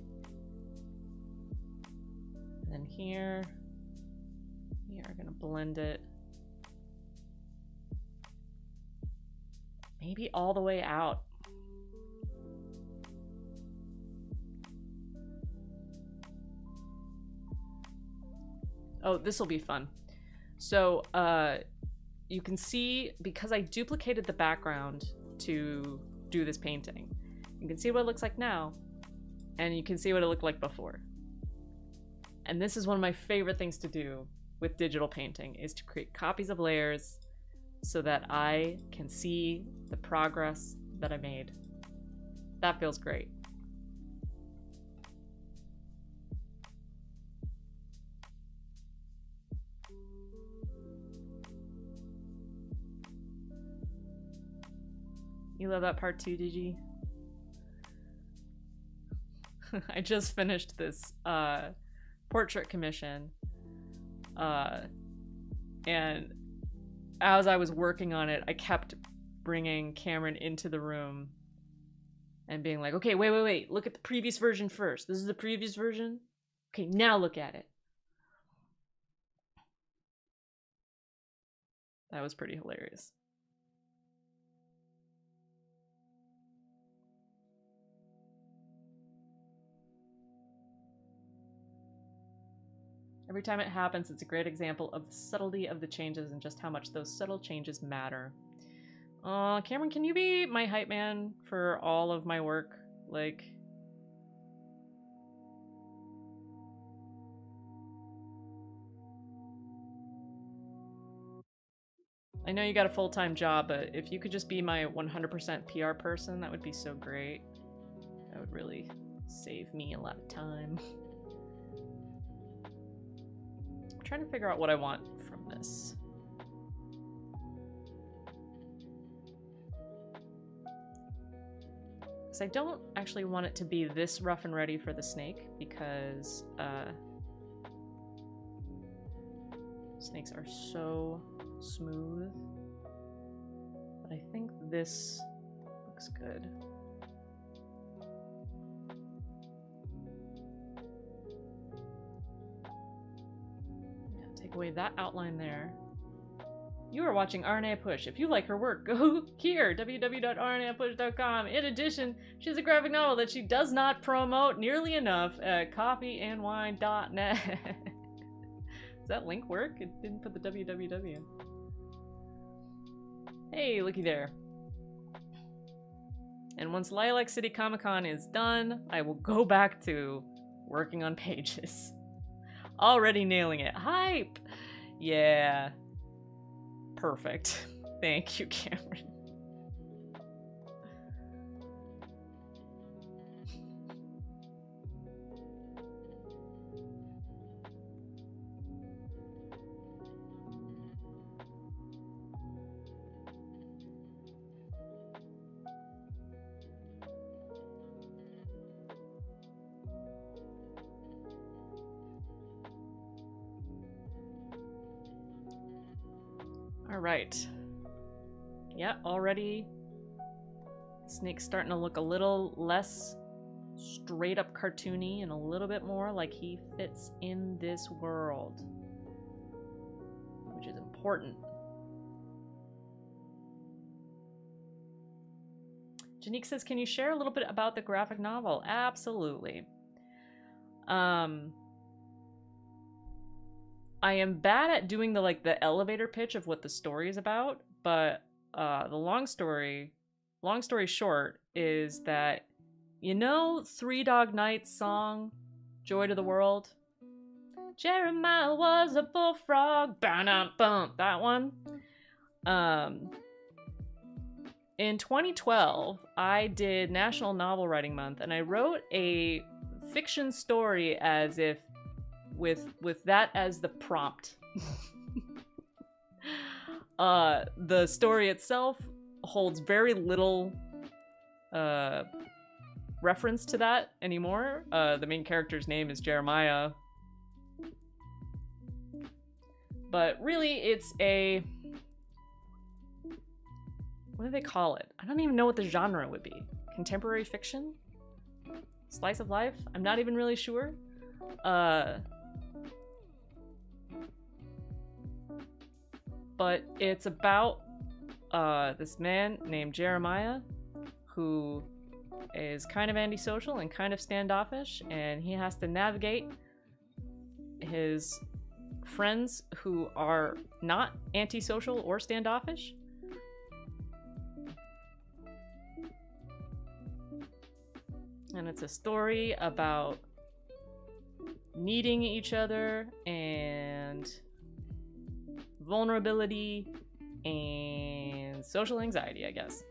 And then here, we are gonna blend it maybe all the way out. Oh, this will be fun. So, you can see, because I duplicated the background to do this painting, you can see what it looks like now, and you can see what it looked like before. And this is one of my favorite things to do with digital painting, is to create copies of layers so that I can see the progress that I made. That feels great. You love that part too, did you? I just finished this portrait commission, and as I was working on it, I kept bringing Cameron into the room and being like, okay, wait, look at the previous version first. This is the previous version? Okay, now look at it. That was pretty hilarious. Every time it happens, it's a great example of the subtlety of the changes and just how much those subtle changes matter. Cameron, can you be my hype man for all of my work? Like, I know you got a full-time job, but if you could just be my 100% PR person, that would be so great. That would really save me a lot of time. I'm trying to figure out what I want from this. Because I don't actually want it to be this rough and ready for the snake, because snakes are so smooth. But I think this looks good. Yeah, take away that outline there. You are watching RNA Push. If you like her work, go here, www.rnapush.com. In addition, she has a graphic novel that she does not promote nearly enough at coffeeandwine.net. Does that link work? It didn't put the www. Hey, looky there. And once Lilac City Comic Con is done, I will go back to working on pages. Already nailing it. Hype! Yeah. Perfect. Thank you, Cameron. Alright. Yeah, already Snake's starting to look a little less straight up cartoony and a little bit more like he fits in this world, which is important. Janique says, can you share a little bit about the graphic novel? Absolutely. I am bad at doing the elevator pitch of what the story is about, but the long story short is that, you know, Three Dog Night's song, Joy to the World? Jeremiah was a bullfrog, bump, that one. In 2012, I did National Novel Writing Month, and I wrote a fiction story as if with that as the prompt. The story itself holds very little reference to that anymore. The main character's name is Jeremiah. But really, it's a... what do they call it? I don't even know what the genre would be. Contemporary fiction? Slice of life? I'm not even really sure. But it's about this man named Jeremiah who is kind of antisocial and kind of standoffish, and he has to navigate his friends who are not antisocial or standoffish. And it's a story about needing each other and vulnerability and social anxiety, I guess.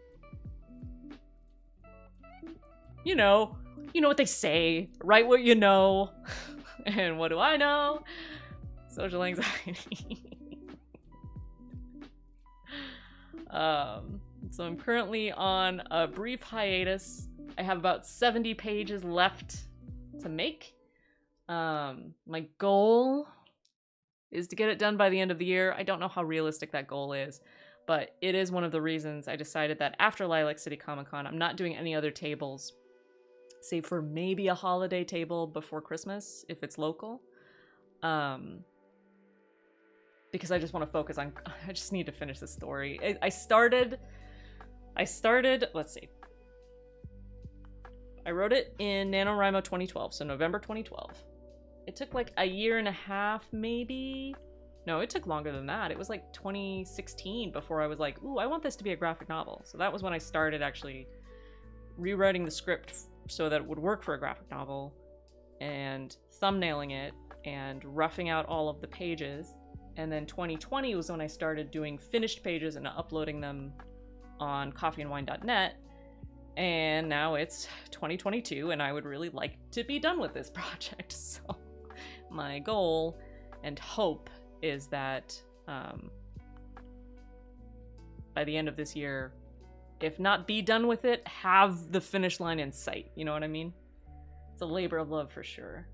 You know what they say, write what you know. And what do I know? Social anxiety. So I'm currently on a brief hiatus. I have about 70 pages left to make. My goal is to get it done by the end of the year. I don't know how realistic that goal is, but it is one of the reasons I decided that after Lilac City Comic Con, I'm not doing any other tables, save for maybe a holiday table before Christmas, if it's local. Because I just want to focus on, I just need to finish the story. I started, let's see. I wrote it in NaNoWriMo 2012, so November 2012. It took like a year and a half, maybe? No, it took longer than that. It was like 2016 before I was like, ooh, I want this to be a graphic novel. So that was when I started actually rewriting the script so that it would work for a graphic novel, and thumbnailing it, and roughing out all of the pages. And then 2020 was when I started doing finished pages and uploading them on coffeeandwine.net. And now it's 2022, and I would really like to be done with this project. So my goal and hope is that by the end of this year, if not be done with it, have the finish line in sight. You know what I mean? It's a labor of love for sure.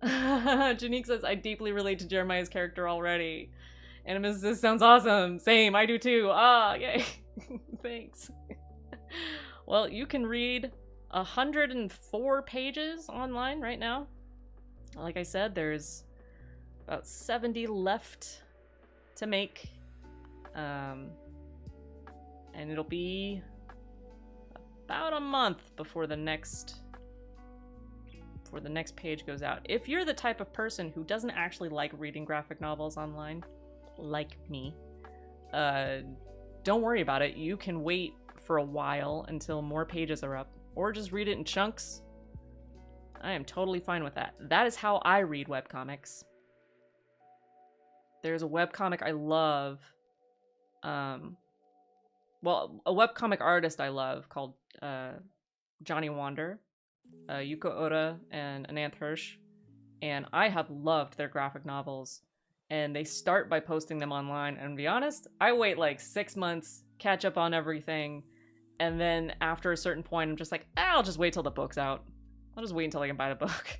Janique says, I deeply relate to Jeremiah's character already. Animus, this sounds awesome. Same, I do too. Ah, yay. Thanks. Well, you can read 104 pages online right now. Like I said, there's about 70 left to make. And it'll be about a month before the next page goes out. If you're the type of person who doesn't actually like reading graphic novels online, like me, don't worry about it. You can wait for a while until more pages are up, or just read it in chunks. I am totally fine with that. That is how I read webcomics. There's a webcomic I love. Well, a webcomic artist I love called Johnny Wander, Yuko Oda, and Ananth Hirsch. And I have loved their graphic novels. And they start by posting them online. And to be honest, I wait like 6 months, catch up on everything. And then after a certain point, I'm just like, I'll just wait till the book's out. I'll just wait until I can buy the book.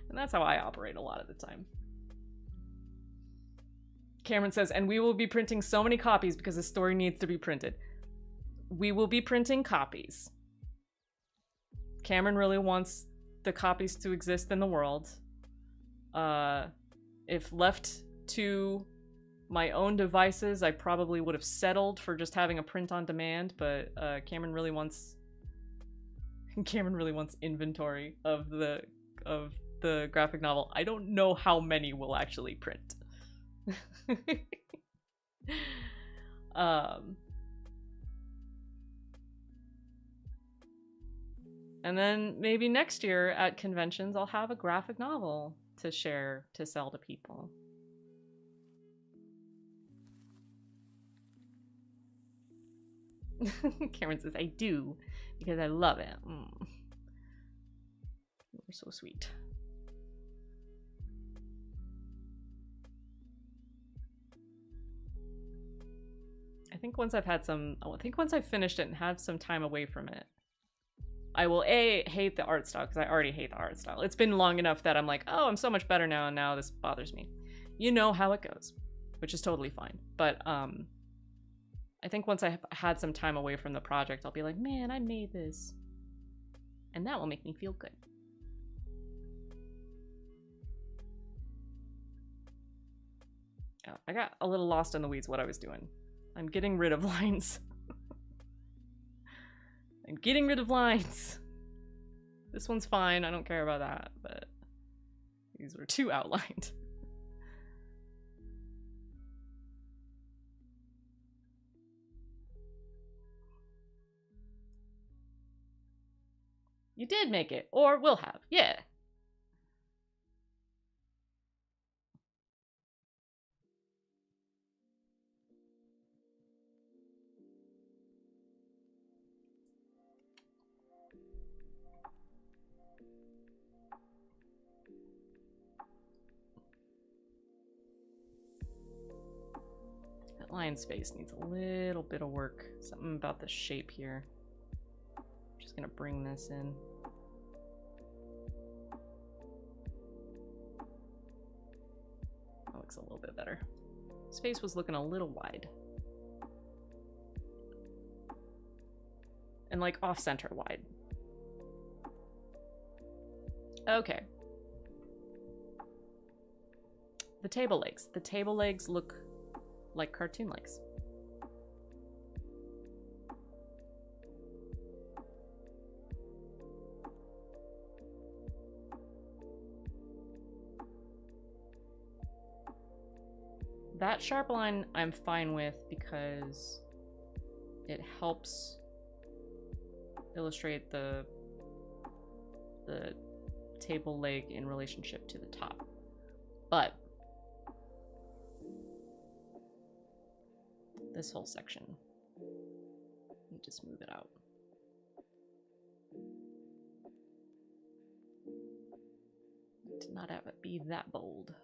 And that's how I operate a lot of the time. Cameron says, and we will be printing so many copies because the story needs to be printed. We will be printing copies. Cameron really wants the copies to exist in the world. If left to my own devices, I probably would have settled for just having a print on demand, but Cameron really wants inventory of the graphic novel. I don't know how many we'll actually print. And then maybe next year at conventions I'll have a graphic novel to share, to sell to people. Cameron says, I do, because I love it. You're so sweet. I think once I've finished it and have some time away from it, I will hate the art style, because I already hate the art style. It's been long enough that I'm like, oh, I'm so much better now, and now this bothers me. You know how it goes, which is totally fine. But I think once I have had some time away from the project, I'll be like, man, I made this. And that will make me feel good. Oh, I got a little lost in the weeds what I was doing. I'm getting rid of lines. I'm getting rid of lines. This one's fine, I don't care about that, but these were too outlined. You did make it, or will have, yeah. That lion's face needs a little bit of work. Something about the shape here. I'm just gonna bring this in. That looks a little bit better. His face was looking a little wide. And like off-center wide. Okay. The table legs. The table legs look like cartoon legs. That sharp line I'm fine with because it helps illustrate the table leg in relationship to the top. But this whole section, let me just move it out. To not have it be that bold.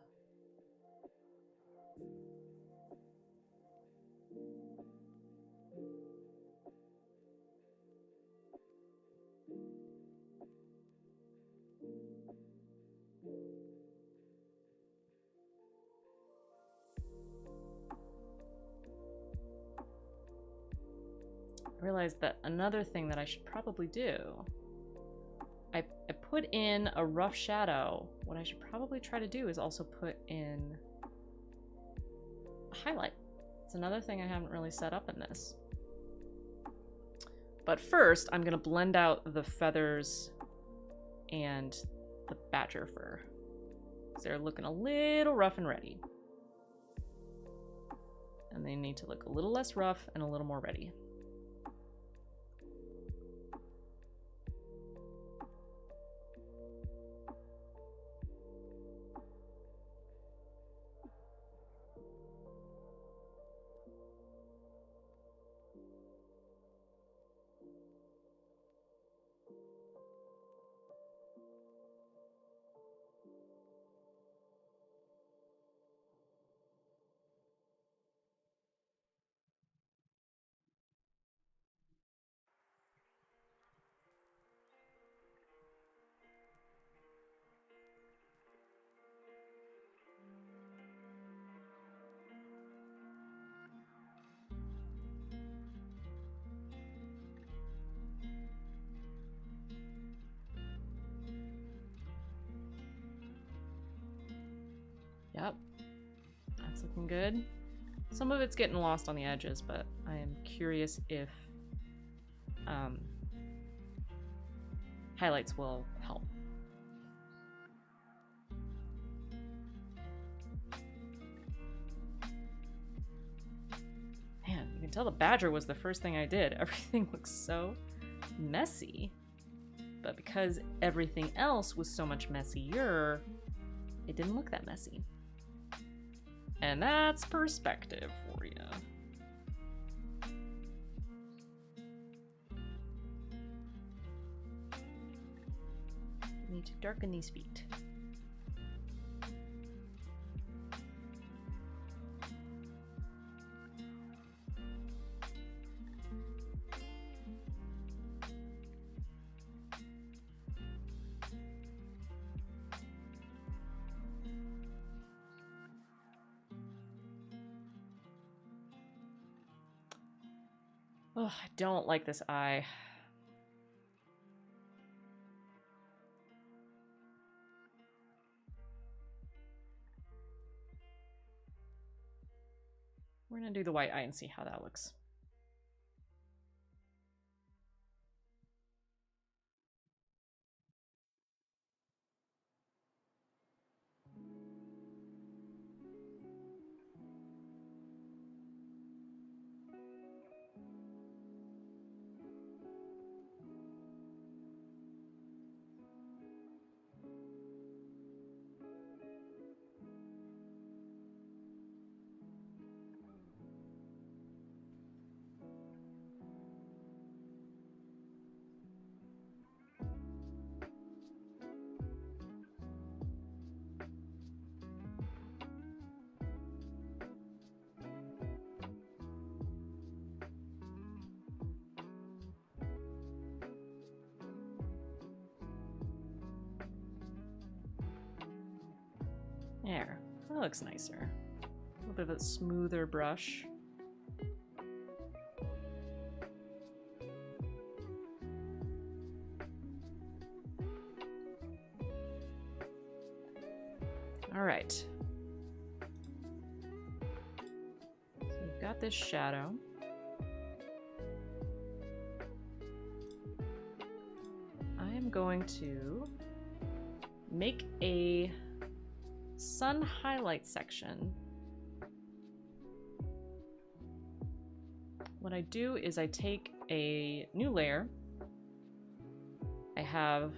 I realized that another thing that I should probably do, I put in a rough shadow. What I should probably try to do is also put in a highlight. It's another thing I haven't really set up in this. But first, I'm going to blend out the feathers and the badger fur. They're looking a little rough and ready. And they need to look a little less rough and a little more ready. Yep, that's looking good. Some of it's getting lost on the edges, but I am curious if highlights will help. Man, you can tell the badger was the first thing I did. Everything looks so messy. But because everything else was so much messier, it didn't look that messy. And that's perspective for you. Need to darken these feet. Oh, I don't like this eye. We're gonna do the white eye and see how that looks. There, that looks nicer. A little bit of a smoother brush. All right. So we've got this shadow. I am going to make a sun highlight section. What I do is I take a new layer. I have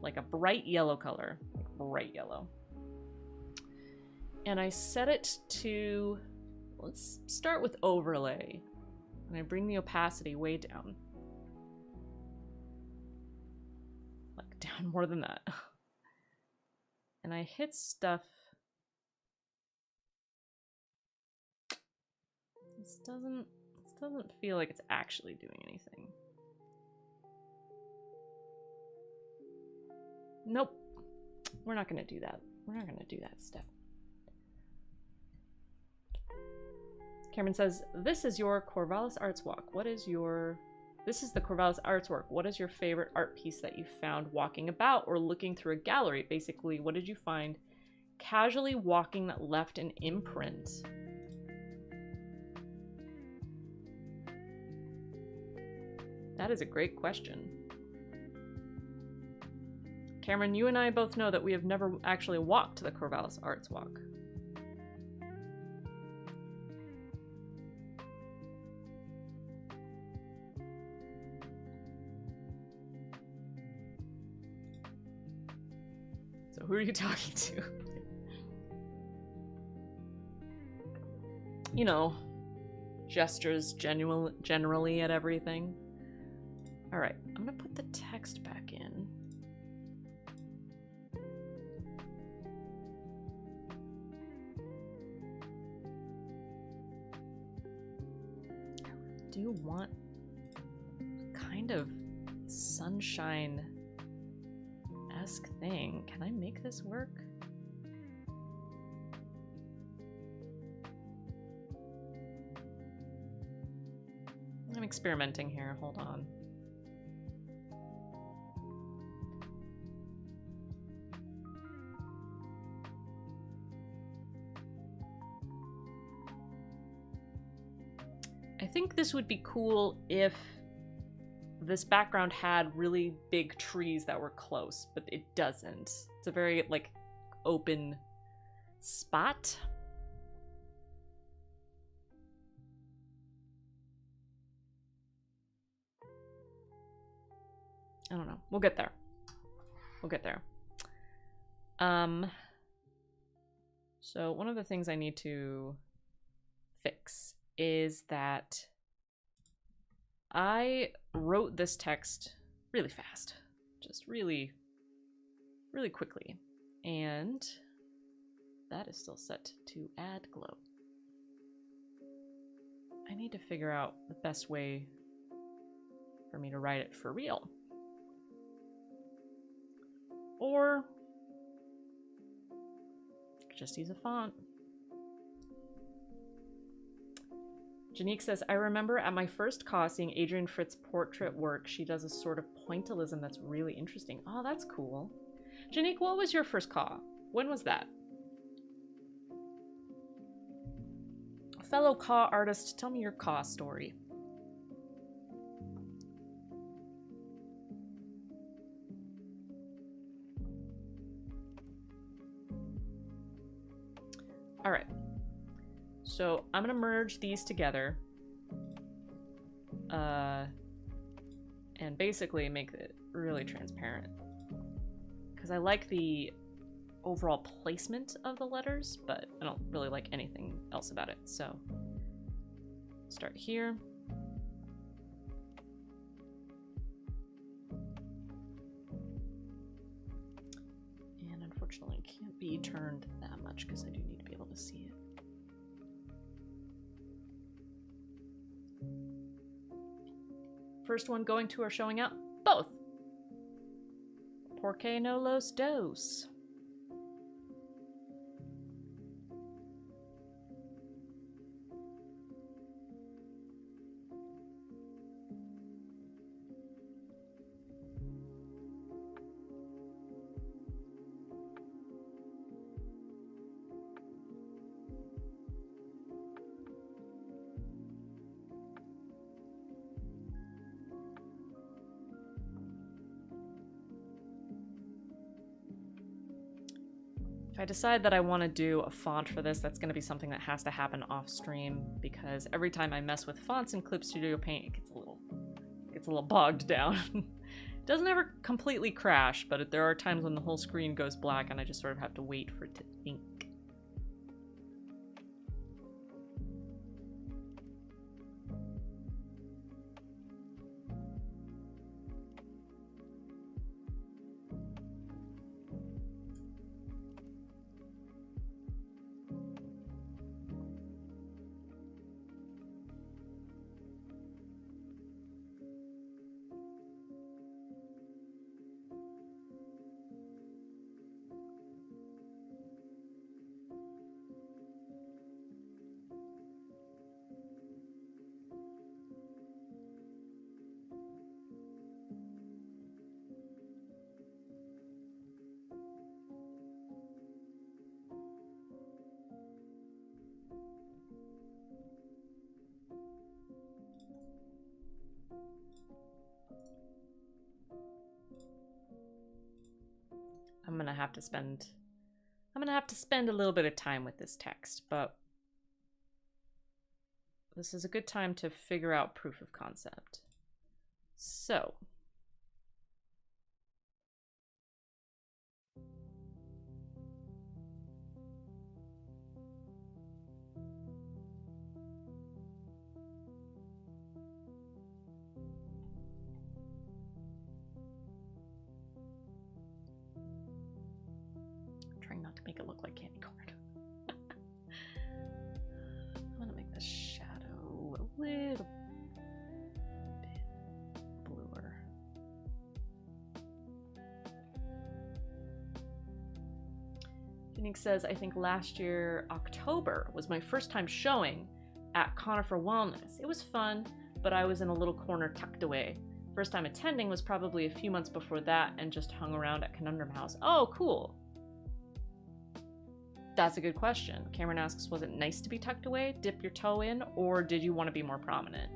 like a bright yellow color, like bright yellow. And I set it to, let's start with overlay. And I bring the opacity way down. Like down more than that. And I hit stuff. This doesn't feel like it's actually doing anything. Nope. We're not gonna do that. We're not gonna do that step. Cameron says, this is your Corvallis Arts Walk. This is the Corvallis Arts Walk. What is your favorite art piece that you found walking about or looking through a gallery? Basically, what did you find casually walking that left an imprint? That is a great question. Cameron, you and I both know that we have never actually walked to the Corvallis Arts Walk. So who are you talking to? You know, gestures generally at everything. Alright, I'm gonna put the text back in. I do want kind of sunshine-esque thing. Can I make this work? I'm experimenting here, hold on. I think this would be cool if this background had really big trees that were close, but it doesn't. It's a very, like, open spot. I don't know. We'll get there. We'll get there. So one of the things I need to fix is that I wrote this text really fast, just really quickly, and that is still set to add glow. I need to figure out the best way for me to write it for real. Or just use a font. Janique says, I remember at my first CAW seeing Adrienne Fritz's portrait work. She does a sort of pointillism that's really interesting. Oh, that's cool. Janique, what was your first CAW? When was that? Fellow CAW artist, tell me your CAW story. All right. So I'm gonna merge these together and basically make it really transparent because I like the overall placement of the letters, but I don't really like anything else about it. So start here. And unfortunately it can't be turned that much because I do need to be able to see it. First one going to or showing up? Both. Porque no los dos. If I decide that I want to do a font for this, that's going to be something that has to happen off stream because every time I mess with fonts in Clip Studio Paint, it gets a little bogged down. It doesn't ever completely crash, but there are times when the whole screen goes black and I just sort of have to wait for it to think. gonna have to spend a little bit of time with this text, but this is a good time to figure out proof of concept. So not to make it look like candy corn. I'm gonna make the shadow a little bit bluer. Phoenix says, I think last year, October, was my first time showing at Conifer Wellness. It was fun, but I was in a little corner tucked away. First time attending was probably a few months before that and just hung around at Conundrum House. Oh, cool. That's a good question. Cameron asks, was it nice to be tucked away, dip your toe in, or did you want to be more prominent?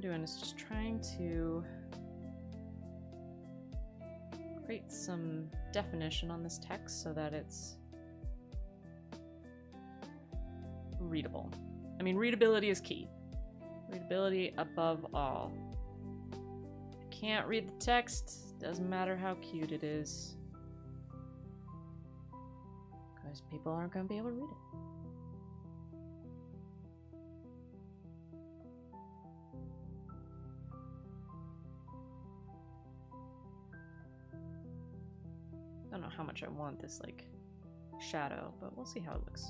Doing is just trying to create some definition on this text so that it's readable. I mean, readability is key. Readability above all. If you can't read the text, doesn't matter how cute it is, because people aren't going to be able to read it. I don't know how much I want this, like, shadow, but we'll see how it looks.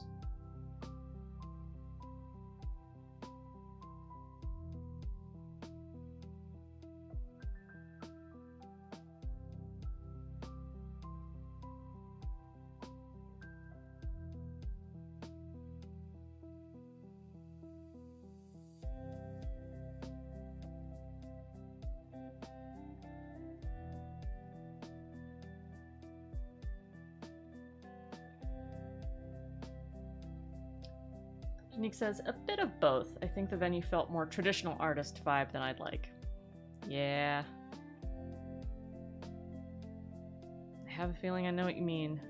Nick says, a bit of both. I think the venue felt more traditional artist vibe than I'd like. Yeah. I have a feeling I know what you mean.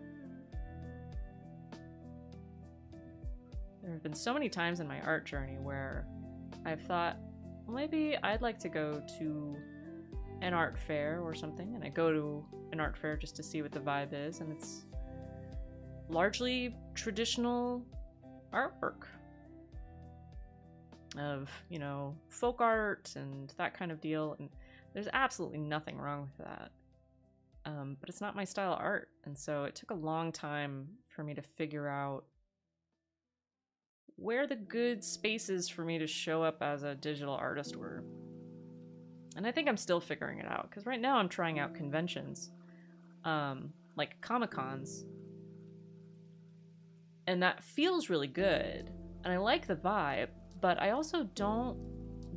There have been so many times in my art journey where I've thought, well, maybe I'd like to go to an art fair or something, and I go to an art fair just to see what the vibe is, and it's largely traditional artwork of, you know, folk art and that kind of deal, and there's absolutely nothing wrong with that. But it's not my style of art, and so it took a long time for me to figure out where the good spaces for me to show up as a digital artist were. And I think I'm still figuring it out, because right now I'm trying out conventions, like Comic-Cons, and that feels really good, and I like the vibe, but I also don't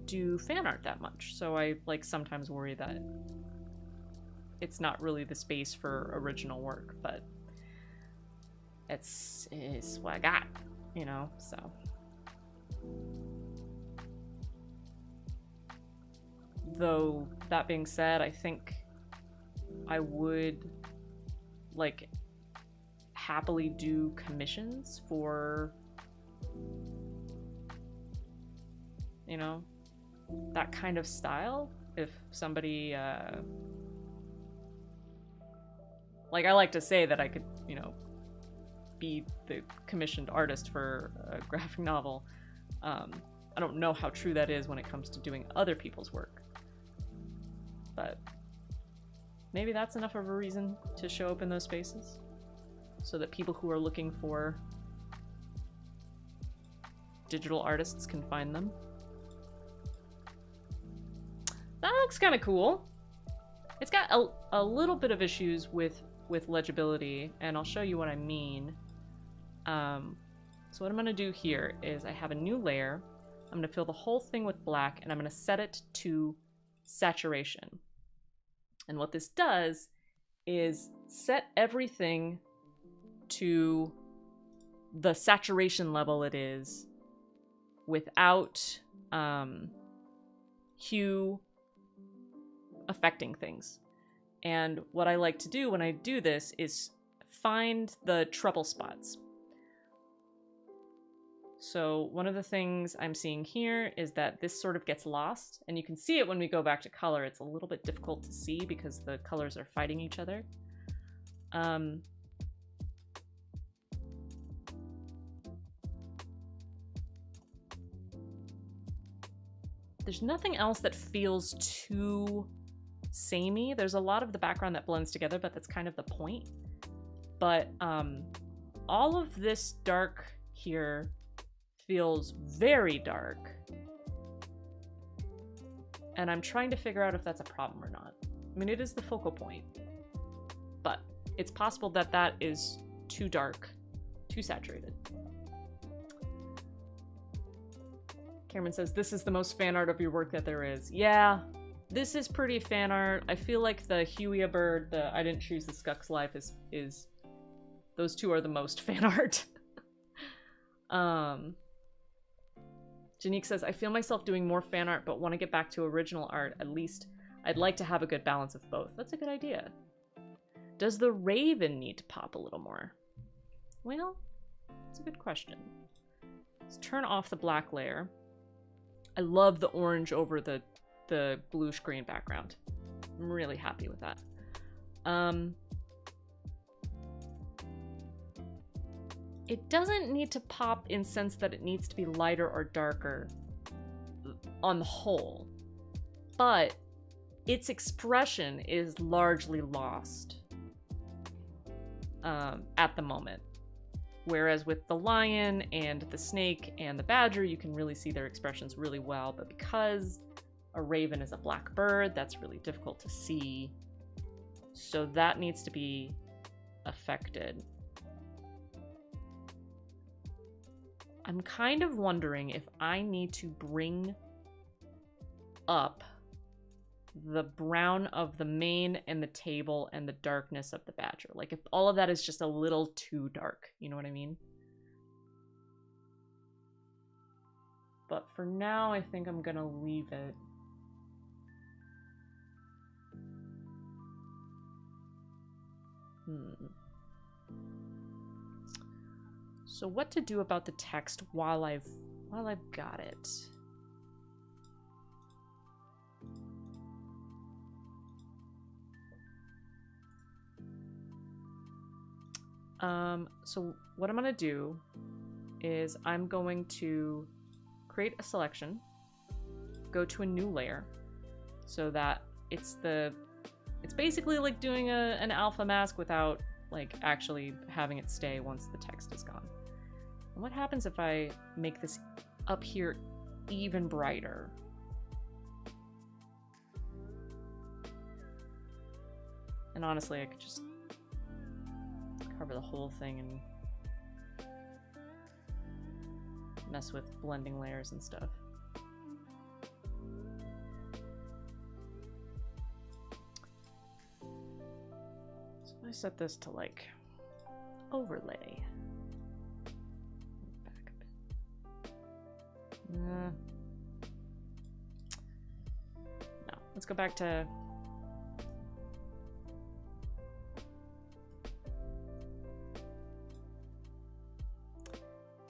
do fan art that much, so I like sometimes worry that it's not really the space for original work, but it's what I got, you know, so. Though, that being said, I think I would, like, happily do commissions for, you know, that kind of style. If somebody, like, I like to say that I could, you know, be the commissioned artist for a graphic novel. I don't know how true that is when it comes to doing other people's work. But maybe that's enough of a reason to show up in those spaces, so that people who are looking for digital artists can find them. That looks kind of cool. It's got a little bit of issues with legibility, and I'll show you what I mean. So what I'm going to do here is I have a new layer. I'm going to fill the whole thing with black, and I'm going to set it to saturation. And what this does is set everything to the saturation level it is without hue affecting things. And what I like to do when I do this is find the trouble spots. So one of the things I'm seeing here is that this sort of gets lost, and you can see it when we go back to color. It's a little bit difficult to see because the colors are fighting each other. There's nothing else that feels too samey. There's a lot of the background that blends together, but that's kind of the point. But all of this dark here feels very dark. And I'm trying to figure out if that's a problem or not. I mean, it is the focal point, but it's possible that that is too dark, too saturated. Cameron says, this is the most fan art of your work that there is. Yeah, this is pretty fan art. I feel like the Huia bird, the I didn't choose the Skuck's life is those two are the most fan art. Janique says, I feel myself doing more fan art, but want to get back to original art. At least I'd like to have a good balance of both. That's a good idea. Does the raven need to pop a little more? Well, that's a good question. Let's turn off the black layer. I love the orange over the blue screen background. I'm really happy with that. It doesn't need to pop in sense that it needs to be lighter or darker on the whole, but its expression is largely lost at the moment. Whereas with the lion and the snake and the badger, you can really see their expressions really well, but because a raven is a black bird, that's really difficult to see. So that needs to be affected. I'm kind of wondering if I need to bring up the brown of the mane and the table and the darkness of the badger. Like if all of that is just a little too dark, you know what I mean? But for now, I think I'm gonna leave it. So what to do about the text while I've got it? So what I'm gonna do is I'm going to create a selection, go to a new layer, so that it's basically like doing an alpha mask without like actually having it stay once the text is gone. And what happens if I make this up here even brighter? And honestly, I could just cover the whole thing and mess with blending layers and stuff. So I set this to like overlay. Back a bit. No, let's go back to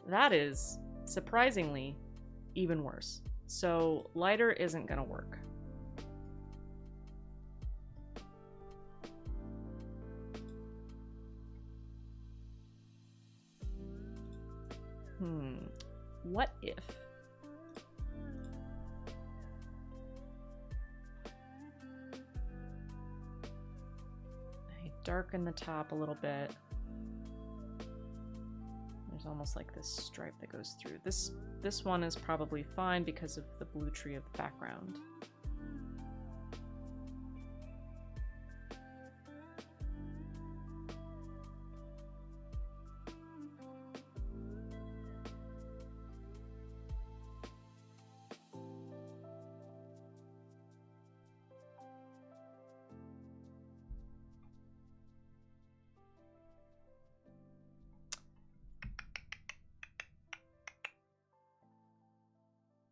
that is surprisingly even worse. So lighter isn't gonna work. What if I darken the top a little bit? There's almost like this stripe that goes through. This one is probably fine because of the blue tree of the background.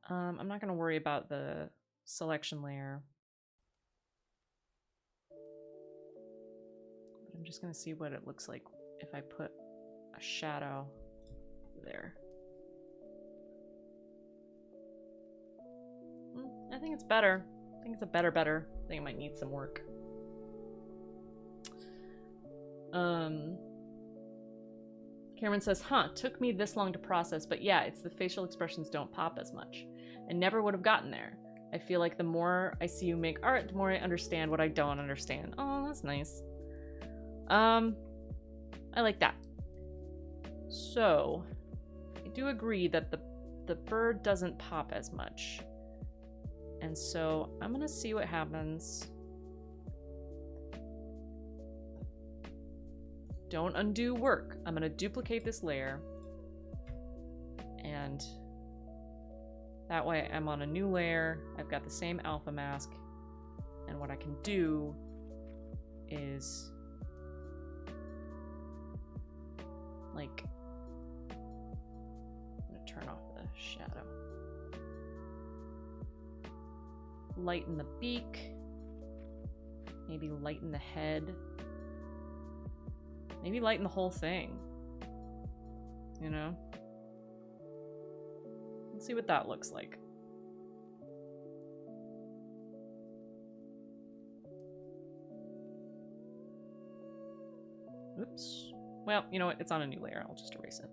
I'm not going to worry about the selection layer. But I'm just going to see what it looks like if I put a shadow there. I think it's better. I think it's a better. I think it might need some work. Cameron says, huh, took me this long to process, but yeah, it's the facial expressions don't pop as much. I never would have gotten there. I feel like the more I see you make art, the more I understand what I don't understand. Oh, that's nice. I like that. So, I do agree that the bird doesn't pop as much. And so, I'm gonna see what happens. Don't undo work. I'm gonna duplicate this layer. And that way I'm on a new layer. I've got the same alpha mask. And what I can do is like, I'm gonna turn off the shadow. Lighten the beak. Maybe lighten the head. Maybe lighten the whole thing. You know? Let's see what that looks like. Oops. Well, you know what? It's on a new layer. I'll just erase it.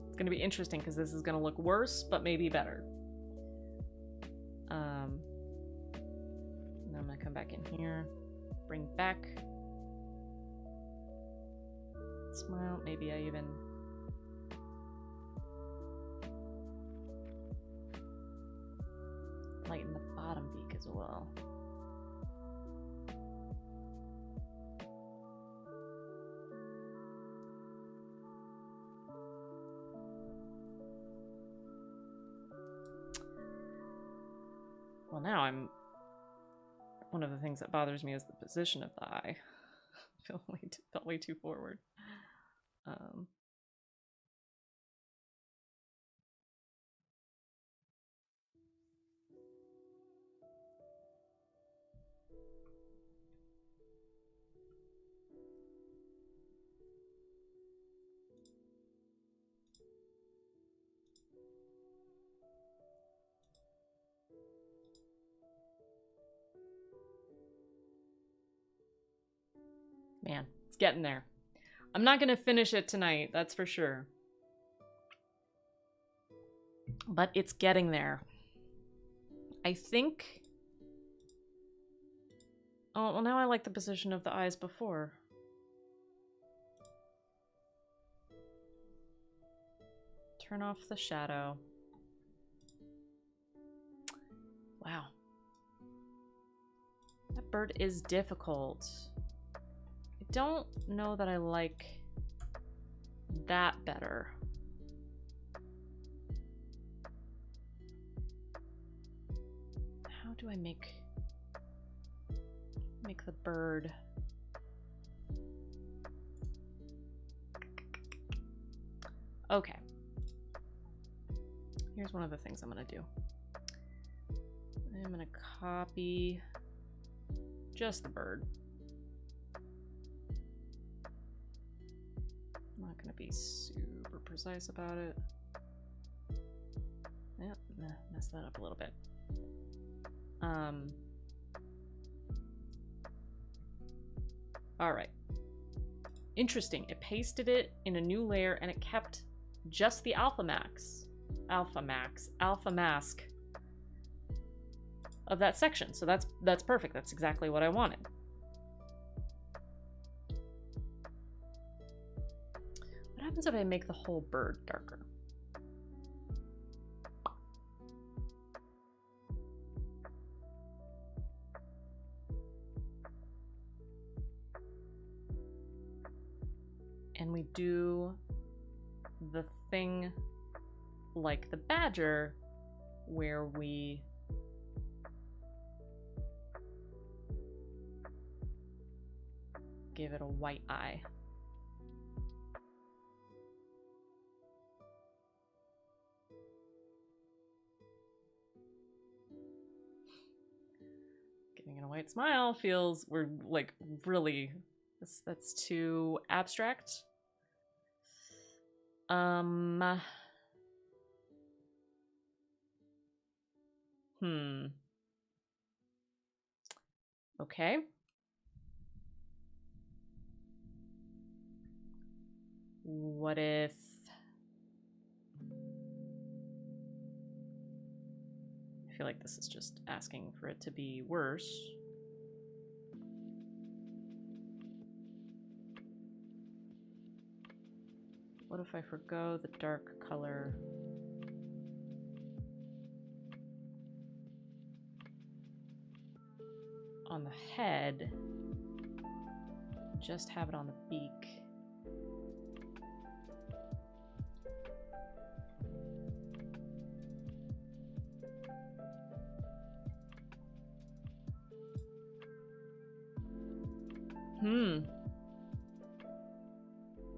It's going to be interesting because this is going to look worse, but maybe better. Now I'm going to come back in here, bring back smile. Maybe I even lighten the bottom beak as well. Well, now I'm... One of the things that bothers me is the position of the eye. Felt way too forward. Man, it's getting there. I'm not gonna finish it tonight, that's for sure. But it's getting there. I think... Oh, well now I like the position of the eyes before. Turn off the shadow. Wow. That bird is difficult. I don't know that I like that better. How do I make the bird? Okay. Here's one of the things I'm gonna do. I'm gonna copy just the bird. I'm not gonna be super precise about it. Yep, mess that up a little bit. All right. Interesting. It pasted it in a new layer and it kept just the alpha mask of that section. So that's perfect. That's exactly what I wanted. What happens if I make the whole bird darker? And we do the thing like the badger where we give it a white eye. Giving it a white smile feels, we're like really, that's too abstract. Okay. What if... I feel like this is just asking for it to be worse. What if I forgo the dark color? On the head, just have it on the beak.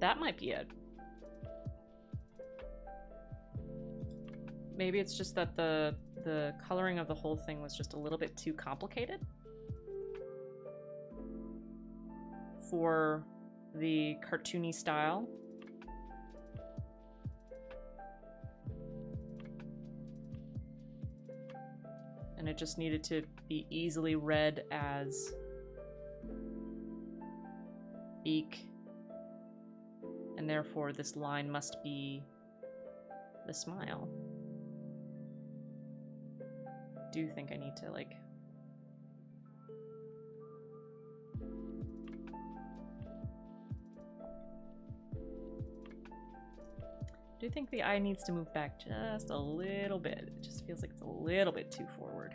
That might be it. Maybe it's just that the coloring of the whole thing was just a little bit too complicated for the cartoony style. And it just needed to be easily read as beak, and therefore this line must be the smile. Do think I need to like do think the eye needs to move back just a little bit. It just feels like it's a little bit too forward.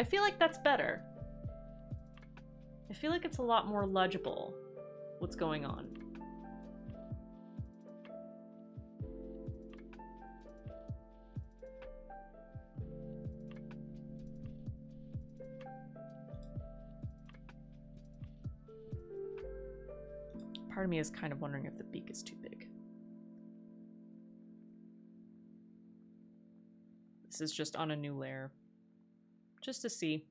I feel like that's better. I feel like it's a lot more legible what's going on. Part of me is kind of wondering if the beak is too big. This is just on a new layer. Just to see.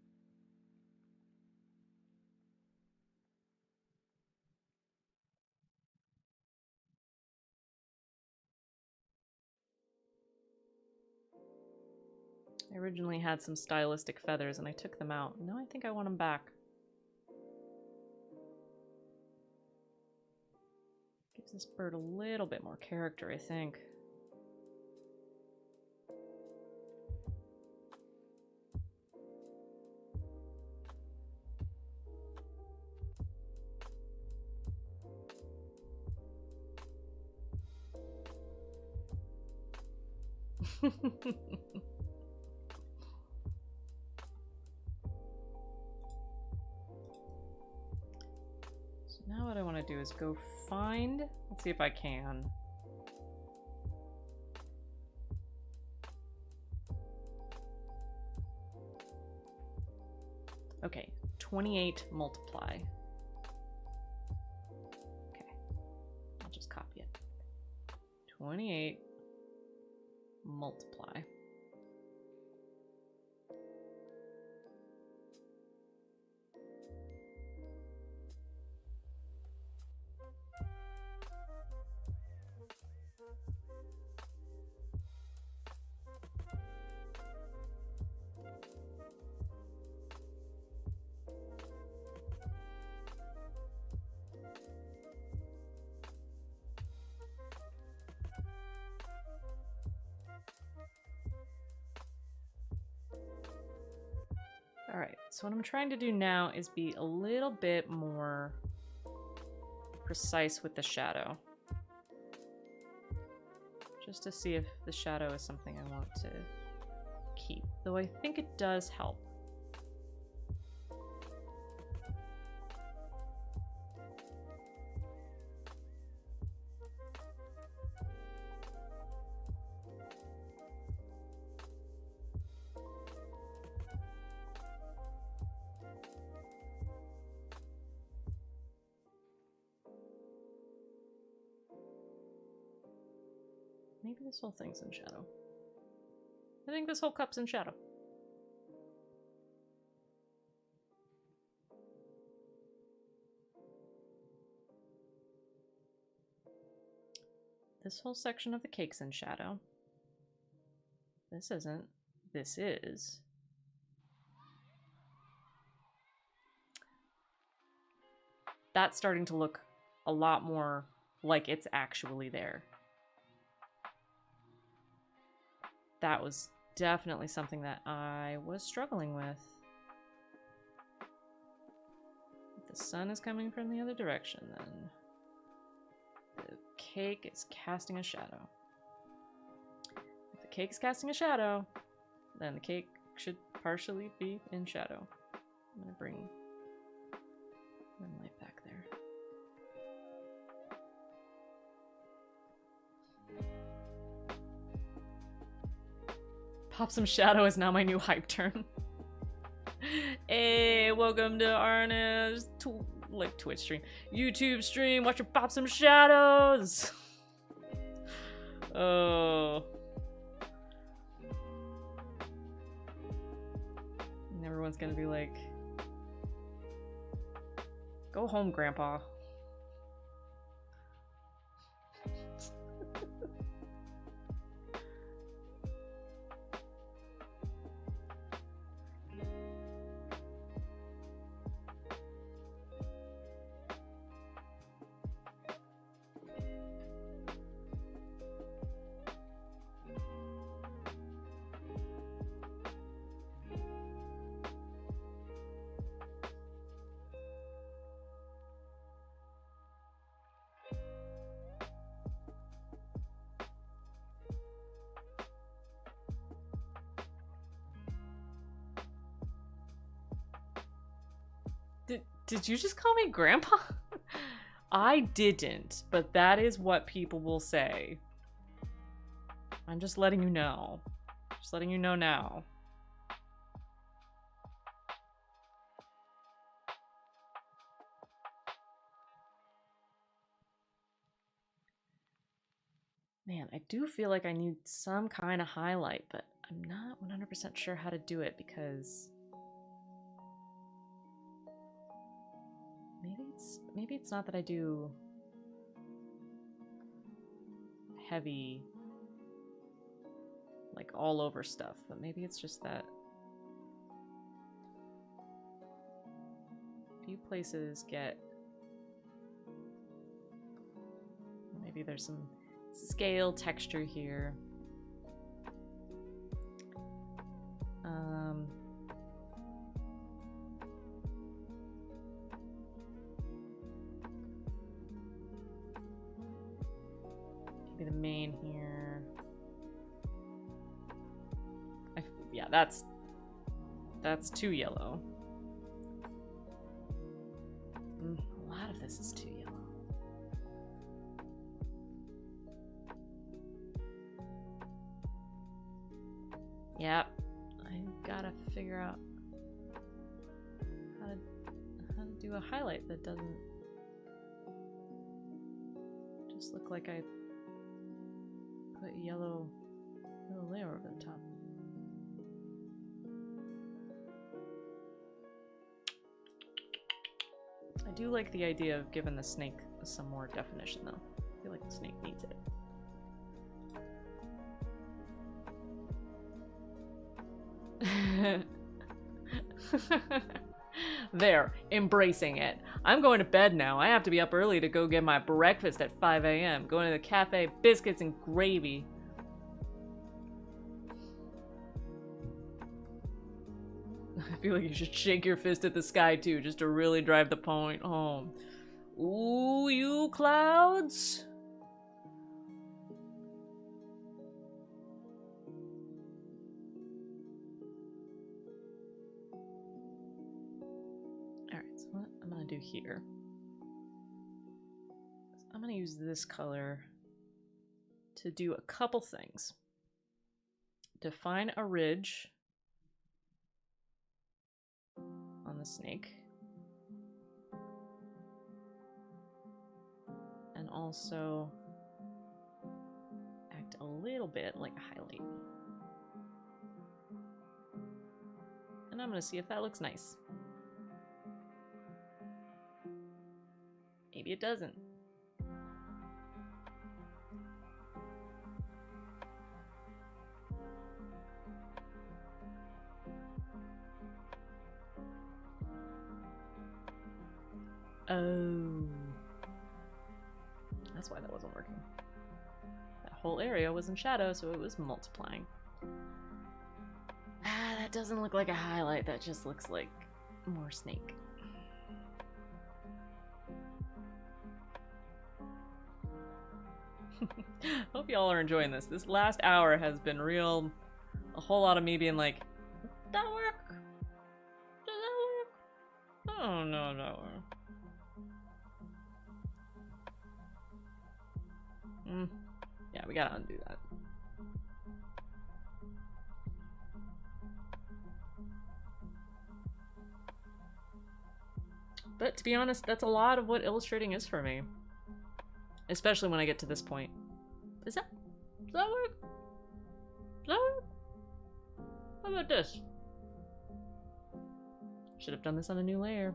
I originally had some stylistic feathers and I took them out. Now I think I want them back. Gives this bird a little bit more character, I think. So now what I want to do is go find, let's see if I can. Okay, 28 multiply. Okay, I'll just copy it. 28 multiply. All right, so what I'm trying to do now is be a little bit more precise with the shadow. Just to see if the shadow is something I want to keep, though I think it does help. Maybe this whole thing's in shadow. I think this whole cup's in shadow. This whole section of the cake's in shadow. This isn't. This is. That's starting to look a lot more like it's actually there. That was definitely something that I was struggling with. If the sun is coming from the other direction, then the cake is casting a shadow. If the cake's casting a shadow, then the cake should partially be in shadow. I'm gonna bring light back there. Pop some shadow is now my new hype term. Hey, welcome to Arna's Twitch stream. YouTube stream, watch her pop some shadows. Oh. And everyone's gonna be like, go home, Grandpa. Did you just call me Grandpa? I didn't, but that is what people will say. I'm just letting you know. Just letting you know now. Man, I do feel like I need some kind of highlight, but I'm not 100% sure how to do it because maybe it's not that I do heavy, like all over stuff, but maybe it's just that a few places get, maybe there's some scale texture here. Maybe the main here. Yeah, that's too yellow. A lot of this is too yellow. Yep, I gotta figure out how to do a highlight that doesn't just look like I put a yellow layer over the top. I do like the idea of giving the snake some more definition though. I feel like the snake needs it. There, embracing it. I'm going to bed now. I have to be up early to go get my breakfast at 5 a.m. Going to the cafe, biscuits and gravy. I feel like you should shake your fist at the sky too, just to really drive the point home. Ooh, you clouds! do here. I'm going to use this color to do a couple things. Define a ridge on the snake. And also act a little bit like a highlight. And I'm going to see if that looks nice. Maybe it doesn't. Oh. That's why that wasn't working. That whole area was in shadow, so it was multiplying. Ah, that doesn't look like a highlight. That just looks like more snake. Hope y'all are enjoying this. This last hour has been real. A whole lot of me being like, does that work? Does that work? Oh, no, no. Yeah, we gotta undo that. But to be honest, that's a lot of what illustrating is for me. Especially when I get to this point. Does that work? Does that work? How about this? Should have done this on a new layer.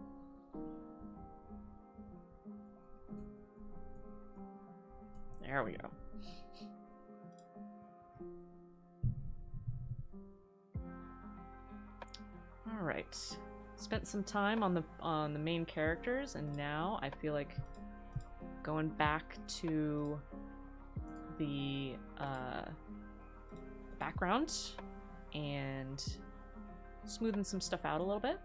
There we go. All right. Spent some time on the main characters, and now I feel like going back to the background and smoothing some stuff out a little bit.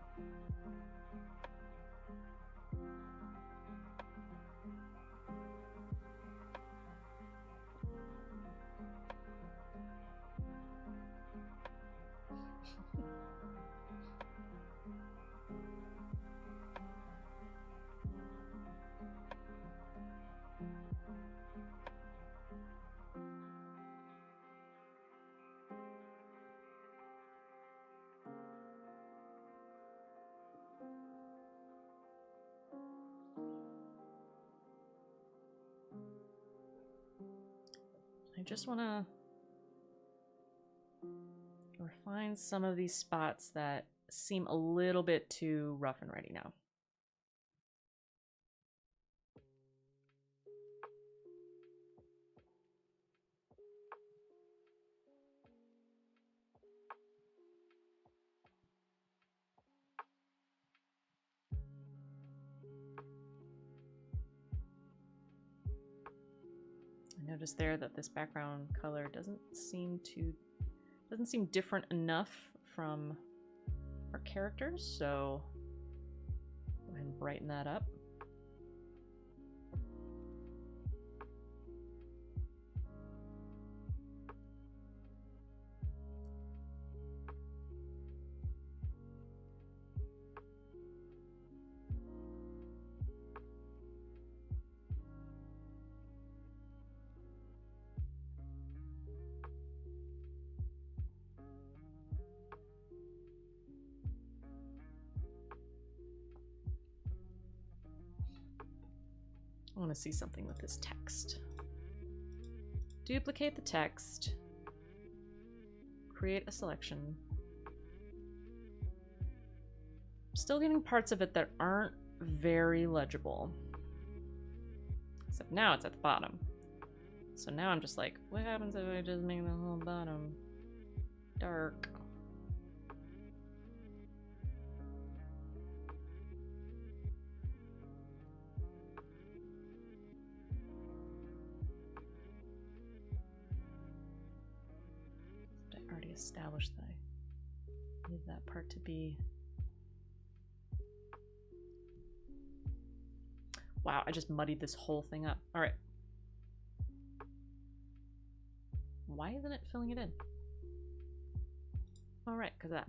I just want to refine some of these spots that seem a little bit too rough and ready now. Notice there that this background color doesn't seem different enough from our characters, so go ahead and brighten that up. I want to see something with this text. Duplicate the text. Create a selection. Still getting parts of it that aren't very legible. Except now it's at the bottom. So now I'm just like, what happens if I just make the whole bottom dark? Established that I need that part to be. Wow, I just muddied this whole thing up. All right. Why isn't it filling it in? All right, because that.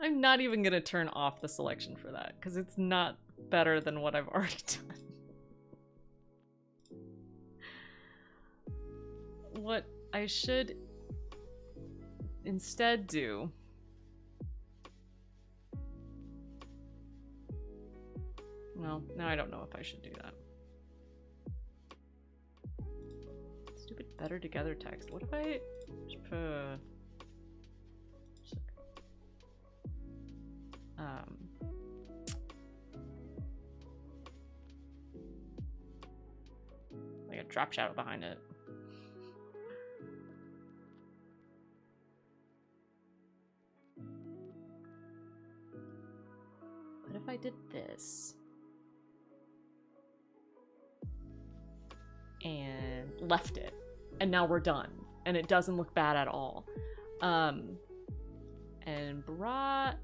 I'm not even gonna turn off the selection for that, because it's not better than what I've already done. What I should instead do... Well, now I don't know if I should do that. Stupid better together text. What if I... like a drop shadow behind it. What if I did this? And left it. And now we're done. And it doesn't look bad at all. And brought...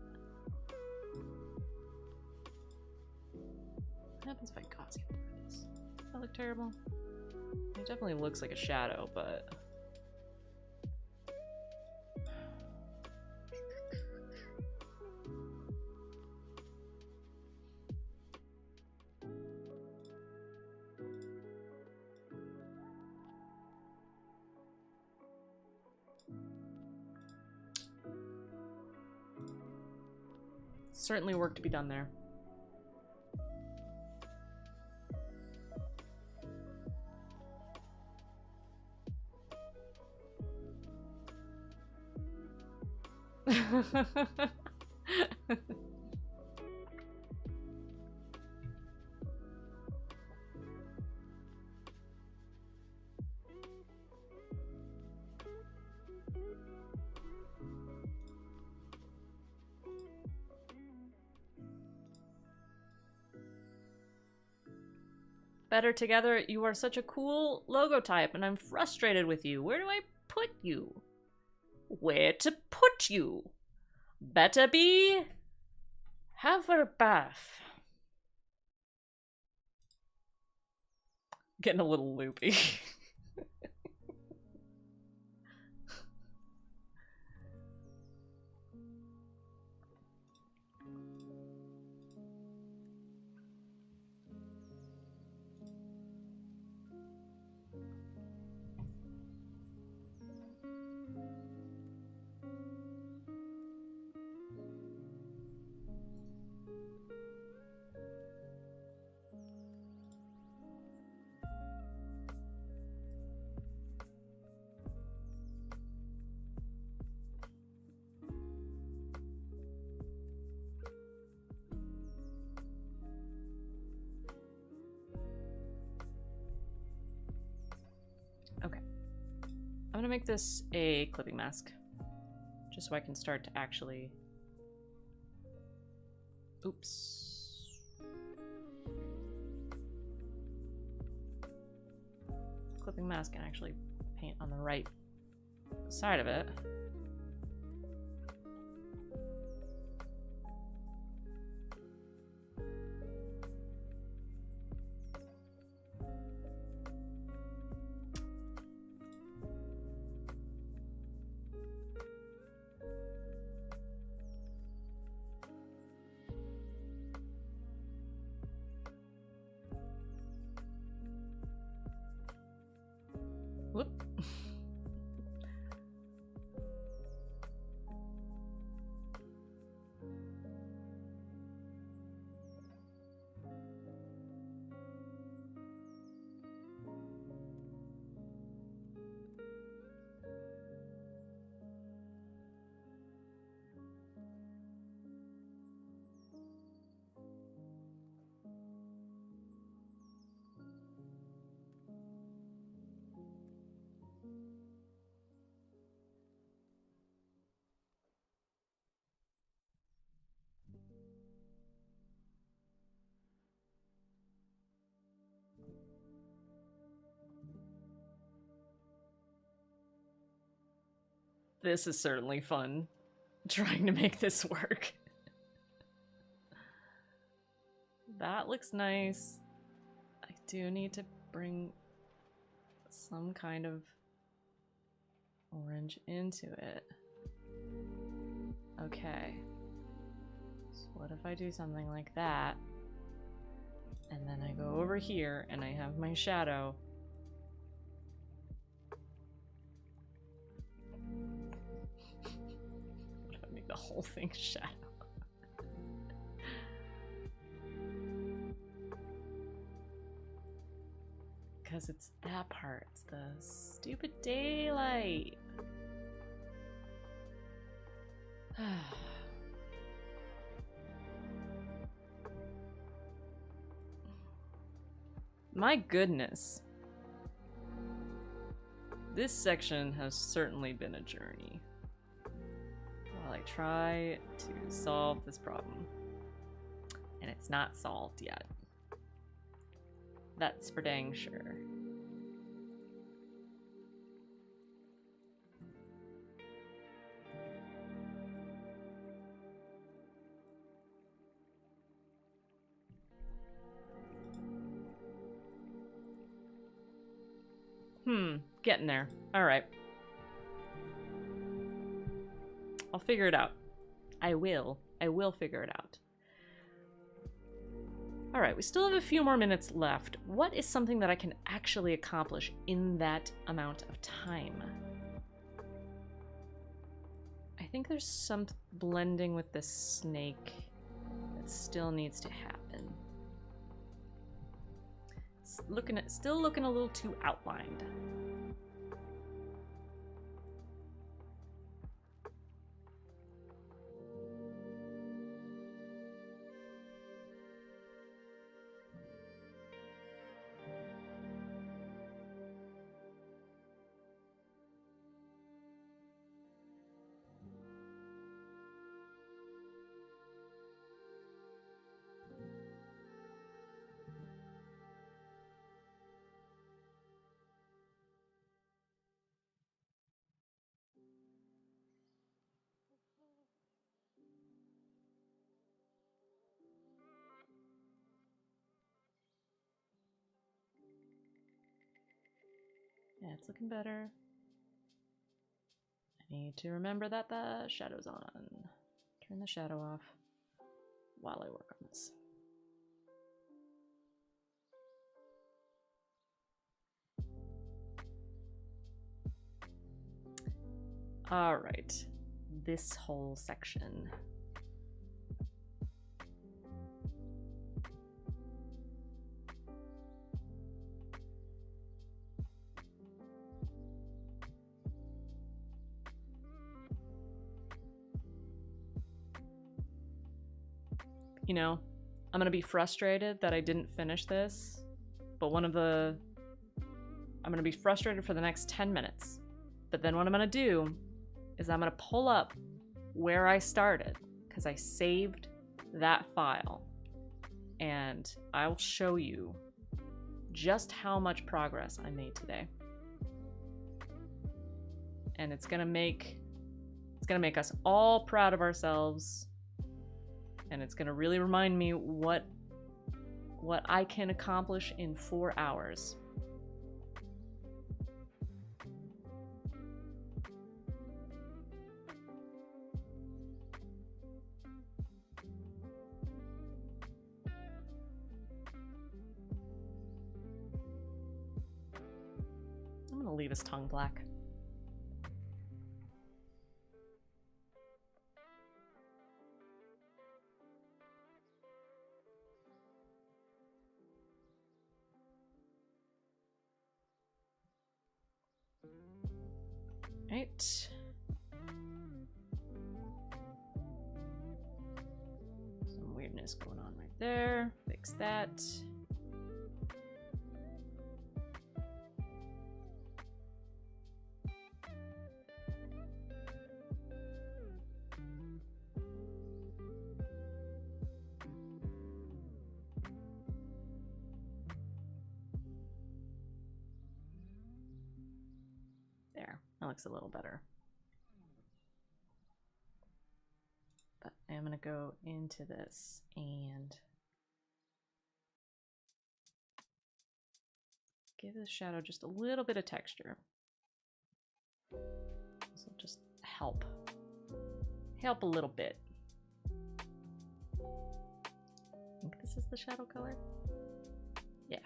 What happens if I Gaussian blur this? Does that look terrible? It definitely looks like a shadow, but... Certainly work to be done there. Better together, you are such a cool logo type, and I'm frustrated with you. Where do I put you? Where to put you? Better be Haverbath. Getting a little loopy. Okay. I'm gonna make this a clipping mask. Just so I can start to actually... Oops. Clipping mask and actually paint on the right side of it. Whoop. This is certainly fun, trying to make this work. That looks nice. I do need to bring some kind of orange into it. Okay. What if I do something like that? And then I go over here and I have my shadow. What if I make the whole thing shadow? Because it's that part. It's the stupid daylight. My goodness. This section has certainly been a journey while I try to solve this problem. And it's not solved yet. That's for dang sure. Getting there. Alright. I'll figure it out. I will figure it out. Alright, we still have a few more minutes left. What is something that I can actually accomplish in that amount of time? I think there's some blending with the snake that still needs to happen. Still looking a little too outlined. Yeah, it's looking better. I need to remember that the shadow's on. Turn the shadow off while I work on this. All right, this whole section. You know, I'm gonna be frustrated that I didn't finish this, but I'm gonna be frustrated for the next 10 minutes. But then what I'm gonna do is I'm gonna pull up where I started, because I saved that file, and I'll show you just how much progress I made today. And it's gonna make us all proud of ourselves. And it's gonna really remind me what I can accomplish in 4 hours. I'm gonna leave his tongue black. Right. Some weirdness going on right there. Fix that. There, that looks a little better. But I am going to go into this and give the shadow just a little bit of texture. This will just help a little bit. I think this is the shadow color. Yeah.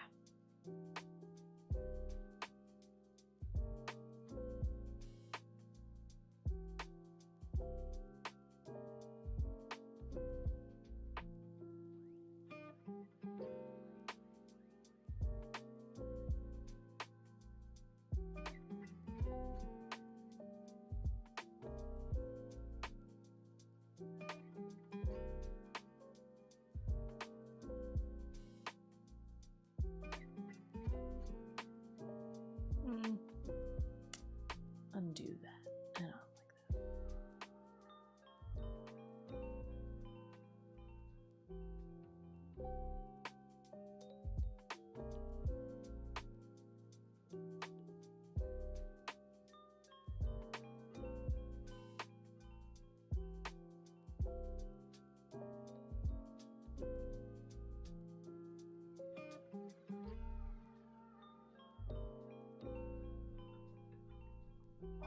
Undo that. I don't like that.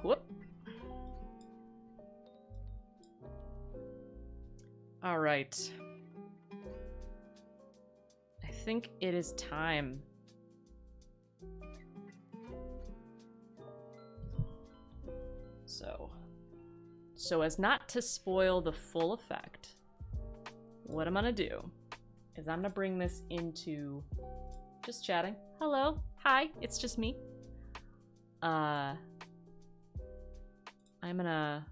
Whoop. All right. I think it is time. So as not to spoil the full effect, what I'm gonna do is I'm gonna bring this into just chatting. Hello, hi, it's just me. I'm gonna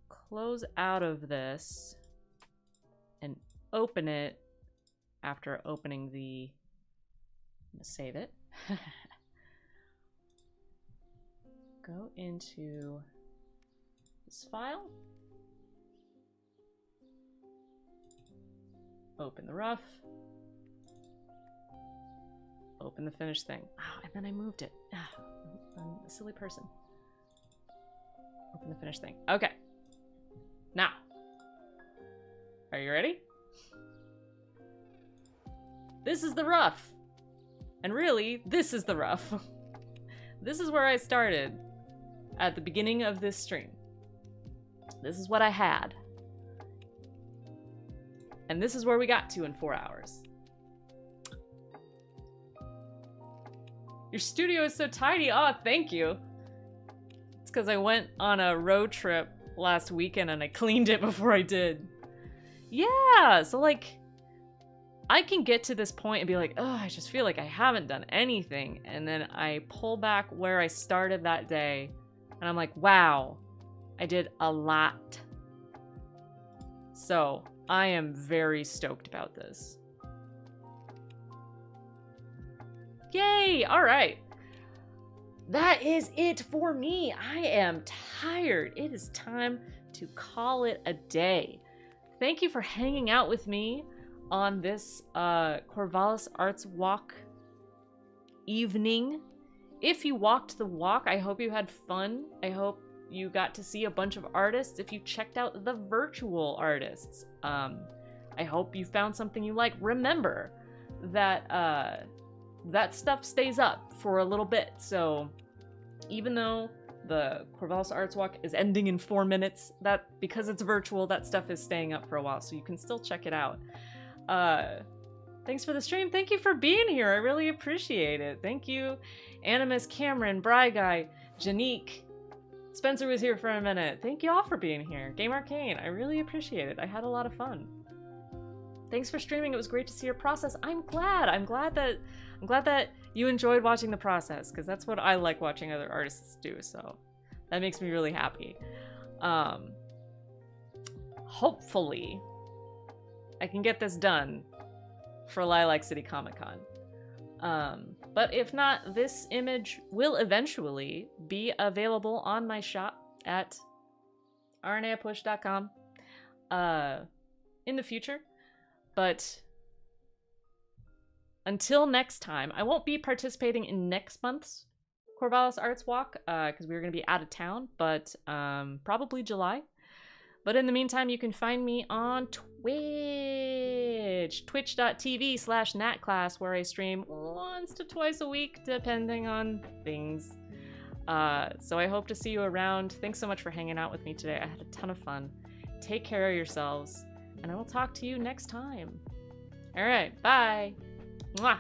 close out of this and open it after opening the, I'm gonna save it. Go into this file, open the rough, open the finished thing. Oh, and then I moved it. I'm a silly person. Open the finished thing. Okay. Now, are you ready? This is the rough. And really, this is the rough. This is where I started at the beginning of this stream. This is what I had. And this is where we got to in 4 hours. Your studio is so tidy. Oh, thank you. It's because I went on a road trip last weekend and I cleaned it before I did. Yeah, so like, I can get to this point and be like, oh, I just feel like I haven't done anything. And then I pull back where I started that day and I'm like, wow, I did a lot. So I am very stoked about this. Yay! All right. That is it for me. I am tired. It is time to call it a day. Thank you for hanging out with me on this Corvallis Arts Walk evening. If you walked the walk, I hope you had fun. I hope you got to see a bunch of artists. If you checked out the virtual artists, I hope you found something you like. Remember that that stuff stays up for a little bit. So even though the Corvallis Arts Walk is ending in 4 minutes, that because it's virtual, that stuff is staying up for a while. So you can still check it out. Thanks for the stream. Thank you for being here. I really appreciate it. Thank you, Animus, Cameron, Bry Guy, Janique. Spencer was here for a minute. Thank you all for being here. Game Arcane, I really appreciate it. I had a lot of fun. Thanks for streaming. It was great to see your process. I'm glad that you enjoyed watching the process, because that's what I like watching other artists do. So that makes me really happy. Hopefully I can get this done for Lilac City Comic Con. But if not, this image will eventually be available on my shop at rnapush.com in the future. But until next time, I won't be participating in next month's Corvallis Arts Walk because we're going to be out of town, but probably July. But in the meantime, you can find me on Twitch, twitch.tv/natclass, where I stream once to twice a week, depending on things. So I hope to see you around. Thanks so much for hanging out with me today. I had a ton of fun. Take care of yourselves. and I will talk to you next time. All right, bye. Mwah.